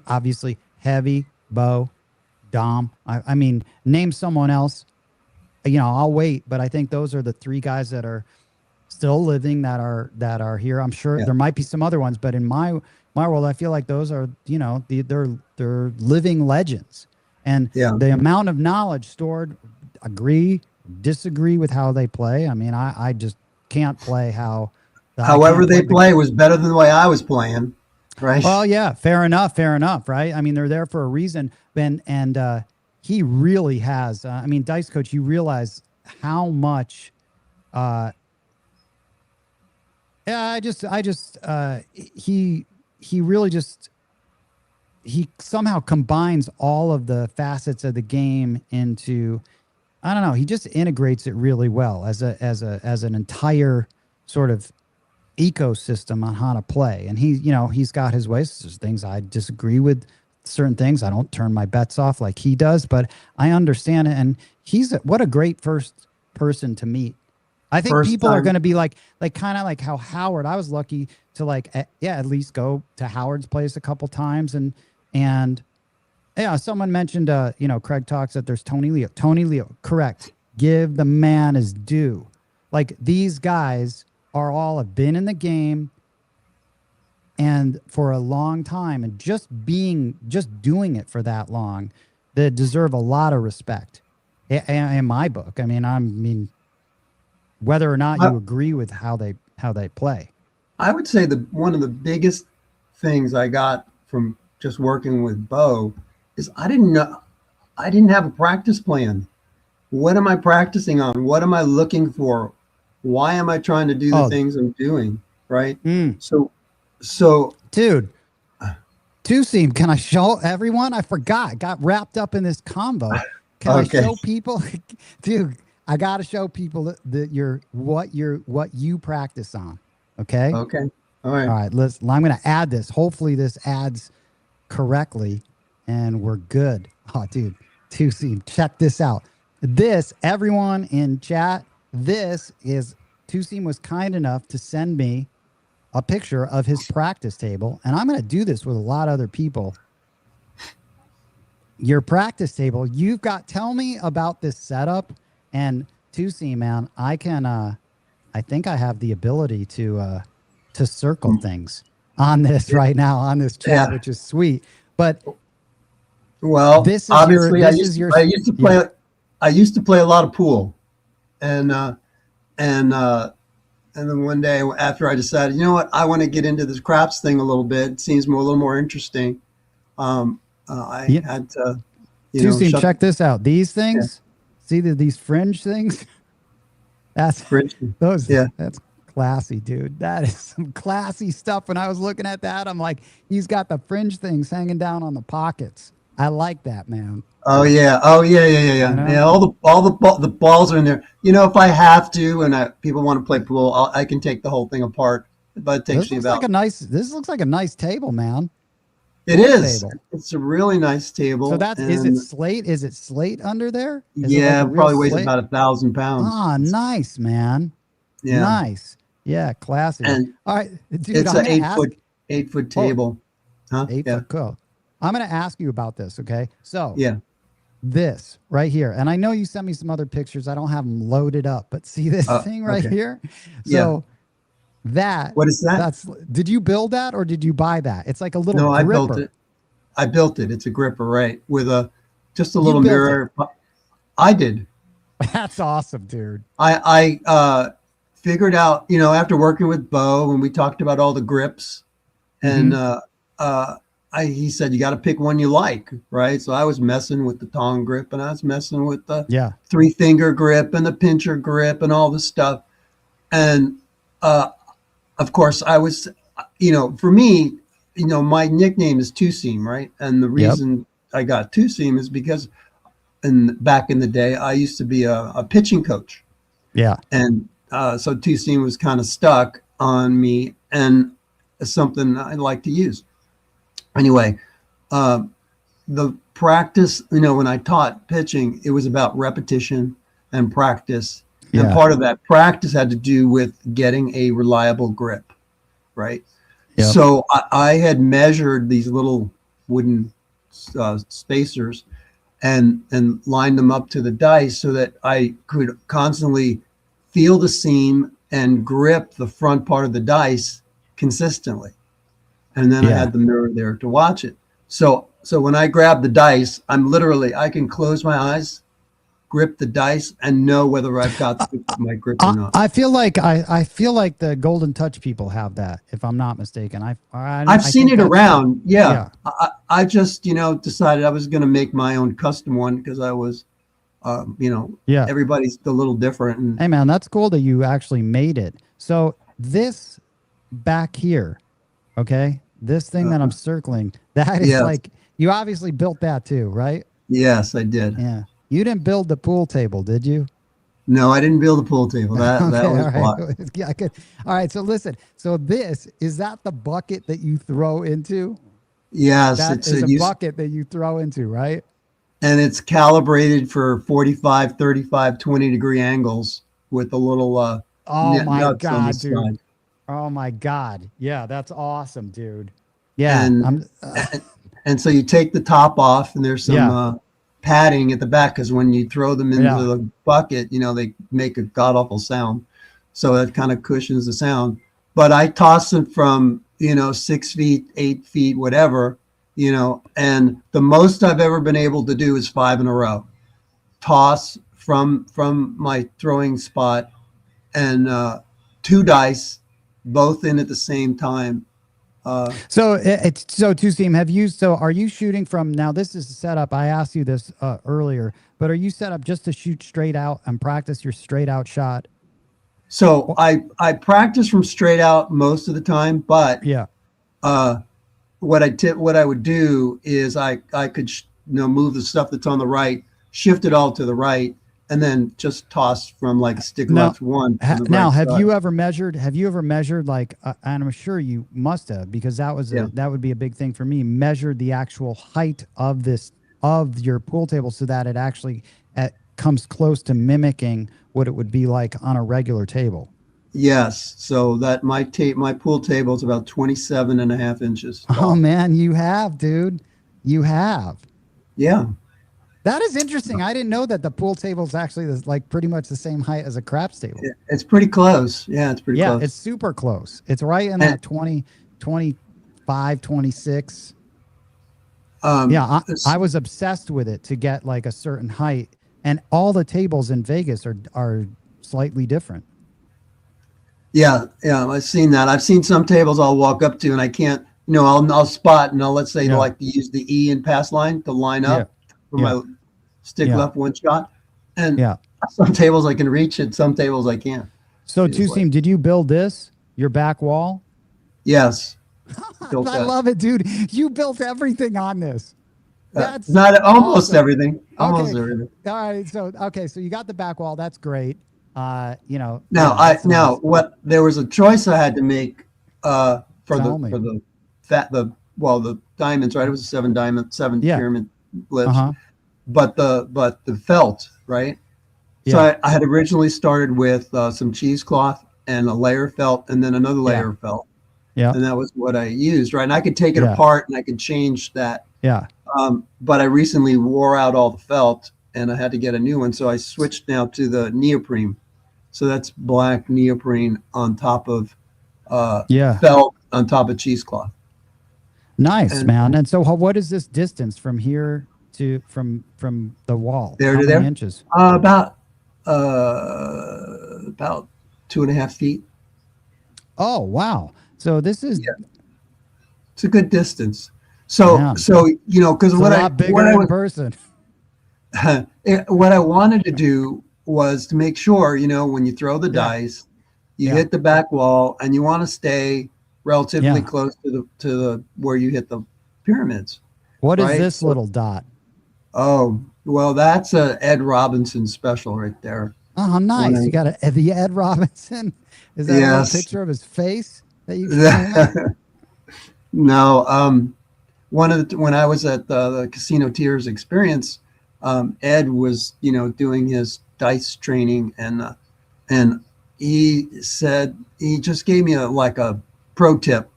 obviously Heavy, Bo, Dom. I mean, name someone else, you know, I'll wait, but I think those are the 3 guys that are still living that are here. I'm sure there might be some other ones, but in my world, I feel like those are, you know, they're living legends. And the amount of knowledge stored, agree, disagree with how they play. I mean, I just can't play however they play was better than the way I was playing. Right. Well, yeah, fair enough. Right. I mean, they're there for a reason. And he really has, I mean, Dice Coach, you realize how much, he really just, he somehow combines all of the facets of the game into, I don't know, he just integrates it really well as an entire sort of ecosystem on how to play. And he's got his ways. There's things I disagree with, certain things I don't turn my bets off like he does, but I understand it. And what a great first person to meet. I think people are going to be like kind of like how Howard, I was lucky to at least go to Howard's place a couple times. And someone mentioned, Craig talks that there's Tony Leo, correct. Give the man his due. Like, these guys have been in the game and for a long time, and just doing it for that long, they deserve a lot of respect in my book. I mean, whether or not you agree with how they play. I would say one of the biggest things I got from just working with Bo is I didn't have a practice plan. What am I practicing on? What am I looking for? Why am I trying to do the things I'm doing? Right. So dude, Two-Seam, can I show everyone? I forgot. Got wrapped up in this combo. Can I show people? Dude, I got to show people what you practice on. Okay. Okay. All right. I'm going to add this. Hopefully this adds correctly and we're good. Oh, dude, Two-Seam, check this out. This, everyone in chat, this is Two-Seam was kind enough to send me a picture of his practice table, and I'm going to do this with a lot of other people. Your practice table, tell me about this setup. And Two-Seam, man, I think I have the ability to circle things on this right now on this chat, which is sweet. But this is obviously, I used to play a lot of pool, and And then one day after I decided, you know what, I want to get into this craps thing a little bit. It seems a little more interesting. I Yeah. had to, Tuesday, check this out. These things, see these fringe things? That's Fringe. those. Yeah. That's classy, dude. That is some classy stuff. When I was looking at that, I'm like, he's got the fringe things hanging down on the pockets. I like that, man. Oh yeah. Yeah. The balls are in there. If I have to, and people want to play pool, I can take the whole thing apart. But it takes me about. This looks like a nice table, man. It is. It's a really nice table. So is it slate? Is it slate under there? Yeah, it probably weighs about 1,000 pounds. Ah, nice, man. Yeah. Nice. Yeah, classy. And all right, dude. It's an 8-foot table. Huh? 8 foot. Cool. I'm going to ask you about this. Okay. So yeah, this right here, and I know you sent me some other pictures. I don't have them loaded up, but see this thing right here. So what is that? Did you build that or did you buy that? It's like a little. No, gripper. I built it. It's a gripper, right? With just a little mirror. I did. That's awesome, dude. I figured out, after working with Bo and we talked about all the grips, and he said you got to pick one you like, right? So I was messing with the tong grip, and I was messing with the 3-finger grip and the pincher grip and all this stuff, and of course I was, for me, my nickname is Two Seam, right? And the reason I got Two Seam is because back in the day I used to be a pitching coach. Yeah. And so Two Seam was kind of stuck on me, and it's something I like to use. Anyway, the practice, when I taught pitching, it was about repetition and practice. And part of that practice had to do with getting a reliable grip, right? Yep. So I had measured these little wooden spacers and lined them up to the dice so that I could constantly feel the seam and grip the front part of the dice consistently. And then I had the mirror there to watch it. So when I grab the dice, I can close my eyes, grip the dice, and know whether I've got my grip or not. I feel like the Golden Touch people have that, if I'm not mistaken. I've seen it around. Yeah. I just decided I was going to make my own custom one because I was, everybody's a little different. Hey man, that's cool that you actually made it. So this back here, okay, this thing that I'm circling, that is like, you obviously built that too, right? Yes, I did. Yeah. You didn't build the pool table, did you? No, I didn't build the pool table. That was blocked. Yeah, all right. So listen. So is that the bucket that you throw into? Yes, it's a bucket that you throw into, right? And it's calibrated for 45, 35, 20-degree angles with a little oh my god, dude. Side. Oh my god. Yeah, that's awesome, dude. Yeah. And so you take the top off, and there's some padding at the back, because when you throw them into the bucket, they make a god-awful sound. So that kind of cushions the sound. But I toss them from, 6 feet, 8 feet, whatever, and the most I've ever been able to do is 5 in a row. Toss from my throwing spot, and 2 dice, both in at the same time. So Two Seam, are you shooting from, now this is set up, I asked you this earlier, but are you set up just to shoot straight out and practice your straight out shot? So I practice from straight out most of the time, but what I would do is I could move the stuff that's on the right, shift it all to the right, and then just toss from like stick left one. Now, have you ever measured like, and I'm sure you must have, because that would be a big thing for me, measure the actual height of your pool table so that it actually comes close to mimicking what it would be like on a regular table. Yes. So that my pool table is about 27.5 inches tall. Oh man, you have, dude. You have. Yeah. That is interesting. I didn't know that the pool table is actually like pretty much the same height as a craps table. It's pretty close. Yeah, it's pretty close. Yeah, it's super close. It's right in that 20, 25, 26. I was obsessed with it to get like a certain height, and all the tables in Vegas are slightly different. Yeah, yeah, I've seen that. I've seen some tables I'll walk up to and I can't, I'll spot and I'll, let's say, Yeah. like to use the E and pass line to line Yeah. up for Yeah. my stick Yeah. left one shot. And Yeah. some tables I can reach it, some tables I can't. So It's like- Tusim, did you build this? Your back wall? Yes. I Built that. love it, dude. You built everything on this. That's Not almost awesome. everything. Almost Okay. everything. All right. So you got the back wall. That's great. Now yeah, now that's nice. what there was a choice I had to make for Tell me. the diamonds, right? It was a seven Yeah. pyramid list. Uh-huh. But the felt, right? So Yeah. I had originally started with some cheesecloth and a layer of felt and then another layer of felt. Yeah. And that was what I used, right? And I could take it Yeah. apart and I could change that. Yeah. But I recently wore out all the felt and I had to get a new one. So I switched now to the neoprene. So that's black neoprene on top of Yeah. felt on top of cheesecloth. Nice, And- man. And so what is this distance from here to from the wall? There How to many there? inches? About 2.5 feet. Oh, wow. So this is It's a good distance. So Yeah. because it's a what lot bigger what I in was person. what I wanted to do was to make sure, when you throw the dice, you Yeah. hit the back wall, and you want to stay relatively Yeah. close to the where you hit the pyramids. What is Right, this so- little dot? Oh, well, that's a Ed Robinson special right there. Oh, nice. When I- You got the Ed Robinson. Is that a little Yes. picture of his face that you can No, when I was at the Casino Tiers experience, Ed was doing his dice training and he said he just gave me a pro tip,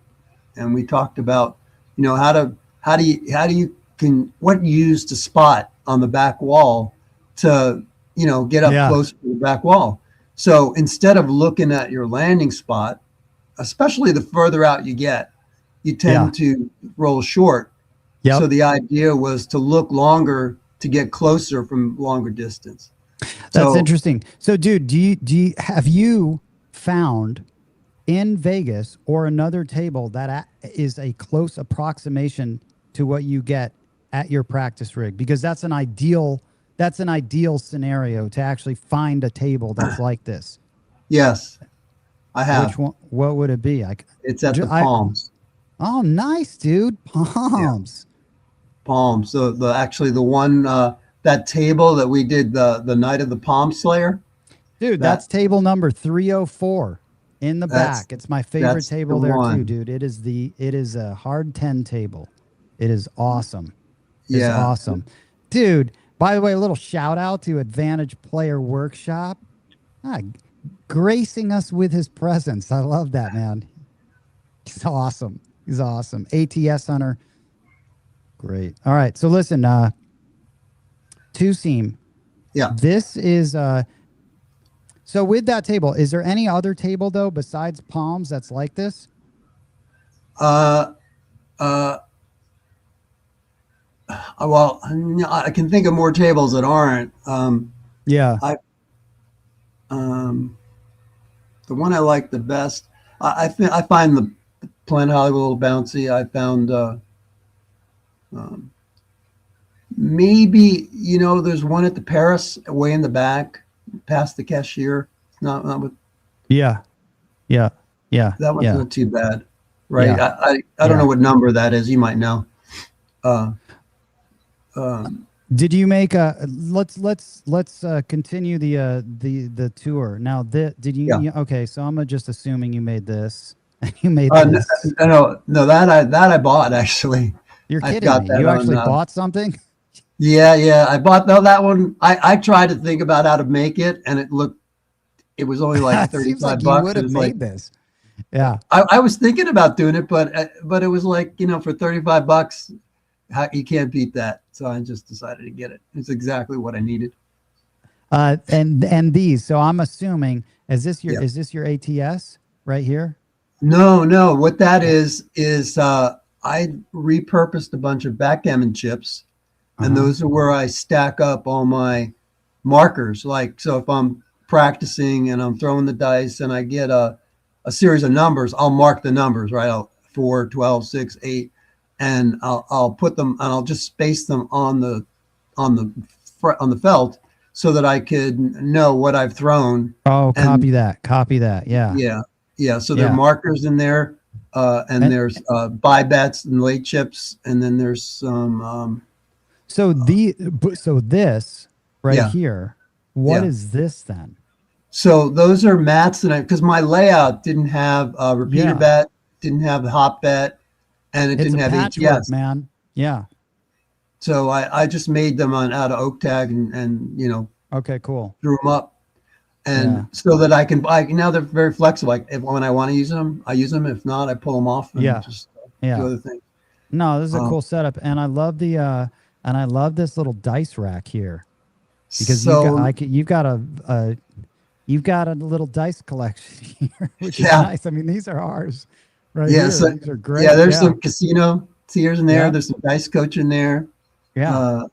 and we talked about how do you what you use to spot on the back wall to get up Yeah. close to the back wall. So instead of looking at your landing spot, especially the further out you get, you tend to roll short. Yep. So the idea was to look longer to get closer from longer distance. That's So- interesting. So, dude, have you found in Vegas or another table that is a close approximation to what you get at your practice rig? Because that's an ideal scenario to actually find a table that's like this. Yes, I have. Which one? What would it be? It's at the I- Palms. Oh, nice, dude. Palms. Palms. So the one that table that we did the night of the Palm Slayer. Dude, That- that's table number 304 in the That's- back. It's my favorite that's table the there too, one. dude. It is a hard 10 table. It is awesome. It's Yeah. awesome. Dude, by the way, a little shout out to Advantage Player Workshop. Gracing us with his presence. I love that, man. He's awesome. He's awesome. ATS Hunter. Great. All right. So listen, two seam. Yeah. This is so with that table, is there any other table though besides Palms that's like this? Well, I can think of more tables that aren't. Yeah. The one I like the best, I find the Planet Hollywood a little bouncy. I found maybe there's one at the Paris way in the back, past the cashier. Not with Yeah. Yeah. Yeah. that one's yeah. not too bad, right? Yeah. I don't Yeah. know what number that is. You might know. Did you make a let's continue the tour. Now did you Yeah. okay, so I'm just assuming you made this. You made No, this. no, that I bought actually. You're I've kidding got me. that You on, actually bought something? Yeah, I bought that one. I tried to think about how to make it, and it was only like It seems like 35 you bucks. would It have was made like, this. Yeah. I was thinking about doing it, but it was like, for 35 bucks, you can't beat that. So I just decided to get it. It's exactly what I needed. And these. So I'm assuming is this your ATS right here? No. What that is I repurposed a bunch of backgammon chips, and those are where I stack up all my markers. Like, so if I'm practicing and I'm throwing the dice and I get a a series of numbers, I'll mark the numbers, right? 4, 12, 6, 8, and I'll put them, and I'll just space them on the felt so that I could know what I've thrown. Oh, And copy that. Copy that. Yeah. yeah. So there are markers in there, and there's buy bets and late chips, and then there's some. So this right here, what is this then? So those are mats that because my layout didn't have a repeater bet, didn't have the hop bet, and it didn't have ATS. Man. Yeah. So I just made them out of oak tag and okay, cool. Drew them up, and so that I can now they're very flexible. Like when I want to use them, I use them. If not, I pull them off and just do other things. No, this is a cool setup, and I love this little dice rack here because you've got a little dice collection here, which is nice. I mean, these are ours, right? Yeah, here. so These are great. Yeah, there's some casino tiers in there. There's some dice coach in there. Yeah,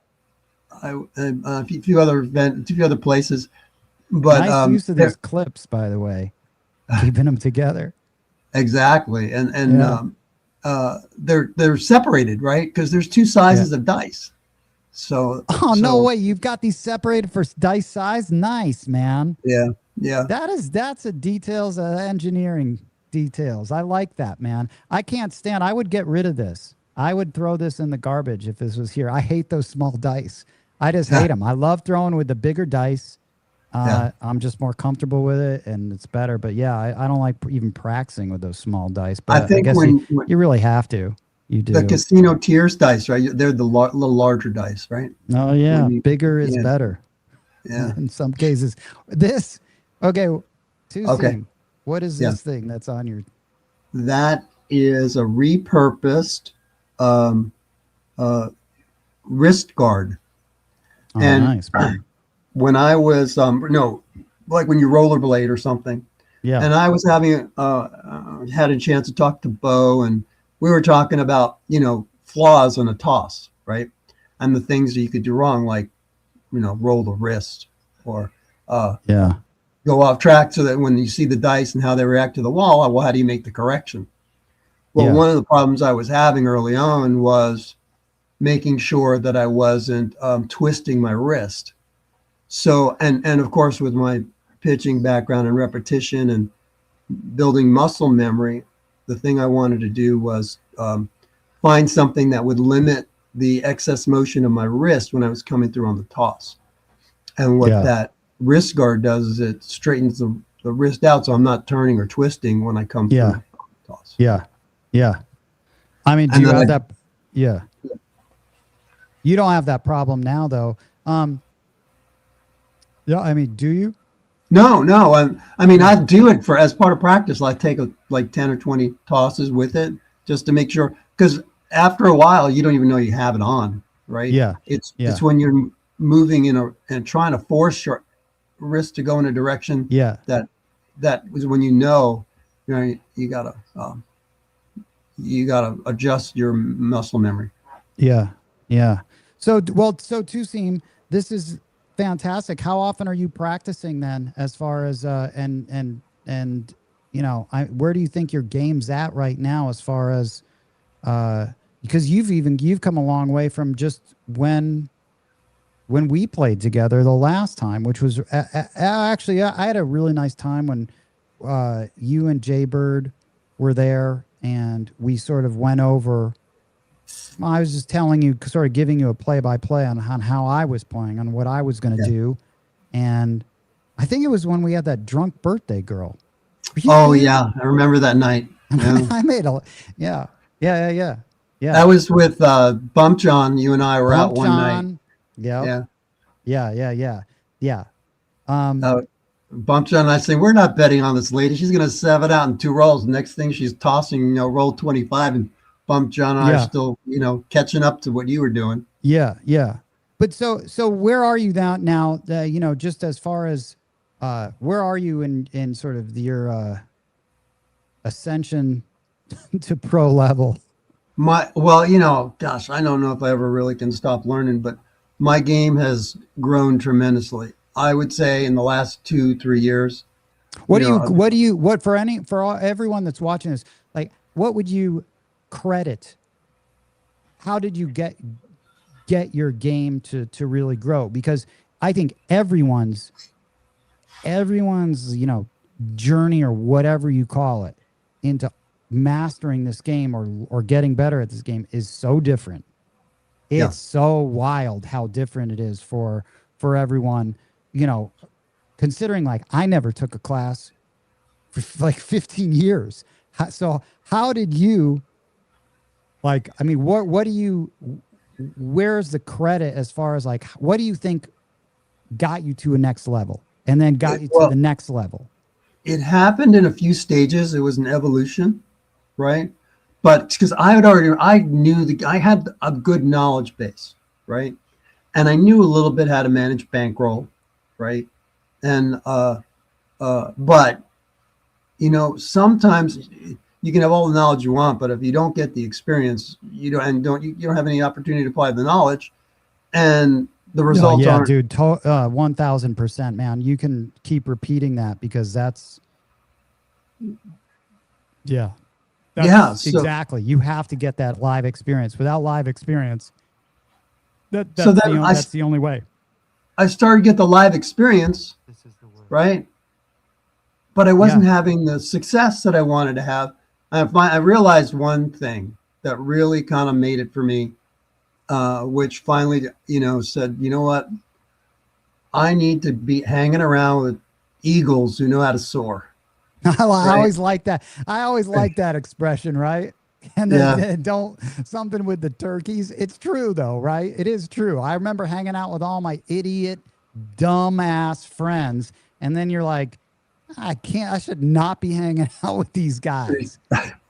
a few other places, but nice use of these clips, by the way, keeping them together. Exactly, and they're separated, right? Because there's two sizes of dice. So no way, you've got these separated for dice size. Nice, man. Yeah. That's a details, engineering details. I like that, man. I can't stand. I would get rid of this. I would throw this in the garbage if this was here. I hate those small dice. I just hate them. I love throwing with the bigger dice. I'm just more comfortable with it, and it's better. But yeah, I don't like even practicing with those small dice. But I guess you really have to. You do. The casino tiers dice, right? They're the little larger dice, right? Oh yeah, bigger is better. Yeah. In some cases, this. Okay. What is this thing that's on your? That is a repurposed wrist guard. Oh, and nice. When I was like when you rollerblade or something. Yeah. And I was having had a chance to talk to Bo, and we were talking about flaws on a toss, right? And the things that you could do wrong, like roll the wrist or go off track, so that when you see the dice and how they react to the wall, well, how do you make the correction? Well, one of the problems I was having early on was making sure that I wasn't twisting my wrist. So, and of course, with my pitching background and repetition and building muscle memory, the thing I wanted to do was find something that would limit the excess motion of my wrist when I was coming through on the toss. And what that wrist guard does is it straightens the wrist out, so I'm not turning or twisting when I come through the toss. Yeah. I mean, do you have that? Yeah. You don't have that problem now, though. Yeah. I mean, do you? No. I mean, I do it as part of practice. I take like 10 or 20 tosses with it just to make sure, because after a while, you don't even know you have it on, right? Yeah. It's when you're moving and trying to force your wrist to go in a direction. Yeah. That was when you gotta adjust your muscle memory. Yeah. So Tuseem, this is fantastic. How often are you practicing then, as far as where do you think your game's at right now, as far as because you've come a long way from just when we played together the last time, which was actually I had a really nice time when you and Jay Bird were there, and we sort of went over. I was just telling you, sort of giving you a play-by-play on how I was playing, on what I was going to do. And I think it was when we had that drunk birthday girl. Oh, yeah. I remember that night. Yeah. I made yeah. That was with Bump John. You and I were out one night. Yeah. Bump John and I say, we're not betting on this lady. She's going to 7 out in 2 rolls. Next thing she's tossing, roll 25, and Bump John and I are still, catching up to what you were doing. Yeah. But so where are you now? Just as far as where are you in sort of your ascension to pro level? Gosh, I don't know if I ever really can stop learning, but my game has grown tremendously. I would say in the last 2-3 years, What for everyone that's watching this, like, what would you credit? How did you get your game to really grow? Because I think everyone's, journey, or whatever you call it, into mastering this game or getting better at this game is so different. It's so wild how different it is for everyone, considering, like, I never took a class for like 15 years. So how did you, like, I mean, what do you, where's the credit as far as, like, what do you think got you to a next level and then got you to the next level? It happened in a few stages. It was an evolution, right? But because I had a good knowledge base, right? And I knew a little bit how to manage bankroll, right? And but sometimes you can have all the knowledge you want, but if you don't get the experience, you don't have any opportunity to apply the knowledge, and the results aren't. Dude, 1000%, man. You can keep repeating that, because that's exactly. You have to get that live experience. Without live experience, that's the only way. I started to get the live experience, right? But I wasn't having the success that I wanted to have. I realized one thing that really kind of made it for me, which finally, said, you know what? I need to be hanging around with eagles who know how to soar. I always like that. I always like that expression, right? And then something with the turkeys. It's true, though, right? It is true. I remember hanging out with all my idiot, dumbass friends, and then you're like, I should not be hanging out with these guys,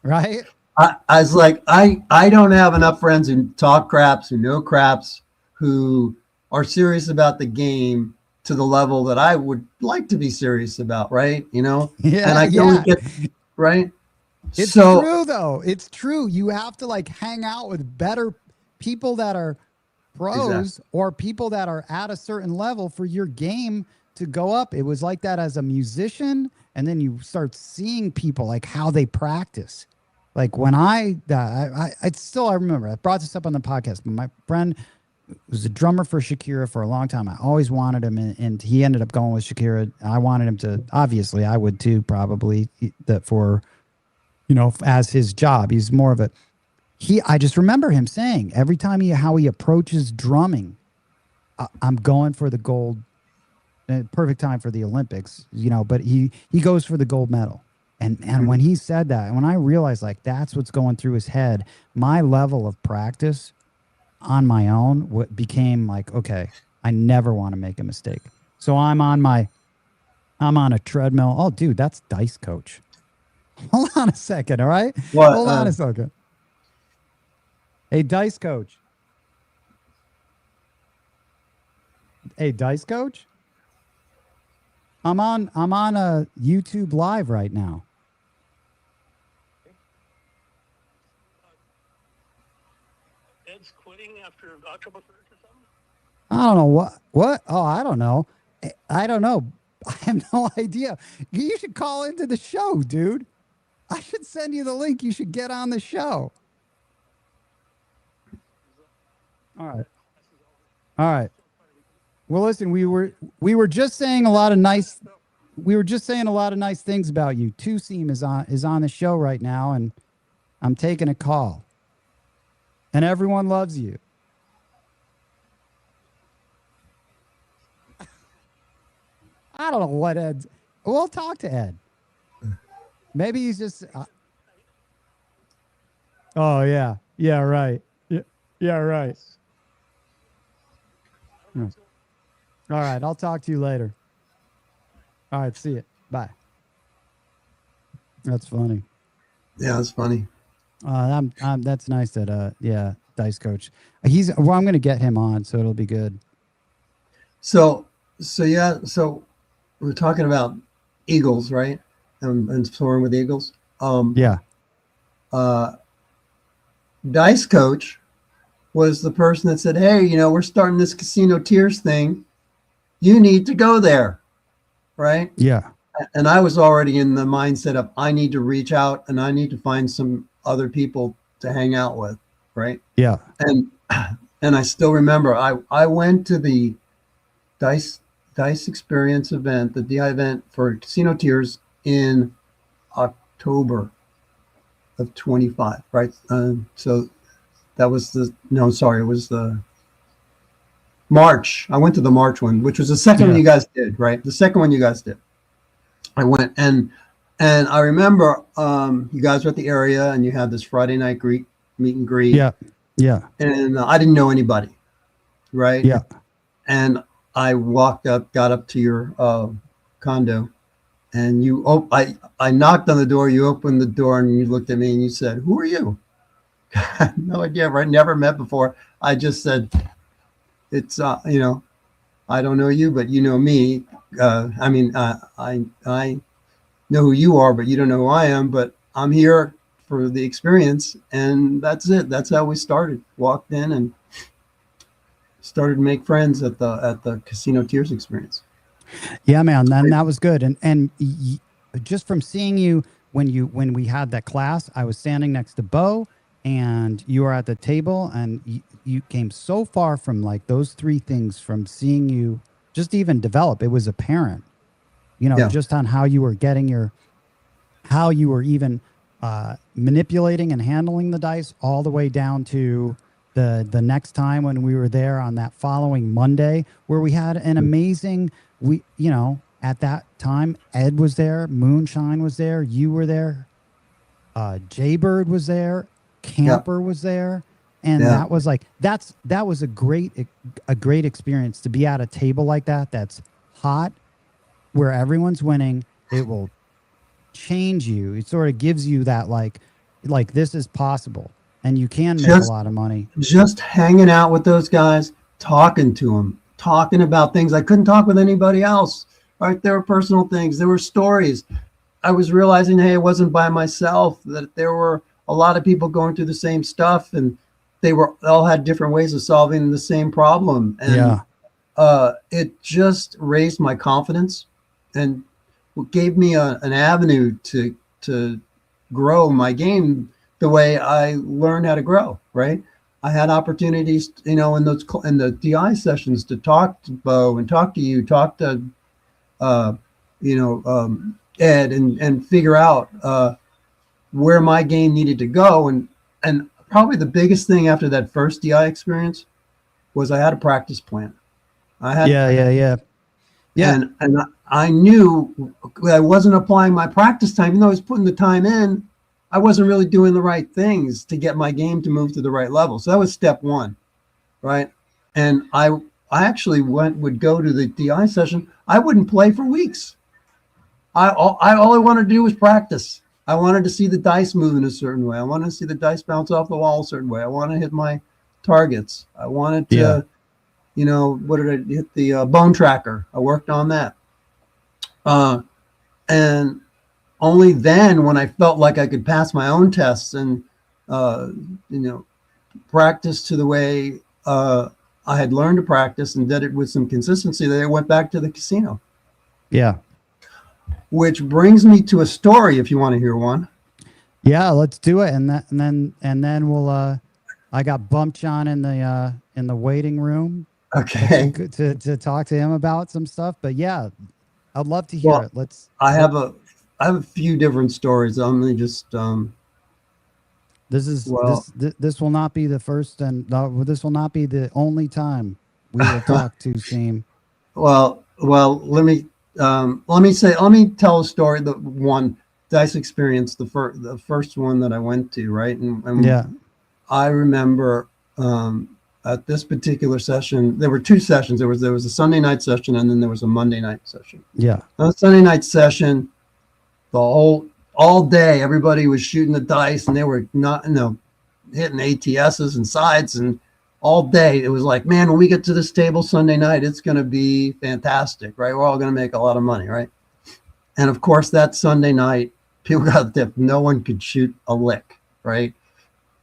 right? I was like, I don't have enough friends who talk craps, who know craps, who are serious about the game to the level that I would like to be serious about, right? Yeah, and I don't get, right? It's true, though. It's true. You have to, like, hang out with better people that are pros, or people that are at a certain level for your game to go up. It was like that as a musician, and then you start seeing people, like, how they practice. Like, when I remember, I brought this up on the podcast, but my friend was a drummer for Shakira for a long time. I always wanted him, and he ended up going with Shakira. I wanted him to, obviously I would too, probably, that for, as his job. He's more of a, I just remember him saying every time how he approaches drumming, I'm going for the gold, perfect time for the Olympics, but he goes for the gold medal. And when he said that, and when I realized, like, that's what's going through his head, my level of practice on my own, what became like, okay, I never want to make a mistake. So I'm on a treadmill. Oh, dude, that's Dice Coach. Hold on a second, all right? What? Hold on a second. Hey, Dice Coach. Hey, Dice Coach. I'm on a YouTube live right now. Ed's quitting after October 1st or something? I don't know what. Oh, I don't know. I don't know. I have no idea. You should call into the show, dude. I should send you the link. You should get on the show. All right. All right. Well, listen, we were just saying a lot of nice things about you. Two-Seam is on the show right now, and I'm taking a call. And everyone loves you. I don't know what Ed's. We'll talk to Ed. Maybe he's just. Oh yeah, right. Yeah, right. All right, I'll talk to you later. All right, see you. Bye. That's funny. Yeah, that's funny. That's nice that Dice Coach. I'm going to get him on, so it'll be good. So we're talking about eagles, right? And soaring with eagles. Dice Coach was the person that said, "Hey, we're starting this Casino Tiers thing. You need to go there," right? Yeah. And I was already in the mindset of I need to reach out and I need to find some other people to hang out with, right? Yeah. And I still remember I went to the Dice Experience event, the DI event for Casino Tiers in October of 25, right? So that was it was the March. I went to the March one, which was the second one you guys did, right? The second one you guys did. I went and I remember you guys were at the area and you had this Friday night meet and greet. Yeah. Yeah. And I didn't know anybody, right? Yeah. And I got up to your condo, and I knocked on the door. You opened the door and you looked at me and you said, "Who are you?" No idea, right? Never met before. I just said, "It's I don't know you, but you know me. I know who you are, but you don't know who I am. But I'm here for the experience, and that's it. That's how we started. Walked in and started to make friends at the Casino Tiers experience." Yeah, man. Then that was good. And just from seeing you when we had that class, I was standing next to Bo, and you were at the table, and you came so far from like those three things from seeing you just even develop. It was apparent, just on how you were how you were even manipulating and handling the dice, all the way down to the next time when we were there on that following Monday, where we had an amazing, at that time, Ed was there, Moonshine was there, you were there, Jaybird was there, Camper was there. And that was like, that was a great experience to be at a table like that. That's hot, where everyone's winning. It will change you. It sort of gives you that like this is possible, and you can make a lot of money. Just hanging out with those guys, talking to them, talking about things I couldn't talk with anybody else. Right? There were personal things. There were stories. I was realizing, hey, I wasn't by myself. That there were a lot of people going through the same stuff, and they all had different ways of solving the same problem. And it just raised my confidence and gave me an avenue to grow my game the way I learned how to grow, right? I had opportunities, in the DI sessions to talk to Bo and talk to you, talk to, Ed, and figure out where my game needed to go. And probably the biggest thing after that first DI experience was I had a practice plan. Yeah. And I knew I wasn't applying my practice time, even though I was putting the time in. I wasn't really doing the right things to get my game to move to the right level. So that was step one, right? And I actually would go to the DI session. I wouldn't play for weeks. All I wanted to do was practice. I wanted to see the dice move in a certain way. I wanted to see the dice bounce off the wall a certain way. I wanted to hit my targets. I wanted to, what did I hit? The bone tracker. I worked on that. And only then, when I felt like I could pass my own tests and, practice to the way I had learned to practice and did it with some consistency, that I went back to the casino. Yeah. Which brings me to a story, if you want to hear one. Yeah, let's do it. And then we'll I got bumped John in the waiting room. Okay. To talk to him about some stuff. But yeah, I'd love to hear it. I have a few different stories. I'm gonna just this will not be the first, and this will not be the only time we will talk to Seam. Well, let me tell a story. The one dice experience, the first one that I went to, right? And yeah, I remember at this particular session, there were two sessions. There was a Sunday night session, and then there was a Monday night session. Yeah. On the Sunday night session, all day, everybody was shooting the dice, and they were hitting ATSs and sides, and all day it was like, man, when we get to this table Sunday night, it's going to be fantastic, right? We're all going to make a lot of money, right? And of course, that Sunday night, people got the tip. No one could shoot a lick, right?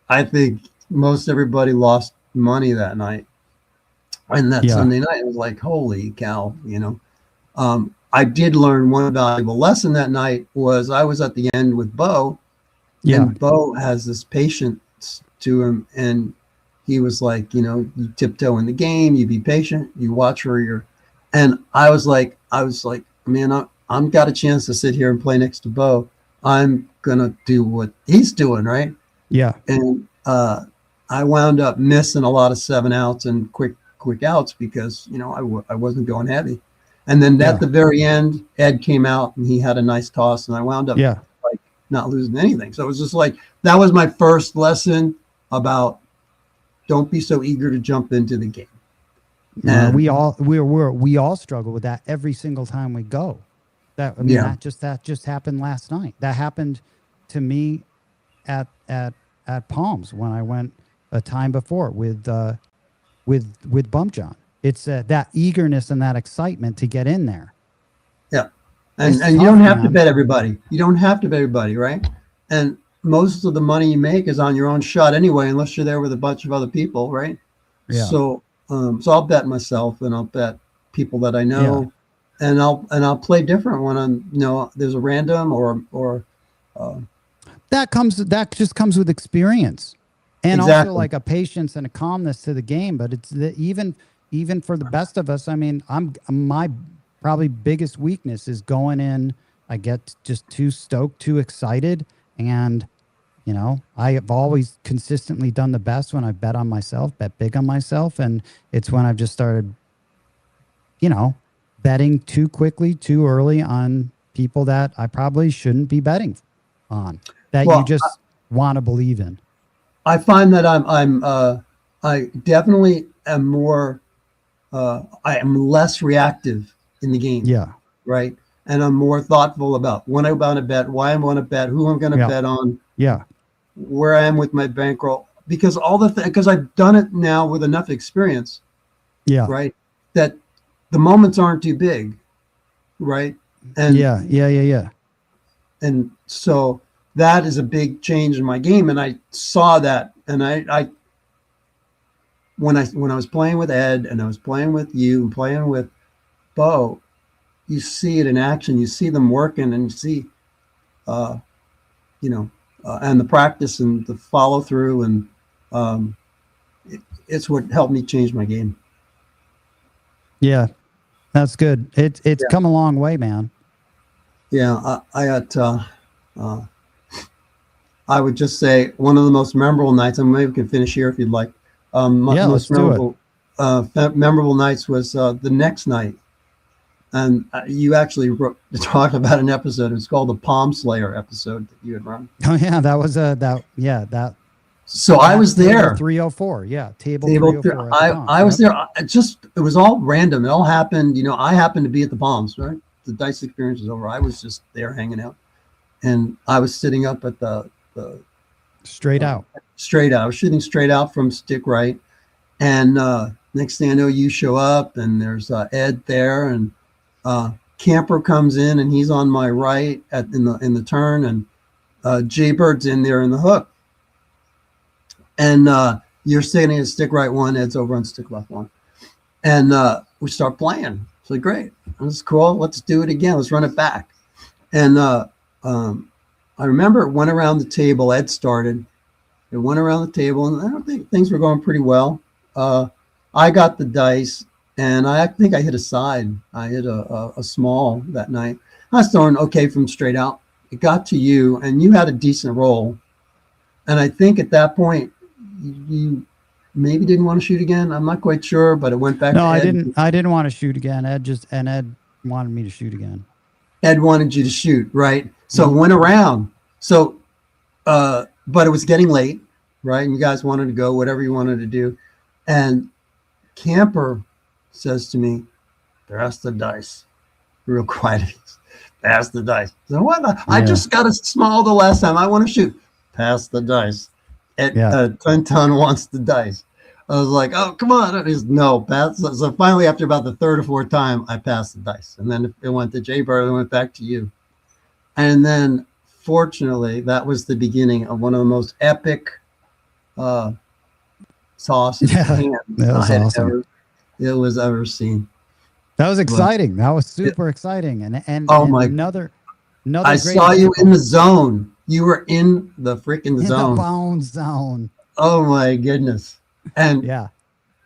I think most everybody lost money that night. And that Sunday night, it was like, holy cow, I did learn one valuable lesson that night. Was I was at the end with Bo, Yeah. and Bo has this patience to him, and he was like, you know, you tiptoe in the game, you be patient, you watch where you're. And I was like, man, I'm got a chance to sit here and play next to Bo. I'm gonna do what he's doing, right? Yeah. And I wound up missing a lot of 7-outs and quick outs because, you know, I wasn't going heavy. And then at the very end, Ed came out and he had a nice toss, and I wound up like not losing anything. So it was just like, that was my first lesson about don't be so eager to jump into the game. And we all struggle with that every single time we go. That I mean, that just happened last night. That happened to me at Palms when I went a time before with Bump John. It's that eagerness and that excitement to get in there. Yeah, and you don't have to bet everybody. You don't have to bet everybody, right? And most of the money you make is on your own shot anyway, unless you're there with a bunch of other people, right? Yeah. So I'll bet myself, and I'll bet people that I know, and I'll play different when I'm, you know, there's a random or that just comes with experience, and exactly. also like a patience and a calmness to the game. But it's even for the best of us. I mean, my probably biggest weakness is going in. I get just too stoked, too excited, and you know, I have always consistently done the best when I bet on myself, bet big on myself, and it's when I've just started, you know, betting too quickly, too early on people that I probably shouldn't be betting on, that you just want to believe in. I find that I definitely am more, I am less reactive in the game. Yeah. Right. And I'm more thoughtful about when I want to bet, why I want to bet, who I'm going to bet on. Yeah. Where I am with my bankroll, because because I've done it now with enough experience. Yeah. Right. That the moments aren't too big. Right. And yeah. And so that is a big change in my game. And I saw that. And I when I was playing with Ed and I was playing with you and playing with Bo, you see it in action. You see them working, and you see, you know, and the practice and the follow through, and it's what helped me change my game. Yeah, that's good. It's come a long way, man. Yeah, I would just say one of the most memorable nights, and maybe we can finish here if you'd like. Most memorable nights was the next night. And you actually talked about an episode. It's called the Palm Slayer episode that you had run. Oh yeah, that was So I was there. 304, yeah, table 304. I was there. It was all random. It all happened. You know, I happened to be at the Palms, right? The dice experience was over. I was just there hanging out, and I was sitting up at the straight out. I was shooting straight out from stick right, and next thing I know, you show up, and there's Ed there, and Camper comes in, and he's on my right in the turn, and Jaybird's in there in the hook, and you're sitting at stick right one, Ed's over on stick left one, and we start playing. So great, that's cool. Let's do it again. Let's run it back. And I remember it went around the table. Ed started. It went around the table, and I don't think things were going pretty well. I got the dice. And I think I hit a side. I hit a small that night. I was throwing okay from straight out. It got to you, and you had a decent roll. And I think at that point, you maybe didn't want to shoot again. I'm not quite sure, but it went back to Ed. I didn't want to shoot again. Ed wanted me to shoot again. Ed wanted you to shoot, right? So it went around. So, but it was getting late, right? And you guys wanted to go, whatever you wanted to do. And Camper says to me, pass the dice. Real quiet. Pass the dice. So what? I just got a small the last time. I want to shoot. Pass the dice. Ton wants the dice. I was like, oh, come on. He's no, pass. So finally, after about the third or fourth time, I passed the dice. And then it went to Jaybird, it went back to you. And then, fortunately, that was the beginning of one of the most epic sauce that was awesome. it was ever seen. That was exciting. That was super exciting. And Oh and my! another I great saw you example. in the zone. You were in the freaking In the zone. bone zone. Oh my goodness! And Yeah.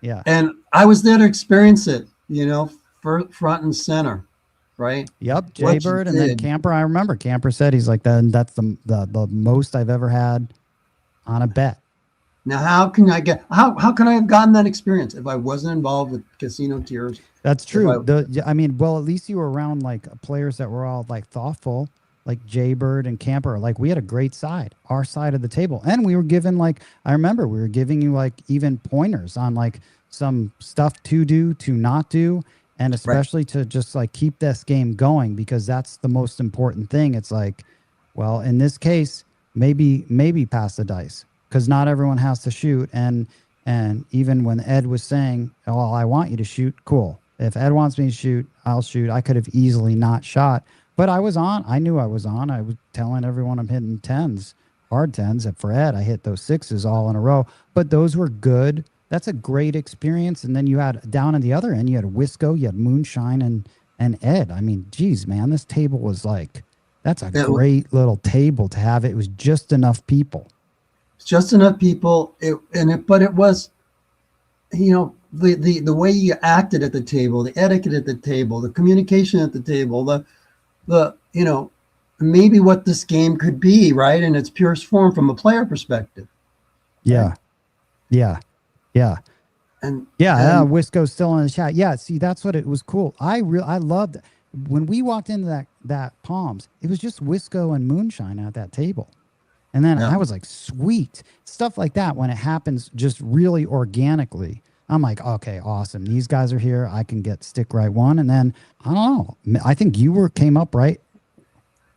Yeah. and I was there to experience it. You know, front and center, right? Yep. What you Jaybird and then did. Camper. I remember Camper said he's like, that's the most I've ever had on a bet. Now, how can I get how can I have gotten that experience if I wasn't involved with casino tiers? That's true. I- I mean, well, at least you were around like players that were all like thoughtful, like Jaybird and Camper. Like we had a great side, our side of the table, and we were given like I remember we were giving you like even pointers on like some stuff to do, to not do, and especially to just like keep this game going because that's the most important thing. It's like, well, in this case, maybe pass the dice because not everyone has to shoot and even when Ed was saying, "Oh, I want you to shoot," cool. If Ed wants me to shoot, I'll shoot. I could have easily not shot, but I was on. I knew I was on. I was telling everyone I'm hitting tens, hard tens. And for Ed, I hit those sixes all in a row. But those were good. That's a great experience. And then you had down on the other end, you had Wisco, you had Moonshine, and Ed. I mean, geez, man, this table was like, that's a great little table to have. It was just enough people. Just enough people. But it was, you know, the way you acted at the table, the etiquette at the table, the communication at the table, the you know, maybe what this game could be, right, in its purest form from a player perspective. Yeah, yeah, yeah. And Wisco's still in the chat. Yeah, see, that's what it was cool. I loved when we walked into that Palms. It was just Wisco and Moonshine at that table. And then I was like, sweet. Stuff like that when it happens just really organically. I'm like, okay, awesome. These guys are here. I can get stick right one. And then, I don't know. I think you came up, right?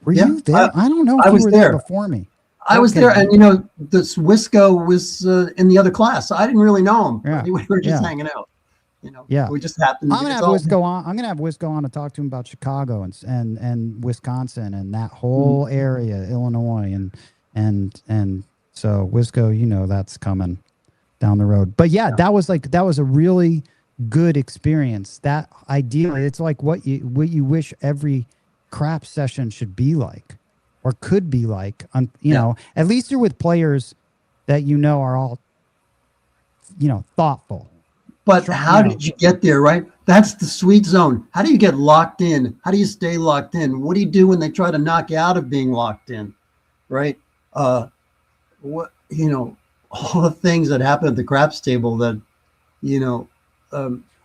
Were you there? I don't know if you were there before me. I was there. And, you know, this Wisco was in the other class. So I didn't really know him. Yeah. We were just hanging out. You know, we just happened. I'm gonna have Wisco on. I'm gonna have Wisco on to talk to him about Chicago and Wisconsin and that whole area, Illinois, and so Wisco, you know, that's coming down the road. But yeah, that was a really good experience. That ideally, it's like what you wish every crap session should be like, or could be like. You know, at least you're with players that you know are all, you know, thoughtful. But how did you get there, right? That's the sweet zone. How do you get locked in? How do you stay locked in? What do you do when they try to knock you out of being locked in, right? What, you know, all the things that happen at the craps table that, you know.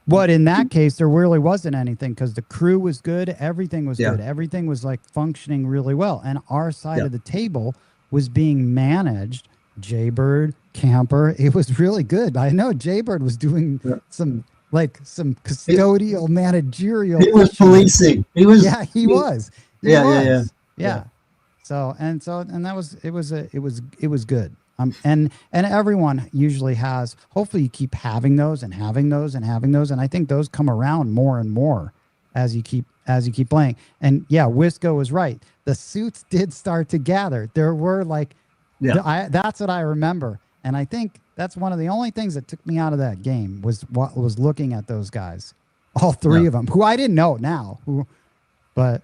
But in that case, there really wasn't anything because the crew was good. Everything was good. Everything was like functioning really well. And our side of the table was being managed. Jaybird, Camper, it was really good. I know Jaybird was doing some custodial managerial. He was policing. He was. Yeah, he was. Yeah. So that was it was good. And everyone usually has. Hopefully, you keep having those and having those and having those, and I think those come around more and more as you keep playing. And yeah, Wisco was right. The suits did start to gather. There were like, that's what I remember, and I think that's one of the only things that took me out of that game was looking at those guys, all three of them, who I didn't know now, but.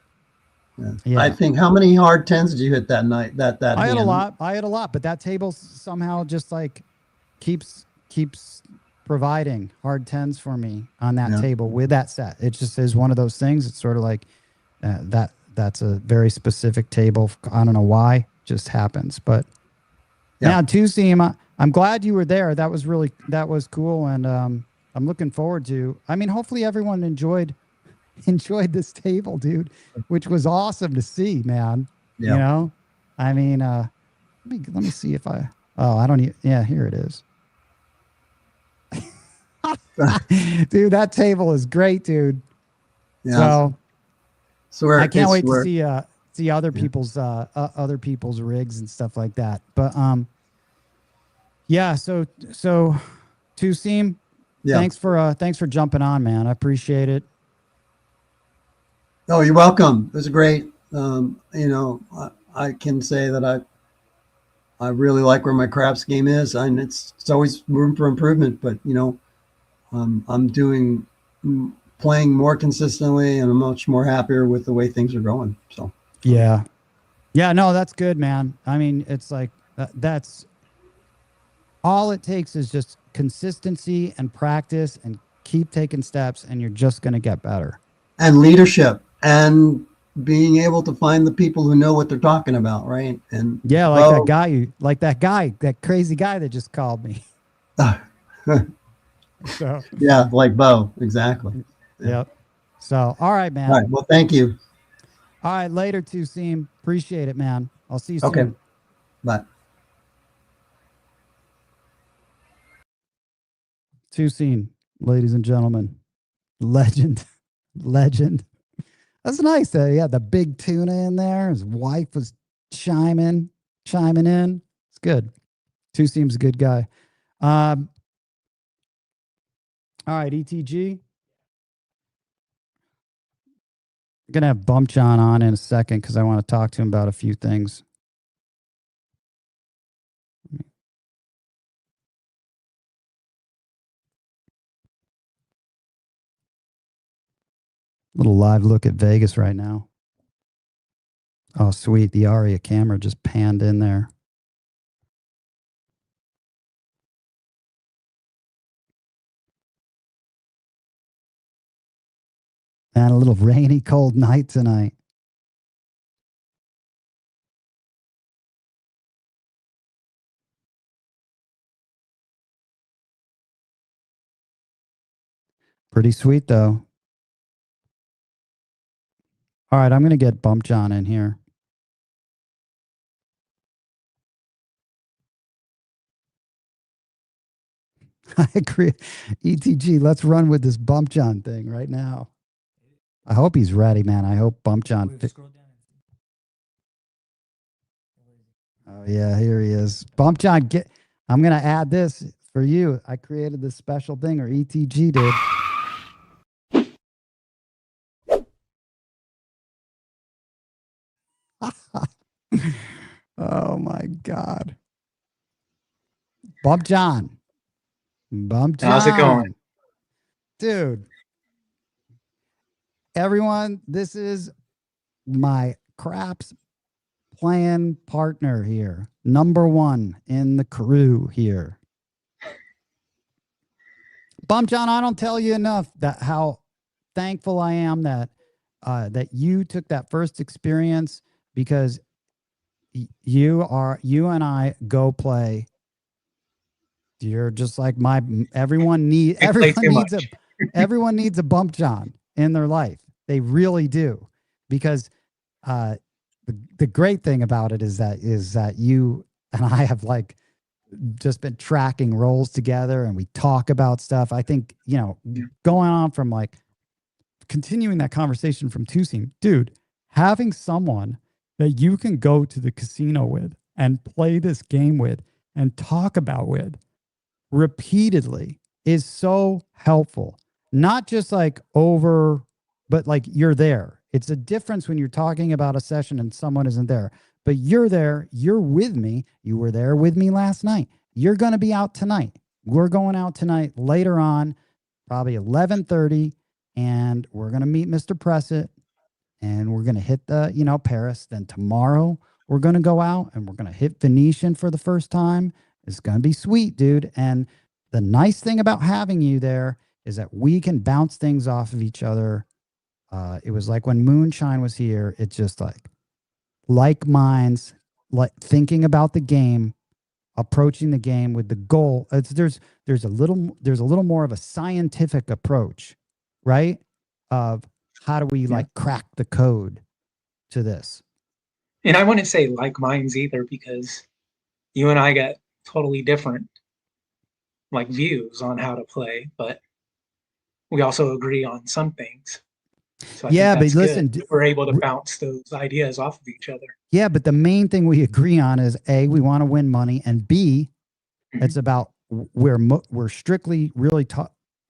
Yeah. I think how many hard tens did you hit that night? That I had a lot, but that table somehow just like keeps providing hard tens for me on that table with that set. It just is one of those things. It's sort of like that's a very specific table. I don't know why, just happens. But now Two-Seam, I'm glad you were there. That was cool, and I'm looking forward to. I mean, hopefully everyone enjoyed this table, dude, which was awesome to see, man. You know, I mean, let me see if I don't here it is. Dude, that table is great, dude. So I can't wait to see other people's rigs and stuff like that. But so Two-Seam, thanks for jumping on, man. I appreciate it. Oh, you're welcome. It was great. You know, I can say that I really like where my craps game is, and it's always room for improvement. But you know, I'm doing playing more consistently, and I'm much more happier with the way things are going. So yeah, no, that's good, man. I mean, it's like that's all it takes is just consistency and practice and keep taking steps, and you're just going to get better. And leadership and being able to find the people who know what they're talking about, right? And yeah, that crazy guy that just called me. So yeah, like Bo, exactly. Yep. So all right, man. All right. Well, thank you. All right, later, Tusim. Appreciate it, man. I'll see you soon. Okay. Bye. Tusim, ladies and gentlemen, legend. That's nice. He had the big tuna in there. His wife was chiming in. It's good. Tusim's a good guy. All right, ETG. I'm going to have Bump John on in a second because I want to talk to him about a few things. Little live look at Vegas right now. Oh, sweet. The Aria camera just panned in there. And a little rainy, cold night tonight. Pretty sweet, though. All right, I'm going to get Bump John in here. I agree. ETG, let's run with this Bump John thing right now. I hope he's ready, man. I hope Bump John. Oh, yeah, here he is. Bump John, I'm going to add this for you. I created this special thing, or ETG did. Oh, my God. Bump John. Bump John. How's it going? Dude. Everyone, this is my craps playing partner here. Number one in the crew here. Bump John, I don't tell you enough that how thankful I am that that you took that first experience, because you and I go play. You're just like everyone needs a Bump John in their life. They really do, because the great thing about it is that you and I have like just been tracking roles together, and we talk about stuff. I think, going on from like continuing that conversation from Tusim, dude, having someone that you can go to the casino with and play this game with and talk about with repeatedly is so helpful. Not just like over, but like you're there. It's a difference when you're talking about a session and someone isn't there, but you're there, you're with me. You were there with me last night. You're going to be out tonight. We're going out tonight later on, probably 11:30, and we're going to meet Mr. Pressett, and we're going to hit the, Paris. Then tomorrow we're going to go out and we're going to hit Venetian for the first time. It's going to be sweet, dude. And the nice thing about having you there is that we can bounce things off of each other. It was like when Moonshine was here, it's just like minds, like thinking about the game, approaching the game with the goal. There's a little more of a scientific approach, right? Of how do we like crack the code to this? And I wouldn't say like minds either, because you and I got totally different like views on how to play, but we also agree on some things. So I think that's but listen, good. We're able to bounce those ideas off of each other. Yeah, but the main thing we agree on is A, we want to win money, and B, it's about we're strictly really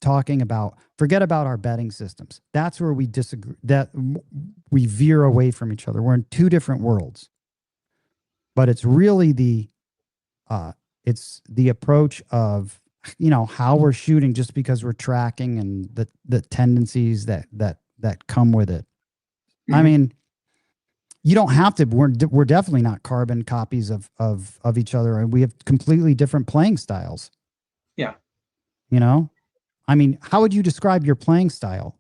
talking about, forget about our betting systems. That's where we disagree, that we veer away from each other. We're in two different worlds, but it's really the approach of you know, how we're shooting just because we're tracking and the tendencies that come with it. I Mhm. mean, you don't have to. We're definitely not carbon copies of each other, and we have completely different playing styles. Yeah. You know, I mean, how would you describe your playing style?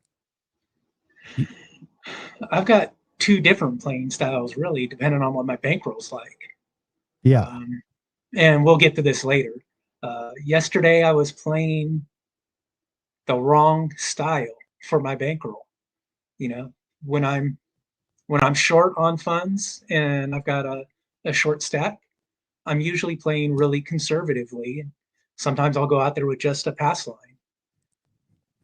I've got two different playing styles, really, depending on what my bankroll's like. Yeah. And we'll get to this later. Yesterday, I was playing the wrong style for my bankroll. You know, when I'm short on funds and I've got a short stack, I'm usually playing really conservatively. Sometimes I'll go out there with just a pass line.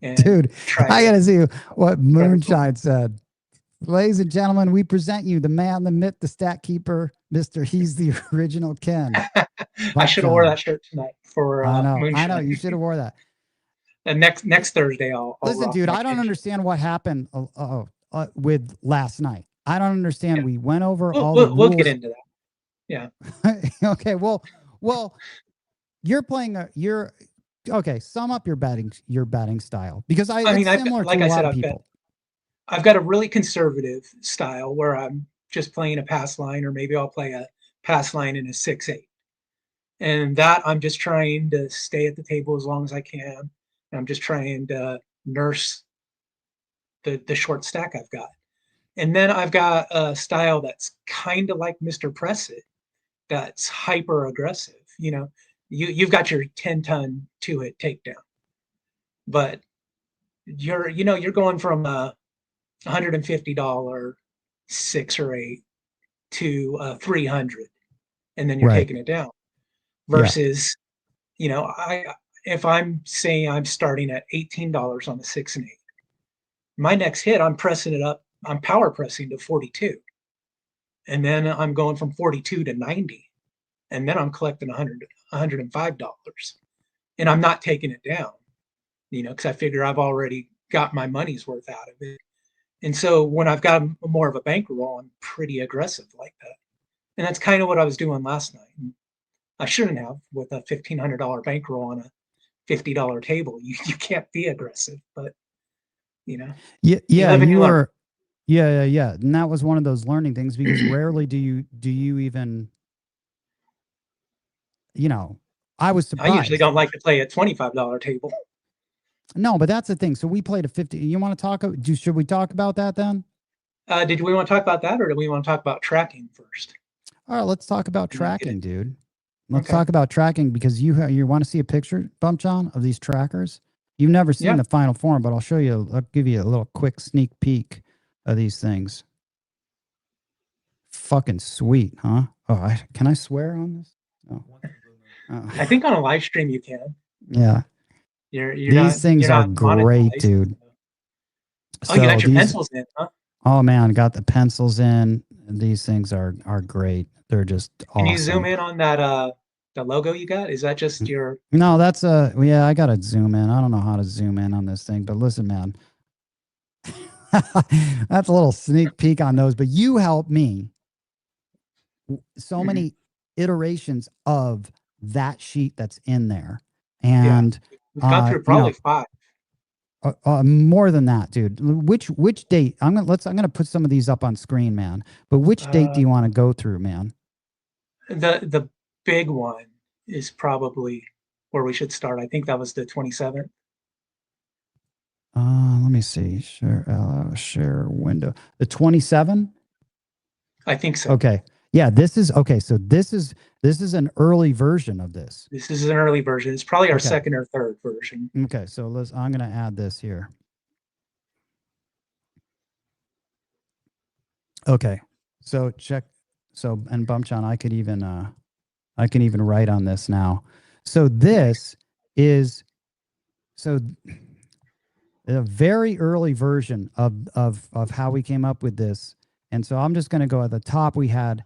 And Dude, I to, gotta see what to Moonshine said. Ladies and gentlemen, we present you the man, the myth, the stat keeper, Mr. He's the original Ken. I should have wore that shirt tonight for I know, Moonshine. you should have wore that. And next Thursday, I'll Listen, rock dude, my I don't Ken understand what happened with last night. I don't understand. Yeah. We went over all We'll, the we'll rules. get into that. Yeah. Okay. Well, you're playing okay. Sum up your batting style, because I mean, it's similar to a lot of people. I've got a really conservative style where I'm just playing a pass line, or maybe I'll play a pass line in a 6-8. And that I'm just trying to stay at the table as long as I can. And I'm just trying to nurse the short stack I've got. And then I've got a style that's kind of like Mr. Pressett, that's hyper aggressive. You know, you've got your 10-ton 2-hit takedown, but you're going from a $150 6 or 8 to 300, and then you're Right. taking it down. Versus, you know, if I'm saying I'm starting at $18 on the 6 and 8, my next hit I'm pressing it up. I'm power pressing to 42, and then I'm going from 42 to 90, and then I'm collecting $105, and I'm not taking it down, you know, because I figure I've already got my money's worth out of it. And so when I've got more of a bankroll, I'm pretty aggressive like that. And that's kind of what I was doing last night. I shouldn't have, with a $1,500 bankroll on a $50 table. You can't be aggressive, but you know. Yeah, you were. Yeah. And that was one of those learning things, because rarely do you even, you know, I was surprised. I usually don't like to play a $25 table. No, but that's the thing. So we played a 50. You want to talk? Should we talk about that then? Did we want to talk about that, or do we want to talk about tracking first? All right, let's talk about tracking, dude. Let's Okay. talk about tracking, because you want to see a picture, Bump John, of these trackers. You've never seen the final form, but I'll show you. I'll give you a little quick sneak peek of these things. Fucking sweet, huh? Oh, can I swear on this? No. I think on a live stream you can. Yeah. These things are great, dude. Oh, you got your pencils in, huh? Oh man, got the pencils in. These things are great. They're just awesome. Can you zoom in on that the logo you got? Is that just your? No, that's yeah, I gotta zoom in. I don't know how to zoom in on this thing, but listen, man. That's a little sneak peek on those, but you helped me so many iterations of that sheet that's in there. And we've gone through probably 5. More than that, dude. Which date? I'm gonna put some of these up on screen, man. But which date do you want to go through, man? The big one is probably where we should start. I think that was the 27th. Let me see. Share window. The 27? I think so. Okay. Yeah, this is okay. So this is an early version of this. This is an early version. It's probably our second or third version. Okay, so I'm gonna add this here. Okay, so check. So, and Bumpchan, I can even write on this now. So this is a very early version of how we came up with this. And so I'm just going to go at the top. We had,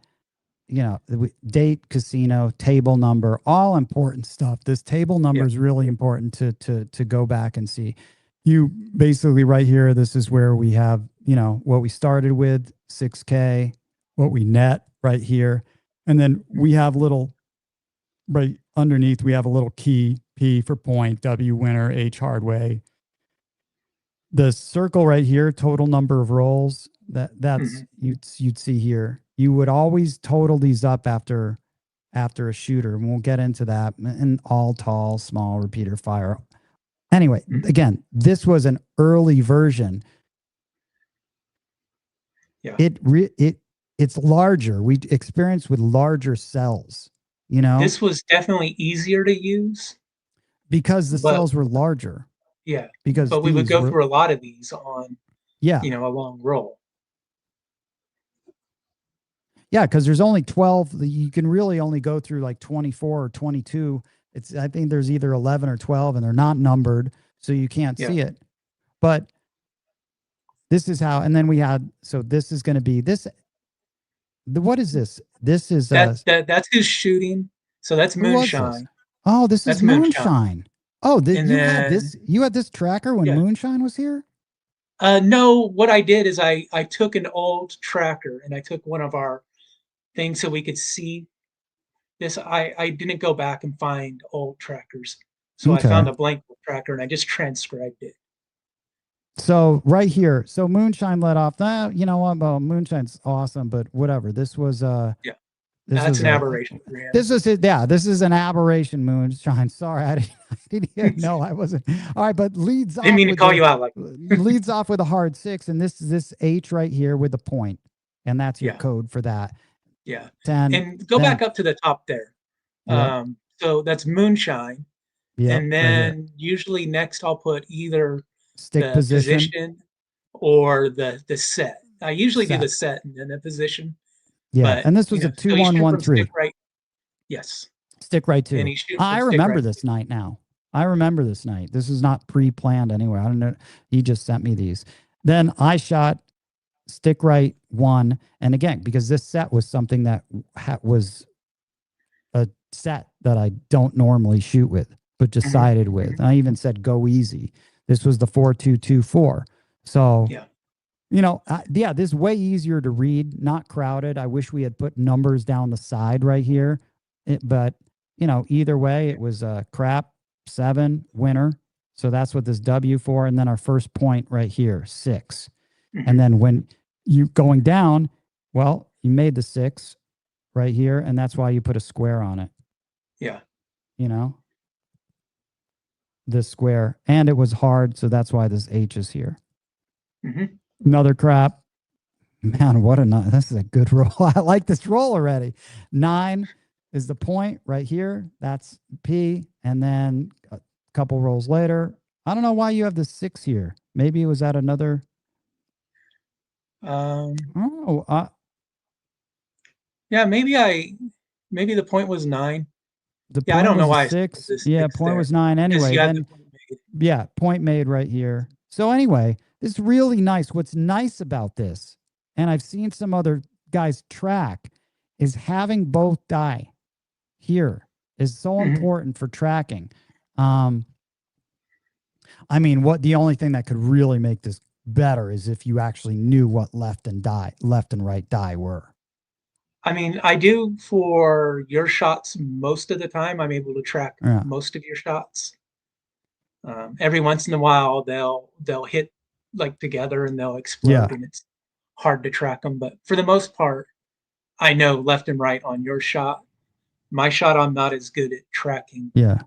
you know, date, casino, table number, all important stuff. This table number is really important to go back and see. You basically right here, this is where we have, you know, what we started with, 6K, what we net right here. And then we have little right underneath we have a little key, P for point, W winner, H hard way. The circle right here, total number of rolls, that's you'd see here. You would always total these up after a shooter, and we'll get into that. And all tall, small, repeater fire. Anyway, again, this was an early version. Yeah. It's larger. We experienced with larger cells, you know. This was definitely easier to use because the cells were larger. Yeah. Because but we would go through a lot of these on a long roll. Yeah, because there's only 12. You can really only go through like 24 or 22. I think there's either 11 or 12, and they're not numbered, so you can't see it. But this is how, and then we had, so this is going to be this. What is this? This is that's who's shooting. So that's Moonshine. Oh, this is Moonshine. Oh, you had this tracker when Moonshine was here? No, what I did is I took an old tracker and I took one of our things so we could see this. I didn't go back and find old trackers. So I found a blank tracker and I just transcribed it. So right here, so Moonshine let off. You know what? Well, Moonshine's awesome, but whatever. This was that's an aberration. This is it. Yeah, this is an aberration, Moonshine. Sorry, I didn't even know I wasn't. All right, but leads off. I didn't mean to call you out like leads off with a hard 6, and this is this H right here with the point, and that's your code for that. Yeah. 10. And go back up to the top there. So that's Moonshine. Yeah. And then usually next I'll put either stick the position or the set. I usually do the set and then the position. Yeah, but, and this was a 2-1-1-3. Right. Yes. Stick right too. I remember this night now. I remember this night. This is not pre-planned anyway. I don't know. He just sent me these. Then I shot stick right 1. And again, because this set was something that was a set that I don't normally shoot with, but decided with. I even said go easy. This was the 4-2-2-4. So you know, this is way easier to read, not crowded. I wish we had put numbers down the side right here. But, you know, either way, it was a crap 7 winner. So that's what this W for. And then our first point right here, 6. And then when you going down, well, you made the 6 right here. And that's why you put a square on it. Yeah. You know, this square. And it was hard. So that's why this H is here. Another crap. Man, this is a good roll. I like this roll already. 9 is the point right here. That's P. And then a couple rolls later. I don't know why you have the 6 here. Maybe it was at another. Yeah, maybe the point was 9. I don't know why 6. Point was 9 anyway. Then, point made right here. So anyway, it's really nice. What's nice about this, and I've seen some other guys track, is having both die here is so important for tracking. I mean, the only thing that could really make this better is if you actually knew what left and right die were. I mean, I do for your shots most of the time. I'm able to track most of your shots. Every once in a while, they'll hit like together and they'll explode, and it's hard to track them. But for the most part, I know left and right on your shot. My shot, I'm not as good at tracking. Yeah.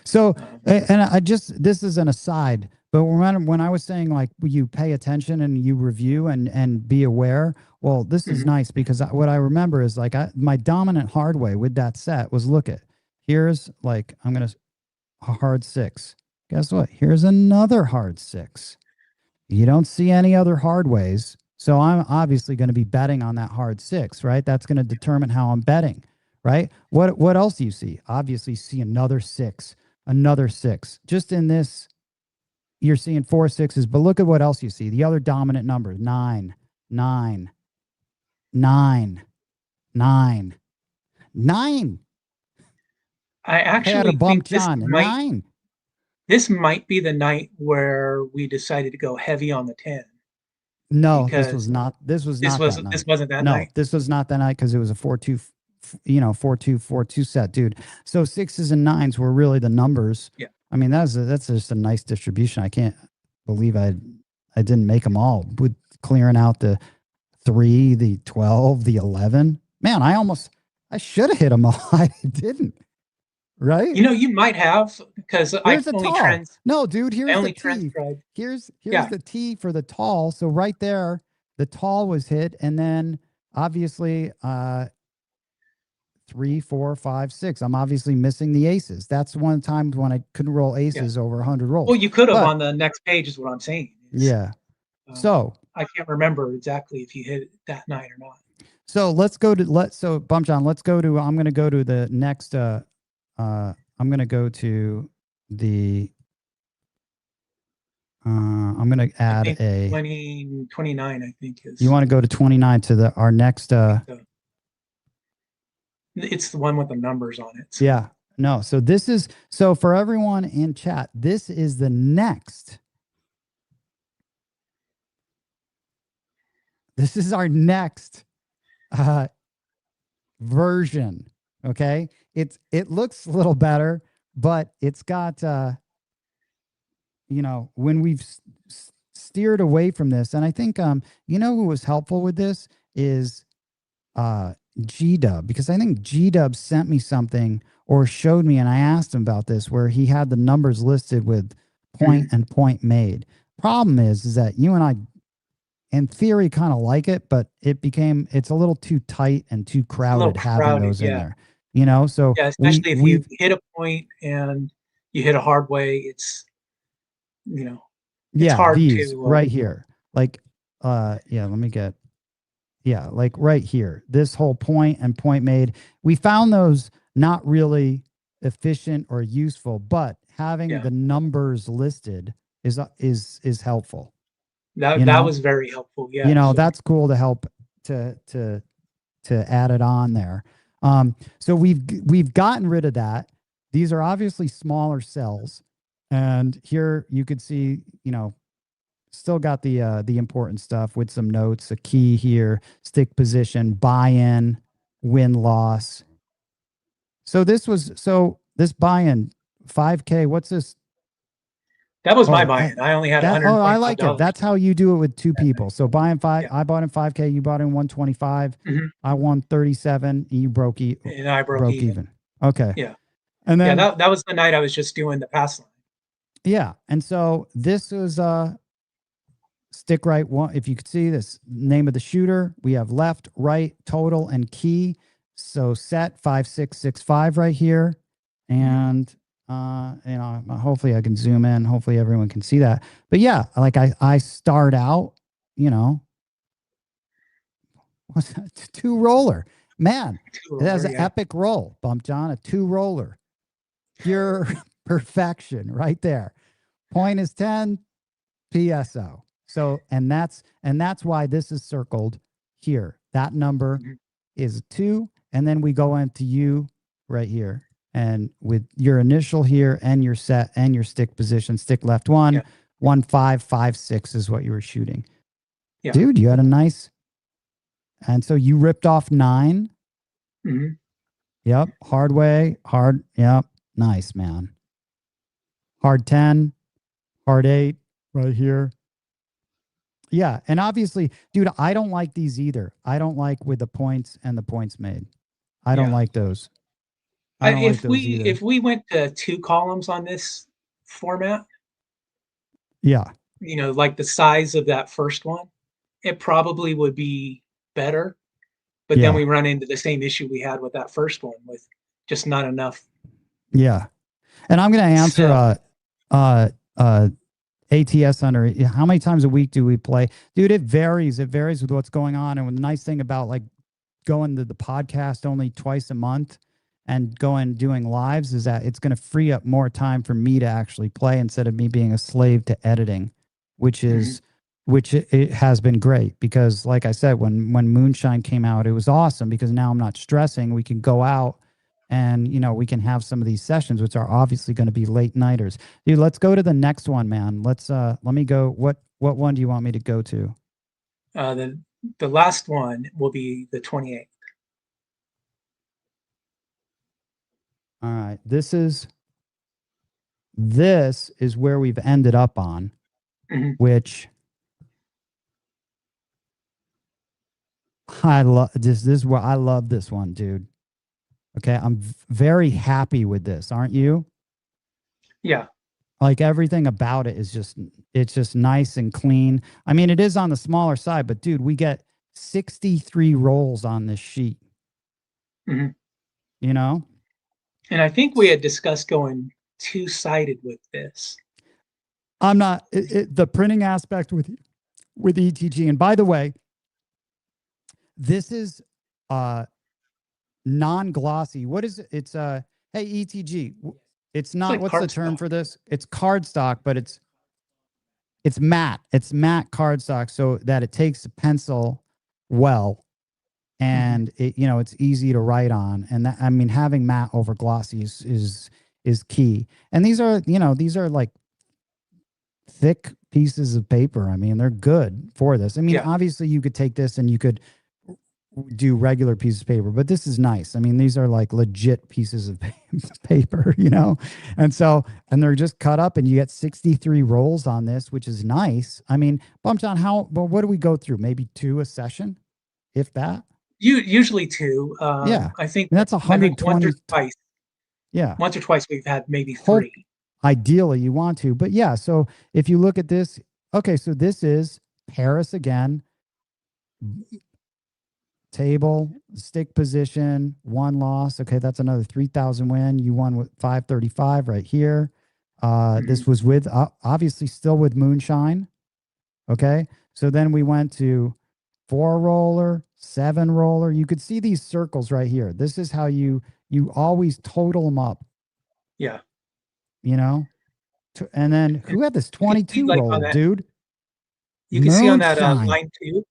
So, and this is an aside, but when I was saying like you pay attention and you review and be aware, well, this is nice because what I remember is like my dominant hard way with that set was here's like, I'm going to a hard 6. Guess what? Here's another hard 6. You don't see any other hard ways. So I'm obviously going to be betting on that hard 6, right? That's going to determine how I'm betting, right? What else do you see? Obviously you see another 6, another 6. Just in this, you're seeing 4 6s, but look at what else you see. The other dominant numbers, 9, 9, 9, 9, 9. I actually think this might be the night where we decided to go heavy on the 10. No, this was not that night. This wasn't that night. No, this was not that night because it was a 4-2-4-2 set, dude. So 6s and 9s were really the numbers. Yeah. I mean, that's just a nice distribution. I can't believe I didn't make them all with clearing out the 3, the 12, the 11. Man, I should have hit them all. I didn't. Right? You know, you might have, because I Here's the only tall. No, dude, I here's the only T. transcribed. Here's Yeah. the T for the tall. So right there, the tall was hit, and then obviously 3, 4, 5, 6. I'm obviously missing the aces. That's one of the times when I couldn't roll aces over 100 rolls. Well, you could have But- on the next page, is what I'm saying. Yeah. So I can't remember exactly if you hit it that night or not. so let's go to so Bump John, let's go to I'm gonna go to the next I'm gonna go to the I'm gonna add a 29, I think is. you want to go to 29 to our next It's the one with the numbers on it. So. yeah. No, so this is so for everyone in chat, this is the next. This is our next version. Okay. It looks a little better, but it's got when we've steered away from this, and I think who was helpful with this is G-Dub, because I think G-Dub sent me something or showed me, and I asked him about this, where he had the numbers listed with point and point made. Problem is that you and I, in theory, kind of like it, but it's a little too tight and too crowded having those in there. So yeah, especially if you hit a point and you hit a hard way, it's it's hard these to right here, like let me get like right here, this whole point and point made, we found those not really efficient or useful, but having the numbers listed is helpful. That was very helpful. Yeah, that's cool to help to add it on there. So we've gotten rid of that. These are obviously smaller cells, and here you could see, still got the important stuff with some notes, a key here, stick position, buy-in, win-loss. So this buy-in 5K, what's this? That was my buy-in. I only had $125. Oh, I like it. That's how you do it with two people. So buying 5, Yeah. I bought in 5K, you bought in 125. Mhm. I won 37, you broke And I broke even. Okay. Yeah. And then that was the night I was just doing the pass line. yeah. And so this was stick right one. If you could see this name of the shooter, we have left, right, total, and key. So set 5665 right here. And hopefully I can zoom in. Hopefully everyone can see that. But yeah, like I start out, what's that? 2 roller. Man, it has an epic roll, Bump John, a 2 roller. Pure perfection right there. Point is 10 PSO. So, and that's why this is circled here. That number is 2. And then we go into you right here. And with your initial here and your set and your stick position, stick left 1, 1, 5, 5, 6 is what you were shooting. Yeah. Dude, you had a nice. And so you ripped off 9. Mm-hmm. Yep. Hard way. Hard. Yep. Nice, man. Hard 10. Hard 8 right here. Yeah. And obviously, dude, I don't like these either. I don't like with the points and the points made. I don't like those. If we went to 2 columns on this format, like the size of that first one, it probably would be better. But then we run into the same issue we had with that first one, with just not enough. Yeah. And I'm going to answer ATS under how many times a week do we play? Dude, it varies. It varies with what's going on. And the nice thing about like going to the podcast only twice a month and doing lives is that it's going to free up more time for me to actually play instead of me being a slave to editing, which it has been great, because like I said, when Moonshine came out, it was awesome because now I'm not stressing. We can go out and, we can have some of these sessions, which are obviously going to be late nighters. Dude, let's go to the next one, man. Let me go. What one do you want me to go to? The last one will be the 28th. All right. This is where we've ended up on, which I love. This is where I love this one, dude. Okay, I'm very happy with this, aren't you? Yeah. Like everything about it is just nice and clean. I mean, it is on the smaller side, but dude, we get 63 rolls on this sheet. Mhm. You know? And I think we had discussed going two-sided with this. I'm not the printing aspect with ETG. And by the way, this is non-glossy. What is it? It's hey ETG. It's not, like what's the term for this? It's cardstock, but it's matte. It's matte cardstock so that it takes a pencil well, and it, you know, it's easy to write on. And that, I mean, having matte over glossy is key. And these are, you know, these are like thick pieces of paper. I mean, they're good for this. I mean, obviously you could take this and you could do regular pieces of paper, but this is nice. I mean, these are like legit pieces of paper, you know? And so, and they're just cut up and you get 63 rolls on this, which is nice. I mean, Bump John, what do we go through? Maybe 2 a session, if that? Usually 2. Yeah. I think that's 120. Once or twice. Yeah. Once or twice we've had maybe 3. Ideally you want to, but yeah. So if you look at this, okay, so this is Paris again. Table, stick position, 1 loss. Okay, that's another 3,000 win. You won with 535 right here. This was with, obviously still with Moonshine. Okay, so then we went to 4 roller, 7 roller. You could see these circles right here. This is how you always total them up. Yeah. You know? And then who had this 22 like roller, dude? You can see on that line 2.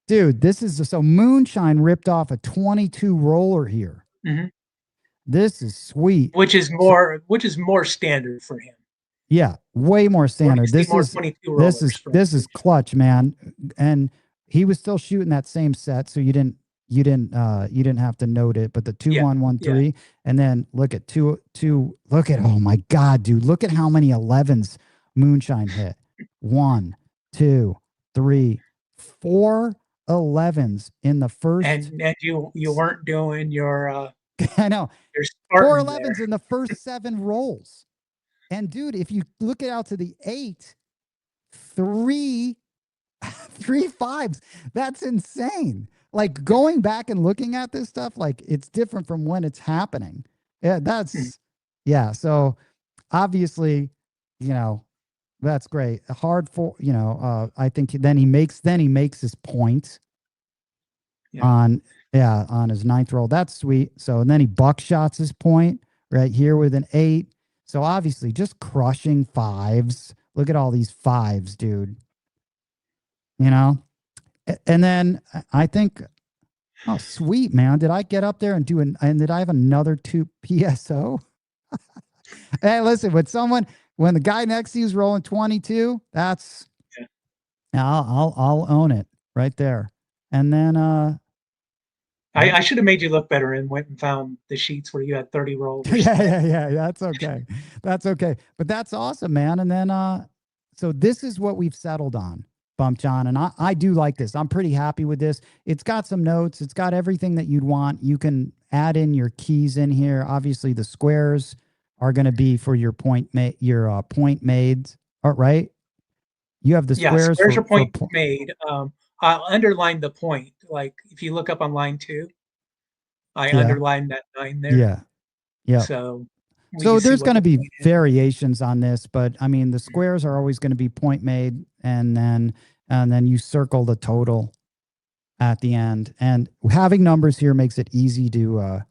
Dude, this is so Moonshine ripped off a 22 roller here. This is sweet. Which is more standard for him. Yeah, way more standard. This is clutch, man. And he was still shooting that same set, so you didn't have to note it. But the 2-1-1-3, and then look at 2. Look at, oh my god, dude! Look at how many 11s Moonshine hit. 1, 2, 3, 4 11s in the first. And you weren't doing your I know. Your 4 11s in the first 7 rolls. And dude, if you look it out to the 8, 3 5s, that's insane. Like going back and looking at this stuff, like it's different from when it's happening. Yeah, that's yeah. So obviously, you know, that's great. Hard for, you know, I think then he makes his point on his 9th roll. That's sweet. So and then he buckshots his point right here with an 8. So obviously just crushing 5s. Look at all these 5s, dude. You know? And then I think, oh sweet, man. Did I get up there and did I have another 2 PSO? Hey, listen, when the guy next to you is rolling 22, that's I'll own it right there. And then I should have made you look better and went and found the sheets where you had 30 rolls. Yeah. That's okay. That's okay. But that's awesome, man. And then so this is what we've settled on, Bump John. And I do like this. I'm pretty happy with this. It's got some notes. It's got everything that you'd want. You can add in your keys in here. Obviously, the squares are going to be for your point made. All right. You have the squares. Squares are point made. I'll underline the point. Like if you look up on line 2, I underlined that 9 there. Yeah. So there's going to be variations on this, but I mean the squares are always going to be point made, and then you circle the total at the end. And having numbers here makes it easy to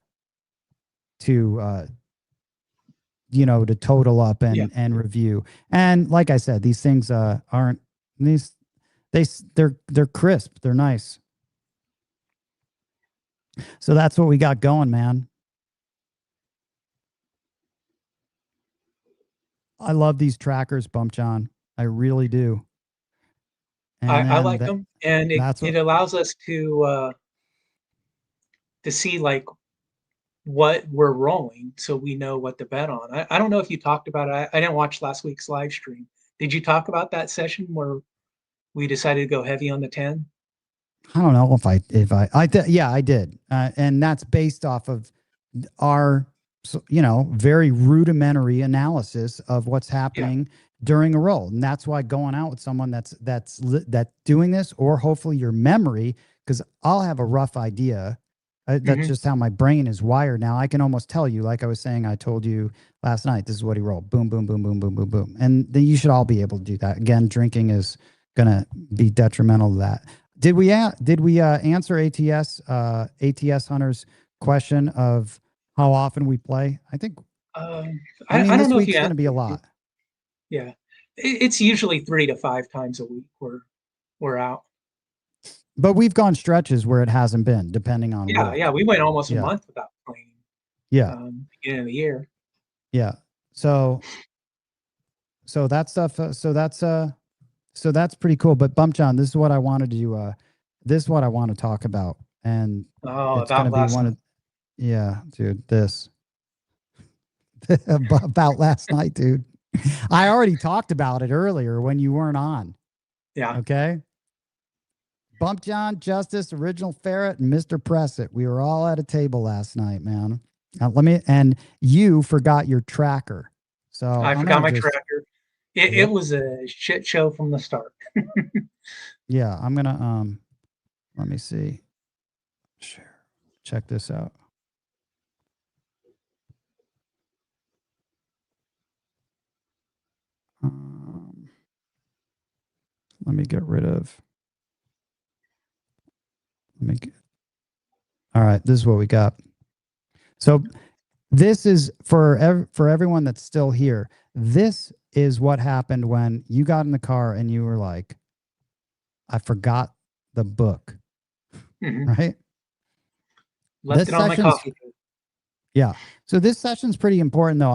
total up and review. And like I said, these things aren't they're crisp. They're nice. So that's what we got going, man. I love these trackers, Bump John. I really do. And I like them, and it allows us to see like what we're rolling so we know what to bet on. I don't know if you talked about it. I didn't watch last week's live stream. Did you talk about that session where we decided to go heavy on the 10? I don't know yeah, I did. And that's based off of our, very rudimentary analysis of what's happening during a roll. And that's why going out with someone that's doing this, or hopefully your memory, because I'll have a rough idea. That's just how my brain is wired now. I can almost tell you, like I was saying, I told you last night, this is what he rolled. Boom, boom, boom, boom, boom, boom, boom. And then you should all be able to do that. Again, drinking is going to be detrimental to that. Did we answer ATS Hunter's question of how often we play? I think, I mean, don't this know if week's going to be a lot. Yeah. It's usually 3 to 5 times a week we're out. But we've gone stretches where it hasn't been, depending on work. Yeah. We went almost a month without playing. Yeah. Beginning of the year. Yeah. So that stuff. So that's pretty cool. But Bump John, this is what I wanted to. This is what I want to talk about, and it's going to be one of. Yeah, dude. This about last night, dude. I already talked about it earlier when you weren't on. Yeah. Okay. Bump John, Justice, Original Ferret, and Mr. Pressett. We were all at a table last night, man. And you forgot your tracker. So I forgot my tracker. It was a shit show from the start. Yeah, I'm gonna let me see. Sure. Check this out. Let me get rid of. All right, this is what we got. So this is for everyone that's still here. This is what happened when you got in the car and you were like, I forgot the book. Right? Left it on my coffee. Yeah. So this session's pretty important though.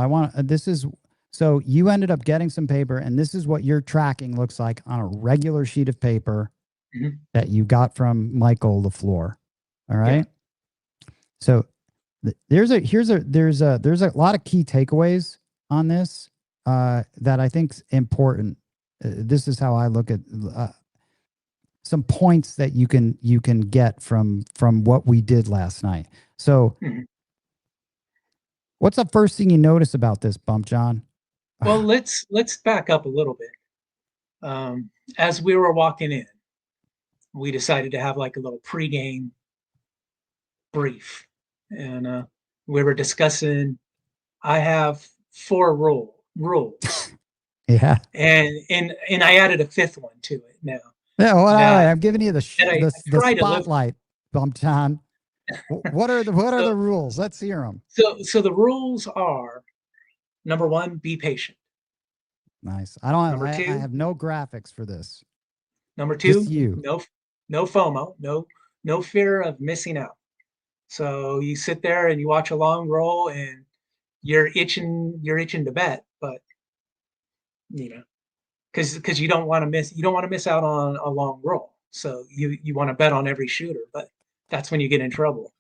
So you ended up getting some paper, and this is what your tracking looks like on a regular sheet of paper that you got from Michael LaFleur. All right. Yeah. So there's a lot of key takeaways on this that I think's important. This is how I look at some points that you can get from what we did last night. So what's the first thing you notice about this, Bump John? Well, let's back up a little bit. As we were walking in, we decided to have like a little pregame brief, and we were discussing. I have 4 rules. Yeah, and I added a 5th one to it now. Yeah, well, I'm giving you the spotlight, Bump John. What are the rules? Let's hear them. So the rules are: number 1, be patient. Nice. I have no graphics for this. Number 2, you. No FOMO, no fear of missing out. So you sit there and you watch a long roll and you're itching to bet, but because you don't want to miss out on a long roll. So you want to bet on every shooter, but that's when you get in trouble.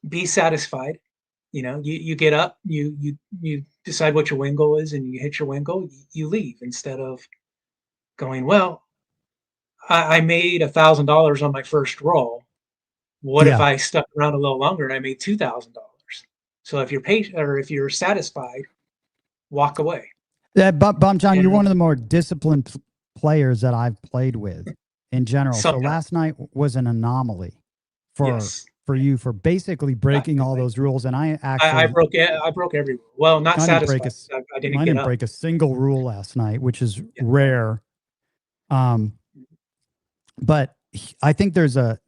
Be satisfied. You get up, you decide what your win goal is, and you hit your win goal, you leave instead of going, well, I made $1,000 on my first roll. What if I stuck around a little longer and I made $2,000? So if you're patient, or if you're satisfied, walk away. Yeah, Bump John, you're one of the more disciplined players that I've played with in general. So last night was an anomaly for you for basically breaking all those rules, and I broke every rule. Well, not satisfied. I didn't break a single rule last night, which is rare. But I think there's the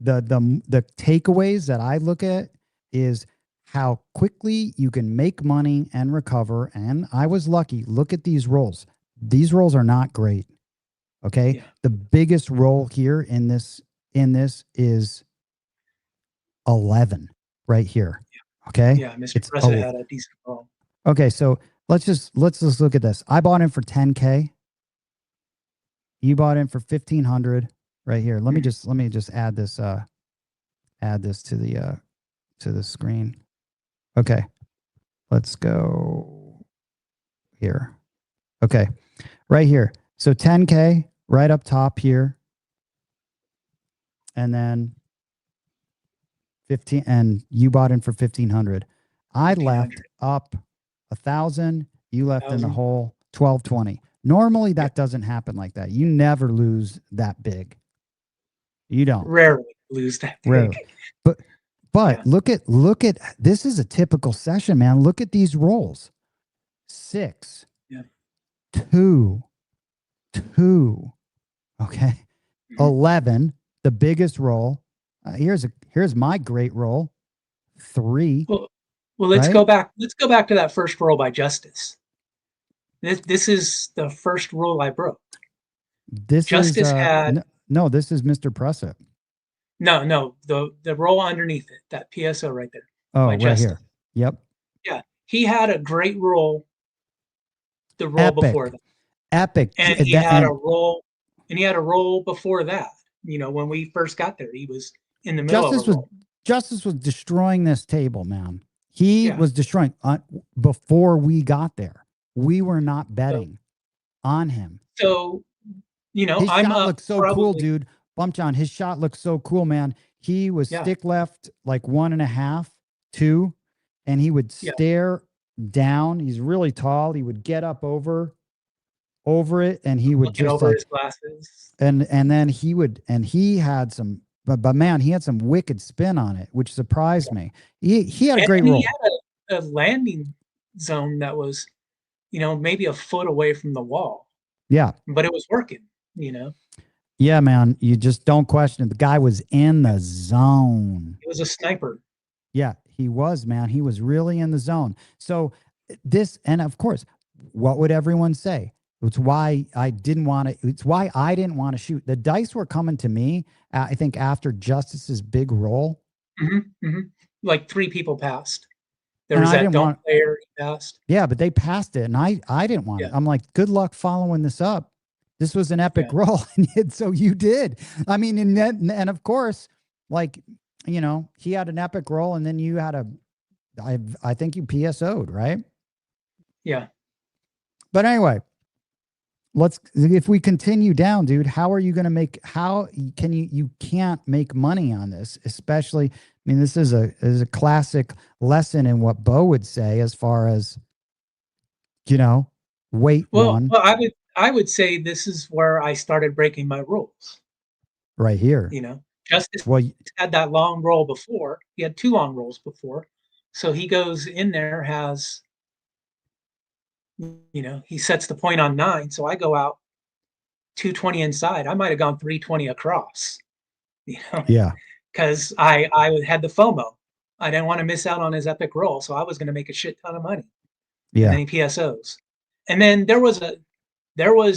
takeaways that I look at is how quickly you can make money and recover. And I was lucky. Look at these rolls. These rolls are not great. Okay. Yeah. The biggest roll here in this is 11 right here. Okay. Yeah. Mr. President had a decent roll. Okay. So let's just look at this. I bought in for 10K. You bought in for 1,500 right here. Let me just add this. add this to the screen. Okay. Let's go here. Okay. Right here. So 10K right up top here. And then 15, and you bought in for 1,500. I left up 1,000. You left in the 1,000. hole 1,220. Normally that doesn't happen like that. You never lose that big. You don't. Rarely lose that big. Rarely. But look at this is a typical session, man. Look at these rolls. 6, 2, 2. Okay. 11, the biggest roll. Here's my great roll. 3. Well, let's right? go back. Let's go back to that first roll by Justice. This is the first roll I broke. This Justice is had no, this is Mr. Pressett. no, the roll underneath it, that PSO right there. Oh, by right Justice. here. Yep. Yeah, he had a great roll. The roll Epic. before that, Epic. and he had a roll, and he had a roll before that. You know, when we first got there, he was in the middle of a roll. Justice was destroying this table, man. He Yeah. was destroying before we got there. We were not betting on him. So, you know, His I'm shot up looks so cool, dude. Bump John, his shot looks so cool, man. He was stick left like 1.5, 2, and he would stare down. He's really tall. He would get up over it, and he would looking just over like his glasses. and then he would, and he had some, but man, he had some wicked spin on it, which surprised me. He had a great roll. He had a landing zone that was, you know, maybe a foot away from the wall. Yeah. But it was working, you know. Yeah, man. You just don't question it. The guy was in the zone. He was a sniper. Yeah, he was, man. He was really in the zone. So this, and of course, what would everyone say? It's why I didn't want to. It's why I didn't want to shoot. The dice were coming to me. I think after Justice's big roll, like 3 people passed. There was that don't player passed. Yeah, but they passed it, and I didn't want it. I'm like, good luck following this up. This was an epic roll, and so you did. I mean, and of course, like, you know, he had an epic roll, and then you had I think you PSO'd, right? Yeah. But anyway, if we continue down, dude, how are you going to you can't make money on this, especially, I mean, this is a classic lesson in what Bo would say as far as, you know, weight one. Well, I would say this is where I started breaking my rules. Right here. You know, Justice had that long roll before. He had 2 long rolls before. So he goes in there, has, you know, he sets the point on 9. So I go out 220 inside. I might have gone 320 across, you know? Yeah. Because I had the FOMO. I didn't want to miss out on his epic roll. So I was going to make a shit ton of money. Yeah. And then he PSOs. And then there was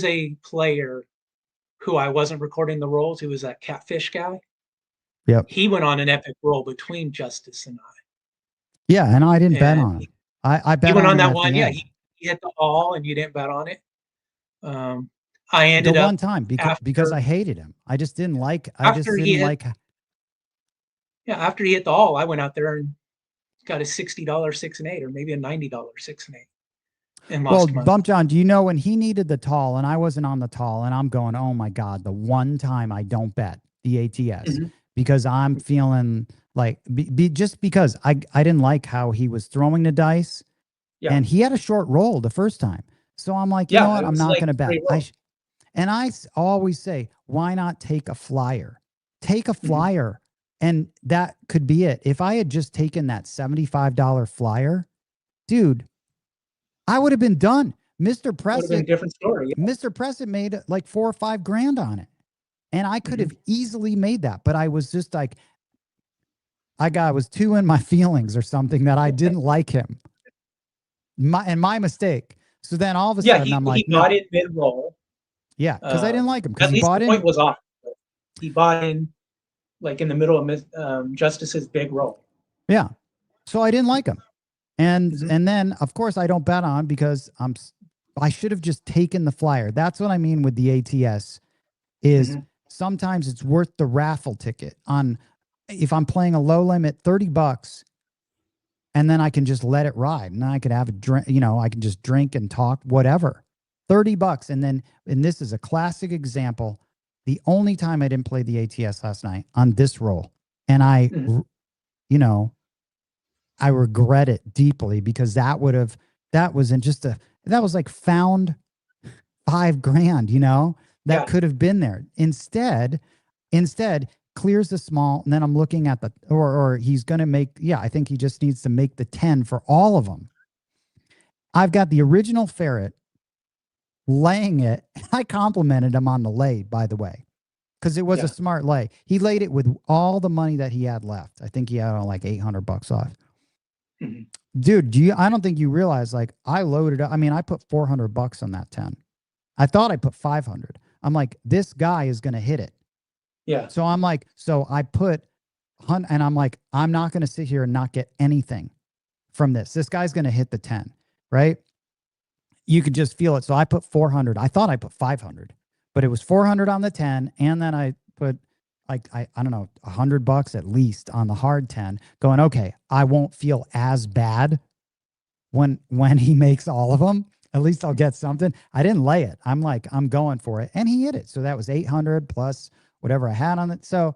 a player who I wasn't recording the rolls, who was that catfish guy. Yep. He went on an epic roll between Justice and I. Yeah, and I didn't bet on him. I bet he went on that him one. Yeah, he hit the all, and you didn't bet on it. I ended up one time because I hated him. I just didn't like. After he hit the all, I went out there and got a $60 6 and 8, or maybe a $90 6 and 8. And lost money. Bump John, do you know when he needed the tall and I wasn't on the tall, and I'm going, oh my God, the one time I don't bet the ATS because I'm feeling like just because I didn't like how he was throwing the dice, and he had a short roll the first time. So I'm like, you know what? I'm not going to bet. And I always say, why not take a flyer? Take a flyer, and that could be it. If I had just taken that $75 flyer, dude, I would have been done. Mr. Pressett, different story. Yeah. Mr. Pressett made like $4 or $5 grand on it, and I could have easily made that. But I was just like, I was too in my feelings or something that I didn't like him. My mistake. So then all of a sudden I'm like, he bought it mid roll. Yeah, because I didn't like him. Because at he least bought the point was off. He bought in like in the middle of Justice's big roll. Yeah, so I didn't like him. And then of course I don't bet on because I should have just taken the flyer. That's what I mean with the ATS is sometimes it's worth the raffle ticket on if I'm playing a low limit, $30, and then I can just let it ride, and then I could have a drink, you know, I can just drink and talk, whatever. $30. And this is a classic example. The only time I didn't play the ATS last night on this roll, and you know, I regret it deeply, because that was like found $5,000, you know, that could have been there. Instead clears the small, and then I'm looking at or he's going to make, I think he just needs to make the 10 for all of them. I've got the original ferret laying it. I complimented him on the lay, by the way, because it was a smart lay. He laid it with all the money that he had left. I think he had like $800 off. Dude, I don't think you realize, like, I loaded up. I mean, I put $400 on that 10. I thought I put 500. I'm like, this guy is going to hit it. Yeah. So I'm like, so I put, and I'm like, I'm not going to sit here and not get anything from this. This guy's going to hit the 10, right? You could just feel it. So I put 400. I thought I put 500, but it was 400 on the 10. And then I put, like, I don't know, $100 at least on the hard 10, going, okay, I won't feel as bad when he makes all of them. At least I'll get something. I didn't lay it. I'm like, I'm going for it. And he hit it. So that was 800 plus whatever I had on it. So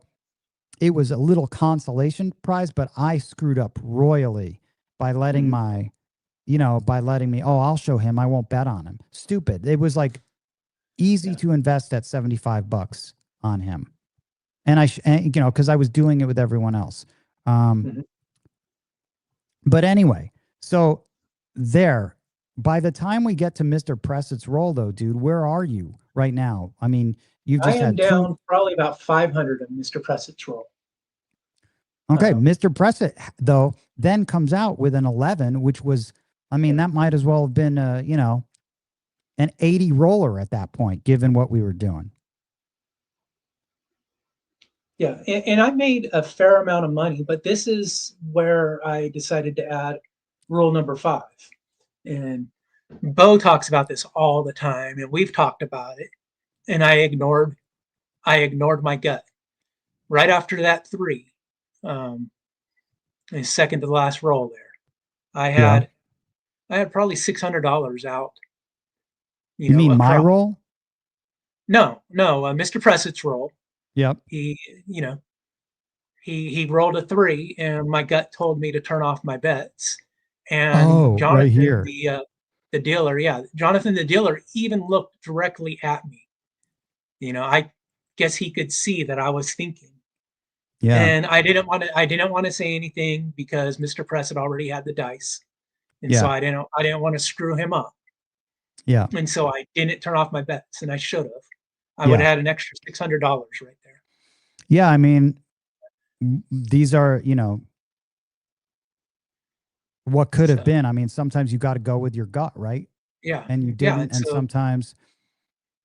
it was a little consolation prize, but I screwed up royally by letting my, by letting me, I'll show him, I won't bet on him. Stupid. It was like easy to invest at $75 on him. And because I was doing it with everyone else. But anyway, so by the time we get to Mr. Pressett's roll, though, dude, where are you right now? I mean, you've just had down probably about 500 on Mr. Pressett's roll. Okay, Mr. Pressett, though, then comes out with an 11, which was, I mean, that might as well have been, an 80 roller at that point, given what we were doing. Yeah, and I made a fair amount of money, but this is where I decided to add rule number 5. And Bo talks about this all the time, and we've talked about it. And I ignored my gut. Right after that 3, the second to the last roll there, I had probably $600 out. You mean my roll? No, Mr. Pressett's roll. Yep. He rolled a 3, and my gut told me to turn off my bets. And Jonathan, right here, the dealer, Jonathan, the dealer, even looked directly at me. I guess he could see that I was thinking. Yeah. And I didn't want to say anything because Mr. Pressett already had the dice. And so I didn't want to screw him up. Yeah. And so I didn't turn off my bets, and I should have. I would have had an extra $600 right there. Yeah, I mean, these are, what could have been. I mean, sometimes you got to go with your gut, right? Yeah. And you didn't. And sometimes,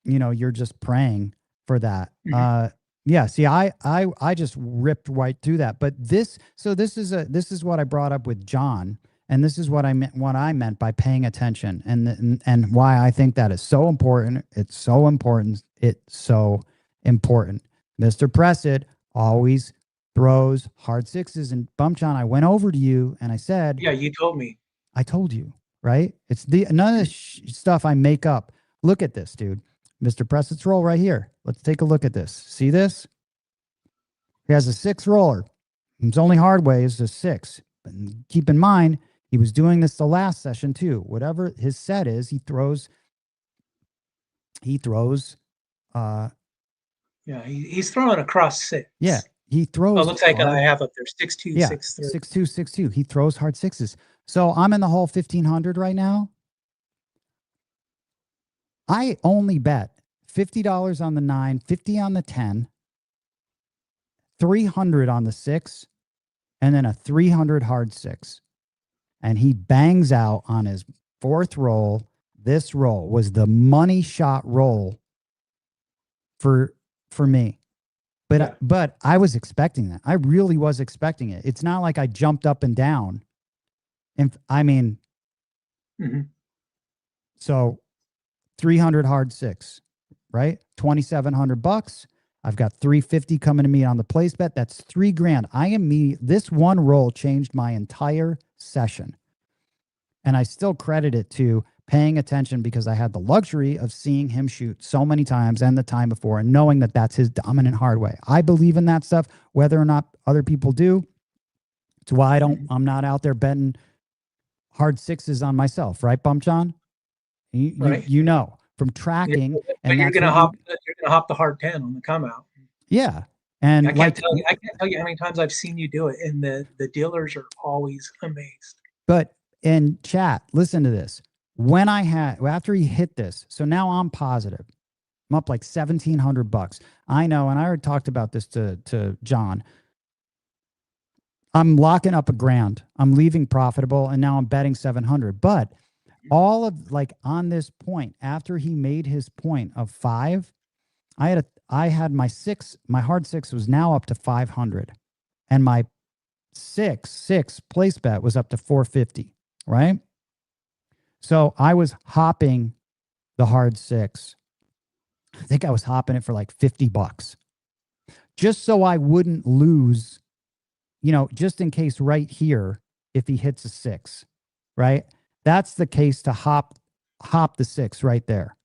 you're just praying for that. Yeah. See, I just ripped right through that. But this is what I brought up with John. And this is what I meant by paying attention, and why I think that is so important. It's so important. It's so important. Mr. Pressett always throws hard 6s and bump. John, I went over to you and I said, yeah, you told me. I told you, right? It's none of this stuff I make up. Look at this, dude. Mr. Pressett's roll right here. Let's take a look at this. See this? He has a 6 roller. His only hard way is a 6. But keep in mind, he was doing this the last session too. Whatever his set is, he throws. Yeah, he's throwing across 6. Yeah, he throws. Oh, it looks like I have up there 6-2, 6-3. 6-2, 6-2. He throws hard 6s. So I'm in the whole 1500 right now. I only bet $50 on the 9, 50 on the 10, 300 on the 6, and then a 300 hard 6. And he bangs out on his 4th roll. This roll was the money shot roll for me. But I was expecting that. I really was expecting it. It's not like I jumped up and down. And I mean, so 300 hard 6, right? $2,700. I've got 350 coming to me on the place bet. That's $3,000. This one roll changed my entire session. And I still credit it to paying attention because I had the luxury of seeing him shoot so many times and the time before and knowing that that's his dominant hard way. I believe in that stuff, whether or not other people do. It's why I'm not out there betting hard sixes on myself, right, Bump John? Right. You know from tracking, But you're gonna hop the hard 10 on the come out. Yeah. And I can't tell you how many times I've seen you do it, and the dealers are always amazed. But in chat, listen to this. After he hit this, so now I'm positive. I'm up like $1,700. I know, and I already talked about this to John. I'm locking up $1,000. I'm leaving profitable, and now I'm betting 700. But all of like on this point, after he made his point of 5, I had my hard 6 was now up to 500, and my 6 place bet was up to 450, right? So I was hopping the hard 6. I think I was hopping it for like $50, just so I wouldn't lose, just in case right here, if he hits a 6, right? That's the case to hop the 6 right there,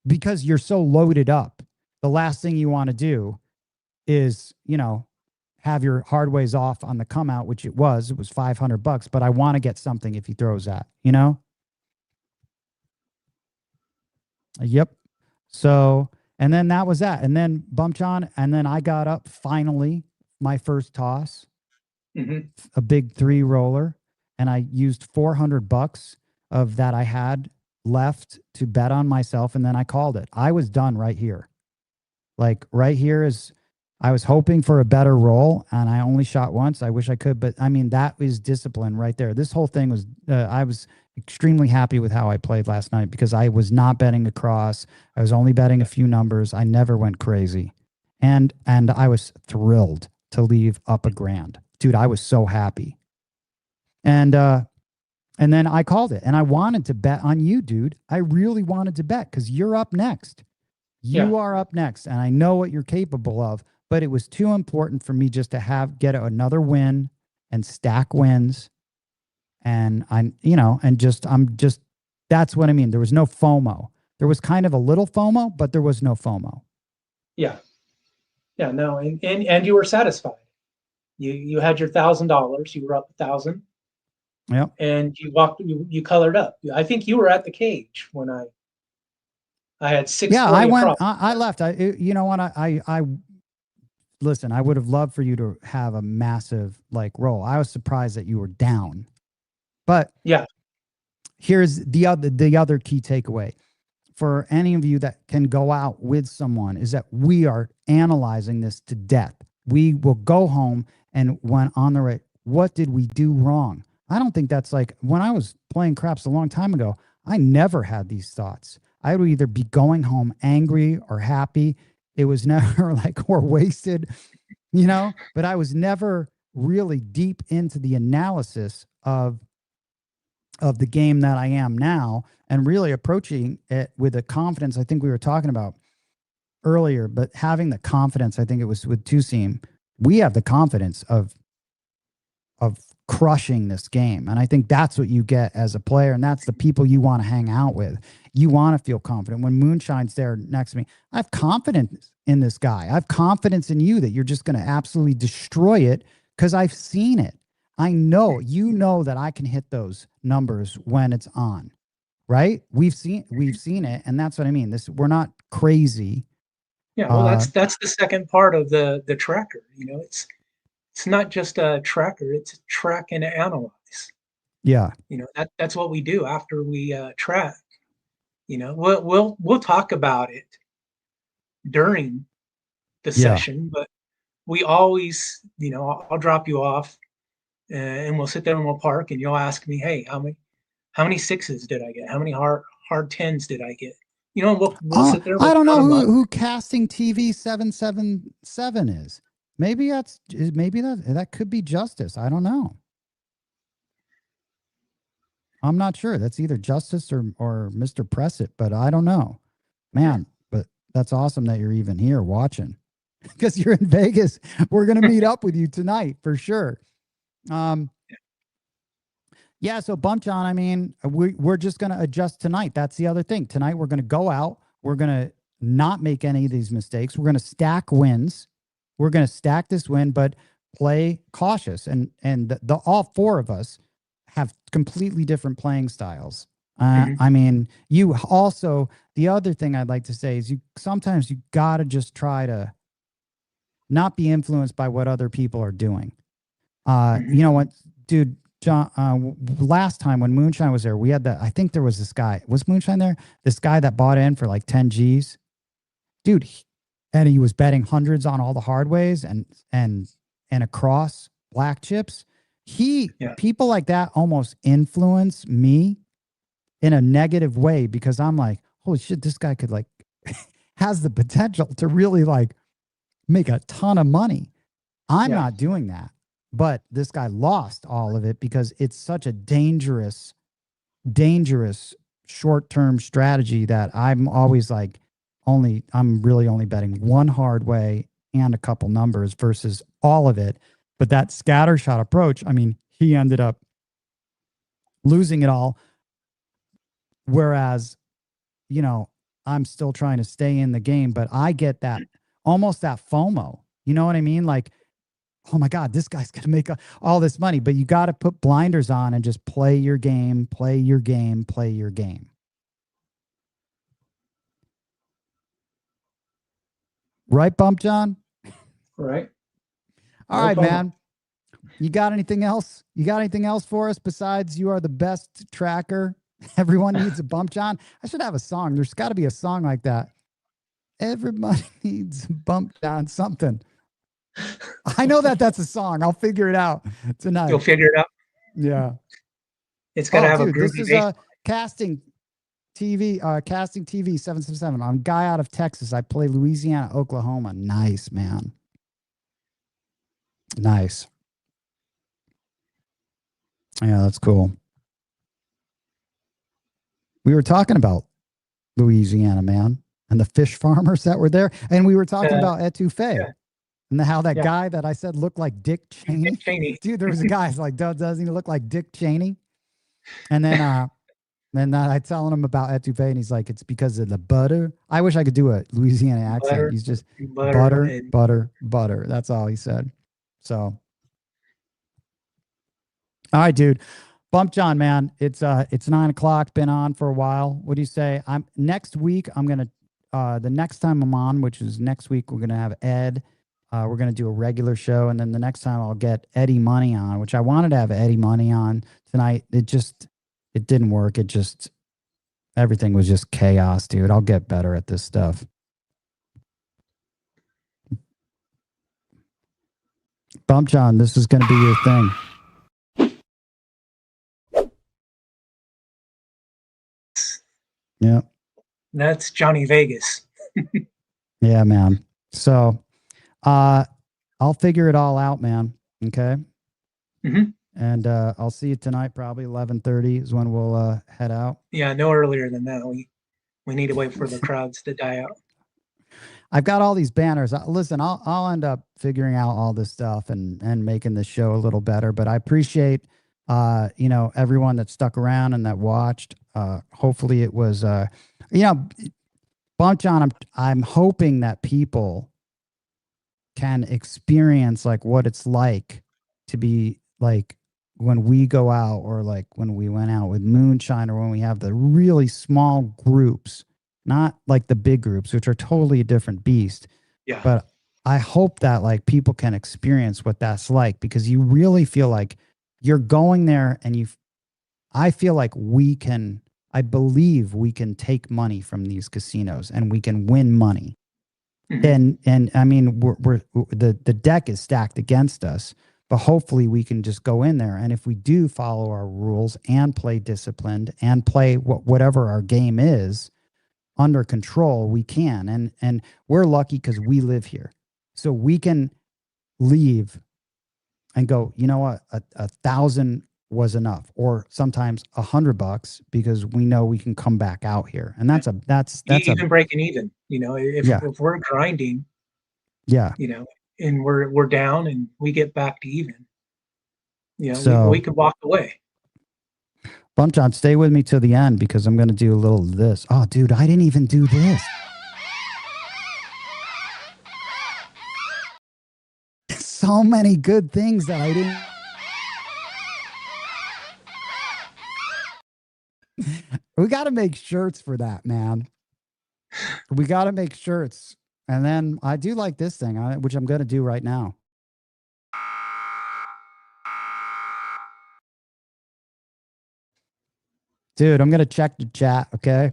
because you're so loaded up. The last thing you want to do is, have your hard ways off on the come out, which it was $500, but I want to get something if he throws that, Yep. So, and then that was that. And then Bump John, and then I got up finally my first toss, a big 3 roller, and I used $400 of that I had left to bet on myself, and then I called it. I was done right here. Like right here is, I was hoping for a better roll, and I only shot once. I wish I could, but I mean, that was discipline right there. This whole thing was, I was extremely happy with how I played last night because I was not betting across. I was only betting a few numbers. I never went crazy. And I was thrilled to leave up $1,000. Dude, I was so happy. And then I called it, and I wanted to bet on you, dude. I really wanted to bet because you're up next. You are up next, and I know what you're capable of, but it was too important for me just to get another win and stack wins. And that's what I mean. There was no FOMO. There was kind of a little FOMO, but there was no FOMO. Yeah. Yeah, no. And you were satisfied. You had your $1,000, you were up 1,000. Yep. And you colored up. I think you were at the cage when I had 6. Yeah, I went. I left. I listen. I would have loved for you to have a massive roll. I was surprised that you were down, but yeah. Here's the other key takeaway for any of you that can go out with someone is that we are analyzing this to death. We will go home and when on the right, what did we do wrong? I don't think that's when I was playing craps a long time ago, I never had these thoughts. I would either be going home angry or happy. It was never or wasted, but I was never really deep into the analysis of the game that I am now and really approaching it with a confidence I think we were talking about earlier, but having the confidence, I think it was with Two-Seam, we have the confidence of crushing this game. And I think that's what you get as a player. And that's the people you want to hang out with. You want to feel confident. When Moonshine's there next to me, I have confidence in this guy. I have confidence in you that you're just going to absolutely destroy it because I've seen it. I know, that I can hit those numbers when it's on, right? We've seen it. And that's what I mean. We're not crazy. Yeah. Well, that's the second part of the tracker. It's not just a tracker, it's a track and analyze. Yeah. That's what we do after we track. We'll talk about it during the session, but we always, I'll drop you off and we'll sit there and we'll park and you'll ask me, hey, how many 6s did I get? How many hard 10s did I get? We'll sit there. I don't know who Casting TV 777 is. Maybe that could be Justice. I don't know. I'm not sure. That's either Justice or Mr. Pressett, but I don't know, man. But that's awesome that you're even here watching because you're in Vegas. We're going to meet up with you tonight for sure. Yeah. So Bump John, I mean, we're just going to adjust tonight. That's the other thing. Tonight, we're going to go out. We're going to not make any of these mistakes. We're going to stack wins. We're going to stack this win, but play cautious. And the all four of us have completely different playing styles. I mean, you also, the other thing I'd like to say is sometimes you got to just try to not be influenced by what other people are doing. You know what, dude, John, last time when Moonshine was there, we had I think there was this guy, was Moonshine there? This guy that bought in for like 10 G's, dude. And he was betting hundreds on all the hard ways and across black chips. People like that almost influence me in a negative way because I'm like, holy shit, this guy could like has the potential to really like make a ton of money. I'm not doing that, but this guy lost all of it because it's such a dangerous short-term strategy that I'm always like, I'm really only betting one hard way and a couple numbers versus all of it. But that scatter shot approach, I mean, he ended up losing it all. Whereas, you know, I'm still trying to stay in the game, but I get that almost that FOMO. You know what I mean? Like, oh my God, this guy's going to make all this money, but you got to put blinders on and just play your game, play your game, play your game. Right, Bump John? Right. All right, man. You got anything else? You got anything else for us besides you are the best tracker? Everyone needs a Bump John. I should have a song. There's got to be a song like that. Everybody needs a Bump John something. I know that's a song. I'll figure it out tonight. You'll figure it out. Yeah. It's got to have a groovy This is Casting TV 777. I'm a guy out of Texas. I play Louisiana, Oklahoma. Nice, man. Nice. Yeah, that's cool. We were talking about Louisiana, man, and the fish farmers that were there. And we were talking about etouffee and how that guy that I said looked like Dick Cheney. Dick Cheney. Dude, there was a guy like, doesn't he look like Dick Cheney? And then I telling him about etouffee, and he's like, it's because of the butter. I wish I could do a Louisiana accent. He's just butter. That's all he said. So, all right, dude. Bump John, man. It's 9 o'clock. Been on for a while. What do you say? Next week. I'm gonna the next time I'm on, which is next week, we're gonna have Ed. We're gonna do a regular show, and then the next time I'll get Eddie Money on, which I wanted to have Eddie Money on tonight. It didn't work. Everything was just chaos, dude. I'll get better at this stuff. Bump John, this is gonna be your thing. Yeah. That's Johnny Vegas. Yeah, man. So I'll figure it all out, man. Okay. And I'll see you tonight, probably 11:30 is when we'll head out. Yeah, no earlier than that. We need to wait for the crowds to die out. I've got all these banners. Listen, I'll end up figuring out all this stuff and making the show a little better. But I appreciate everyone that stuck around and that watched. Hopefully it was Bump John, I'm hoping that people can experience like what it's like to be like when we go out, or like when we went out with Moonshine, or when we have the really small groups, not like the big groups, which are totally a different beast. Yeah. But I hope that like people can experience what that's like, because you really feel like you're going there and I feel like I believe we can take money from these casinos and we can win money. And I mean, the deck is stacked against us, but hopefully we can just go in there. And if we do follow our rules and play disciplined and play whatever our game is under control, we can. And we're lucky because we live here. So we can leave and go, you know what, a thousand was enough, or sometimes $100 because we know we can come back out here. And that's Even breaking even, you know, Yeah. if we're grinding, yeah. you know, and we're down and we get back to even, you know, So we could walk away. Bump John, stay with me till the end because I'm going to do a little of this. Oh, dude, I didn't even do this. So many good things that I didn't. We got to make shirts for that, man. We got to make shirts. And then I do like this thing, which I'm going to do right now. Dude, I'm going to check the chat, okay?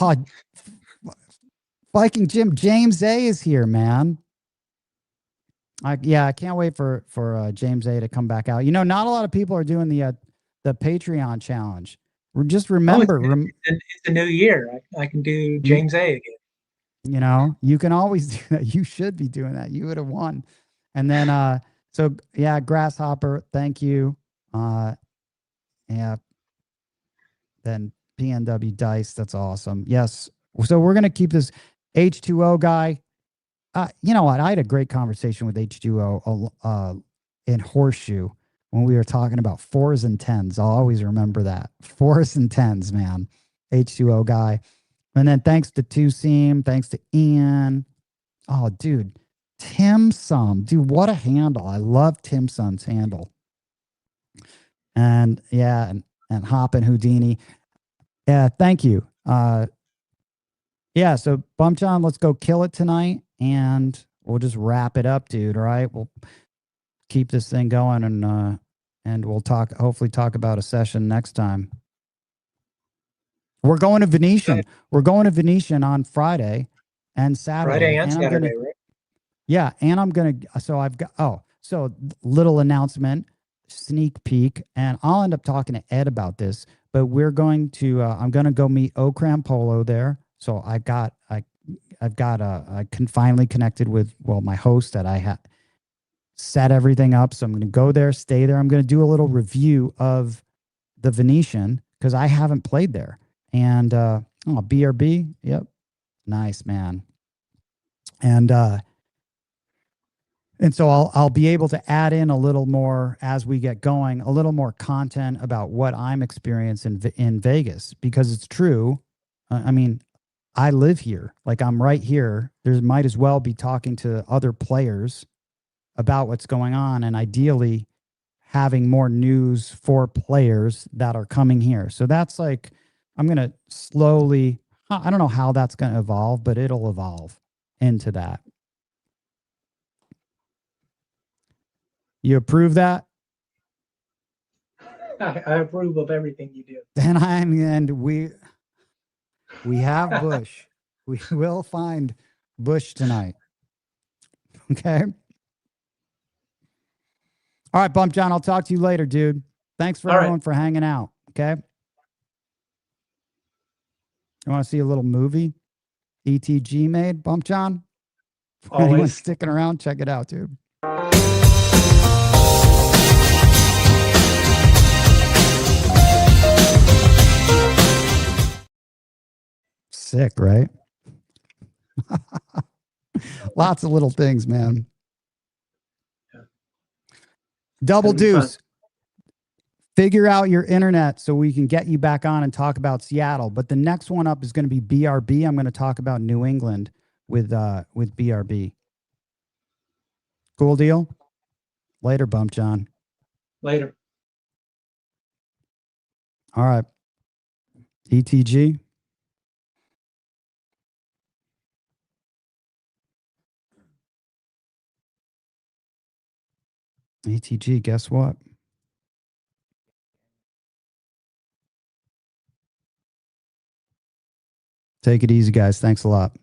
Oh, Viking Jim, James A is here, man. I can't wait for James A to come back out. You know, not a lot of people are doing the Patreon challenge. Just remember, it's a new year. I can do James A again. You know, you can always do that. You should be doing that. You would have won. And then, so yeah, Grasshopper, thank you. Yeah. Then PNW Dice, that's awesome. Yes. So we're going to keep this H2O guy. You know what? I had a great conversation with H2O in Horseshoe when we were talking about 4s and 10s. I'll always remember that. 4s and 10s, man. H2O guy. And then thanks to Two Seam, thanks to Ian. Oh, dude. Tim Sum. Dude, what a handle. I love Tim Sum's handle. And yeah, and Hoppin' Houdini. Yeah, thank you. Yeah, so Bump John, let's go kill it tonight. And we'll just wrap it up, dude. All right. We'll keep this thing going and we'll hopefully talk about a session next time. We're going to Venetian. We're going to Venetian on Friday and Saturday. Friday and Saturday, right? Yeah, and I'm gonna. So little announcement, sneak peek, and I'll end up talking to Ed about this. But we're going to. I'm gonna go meet Okram Polo there. So I finally connected with my host that I had set everything up. So I'm gonna go there, stay there. I'm gonna do a little review of the Venetian because I haven't played there. And BRB, yep, nice, man. And so I'll be able to add in a little more as we get going, a little more content about what I'm experiencing in Vegas, because it's true. I mean, I live here, like I'm right here. There might as well be talking to other players about what's going on, and ideally having more news for players that are coming here. So that's like, I'm going to slowly, I don't know how that's going to evolve, but it'll evolve into that. You approve that? I approve of everything you do. And we have Bush. We will find Bush tonight. Okay. All right, Bump John, I'll talk to you later, dude. Thanks for everyone for hanging out. Okay. You want to see a little movie ETG made, Bump John? Anyone sticking around, check it out, dude. Sick, right? Lots of little things, man. Yeah. Double Deuce. Figure out your internet so we can get you back on and talk about Seattle. But the next one up is going to be BRB. I'm going to talk about New England with BRB. Cool deal? Later, Bump John. Later. All right. ETG. ETG, guess what? Take it easy, guys. Thanks a lot.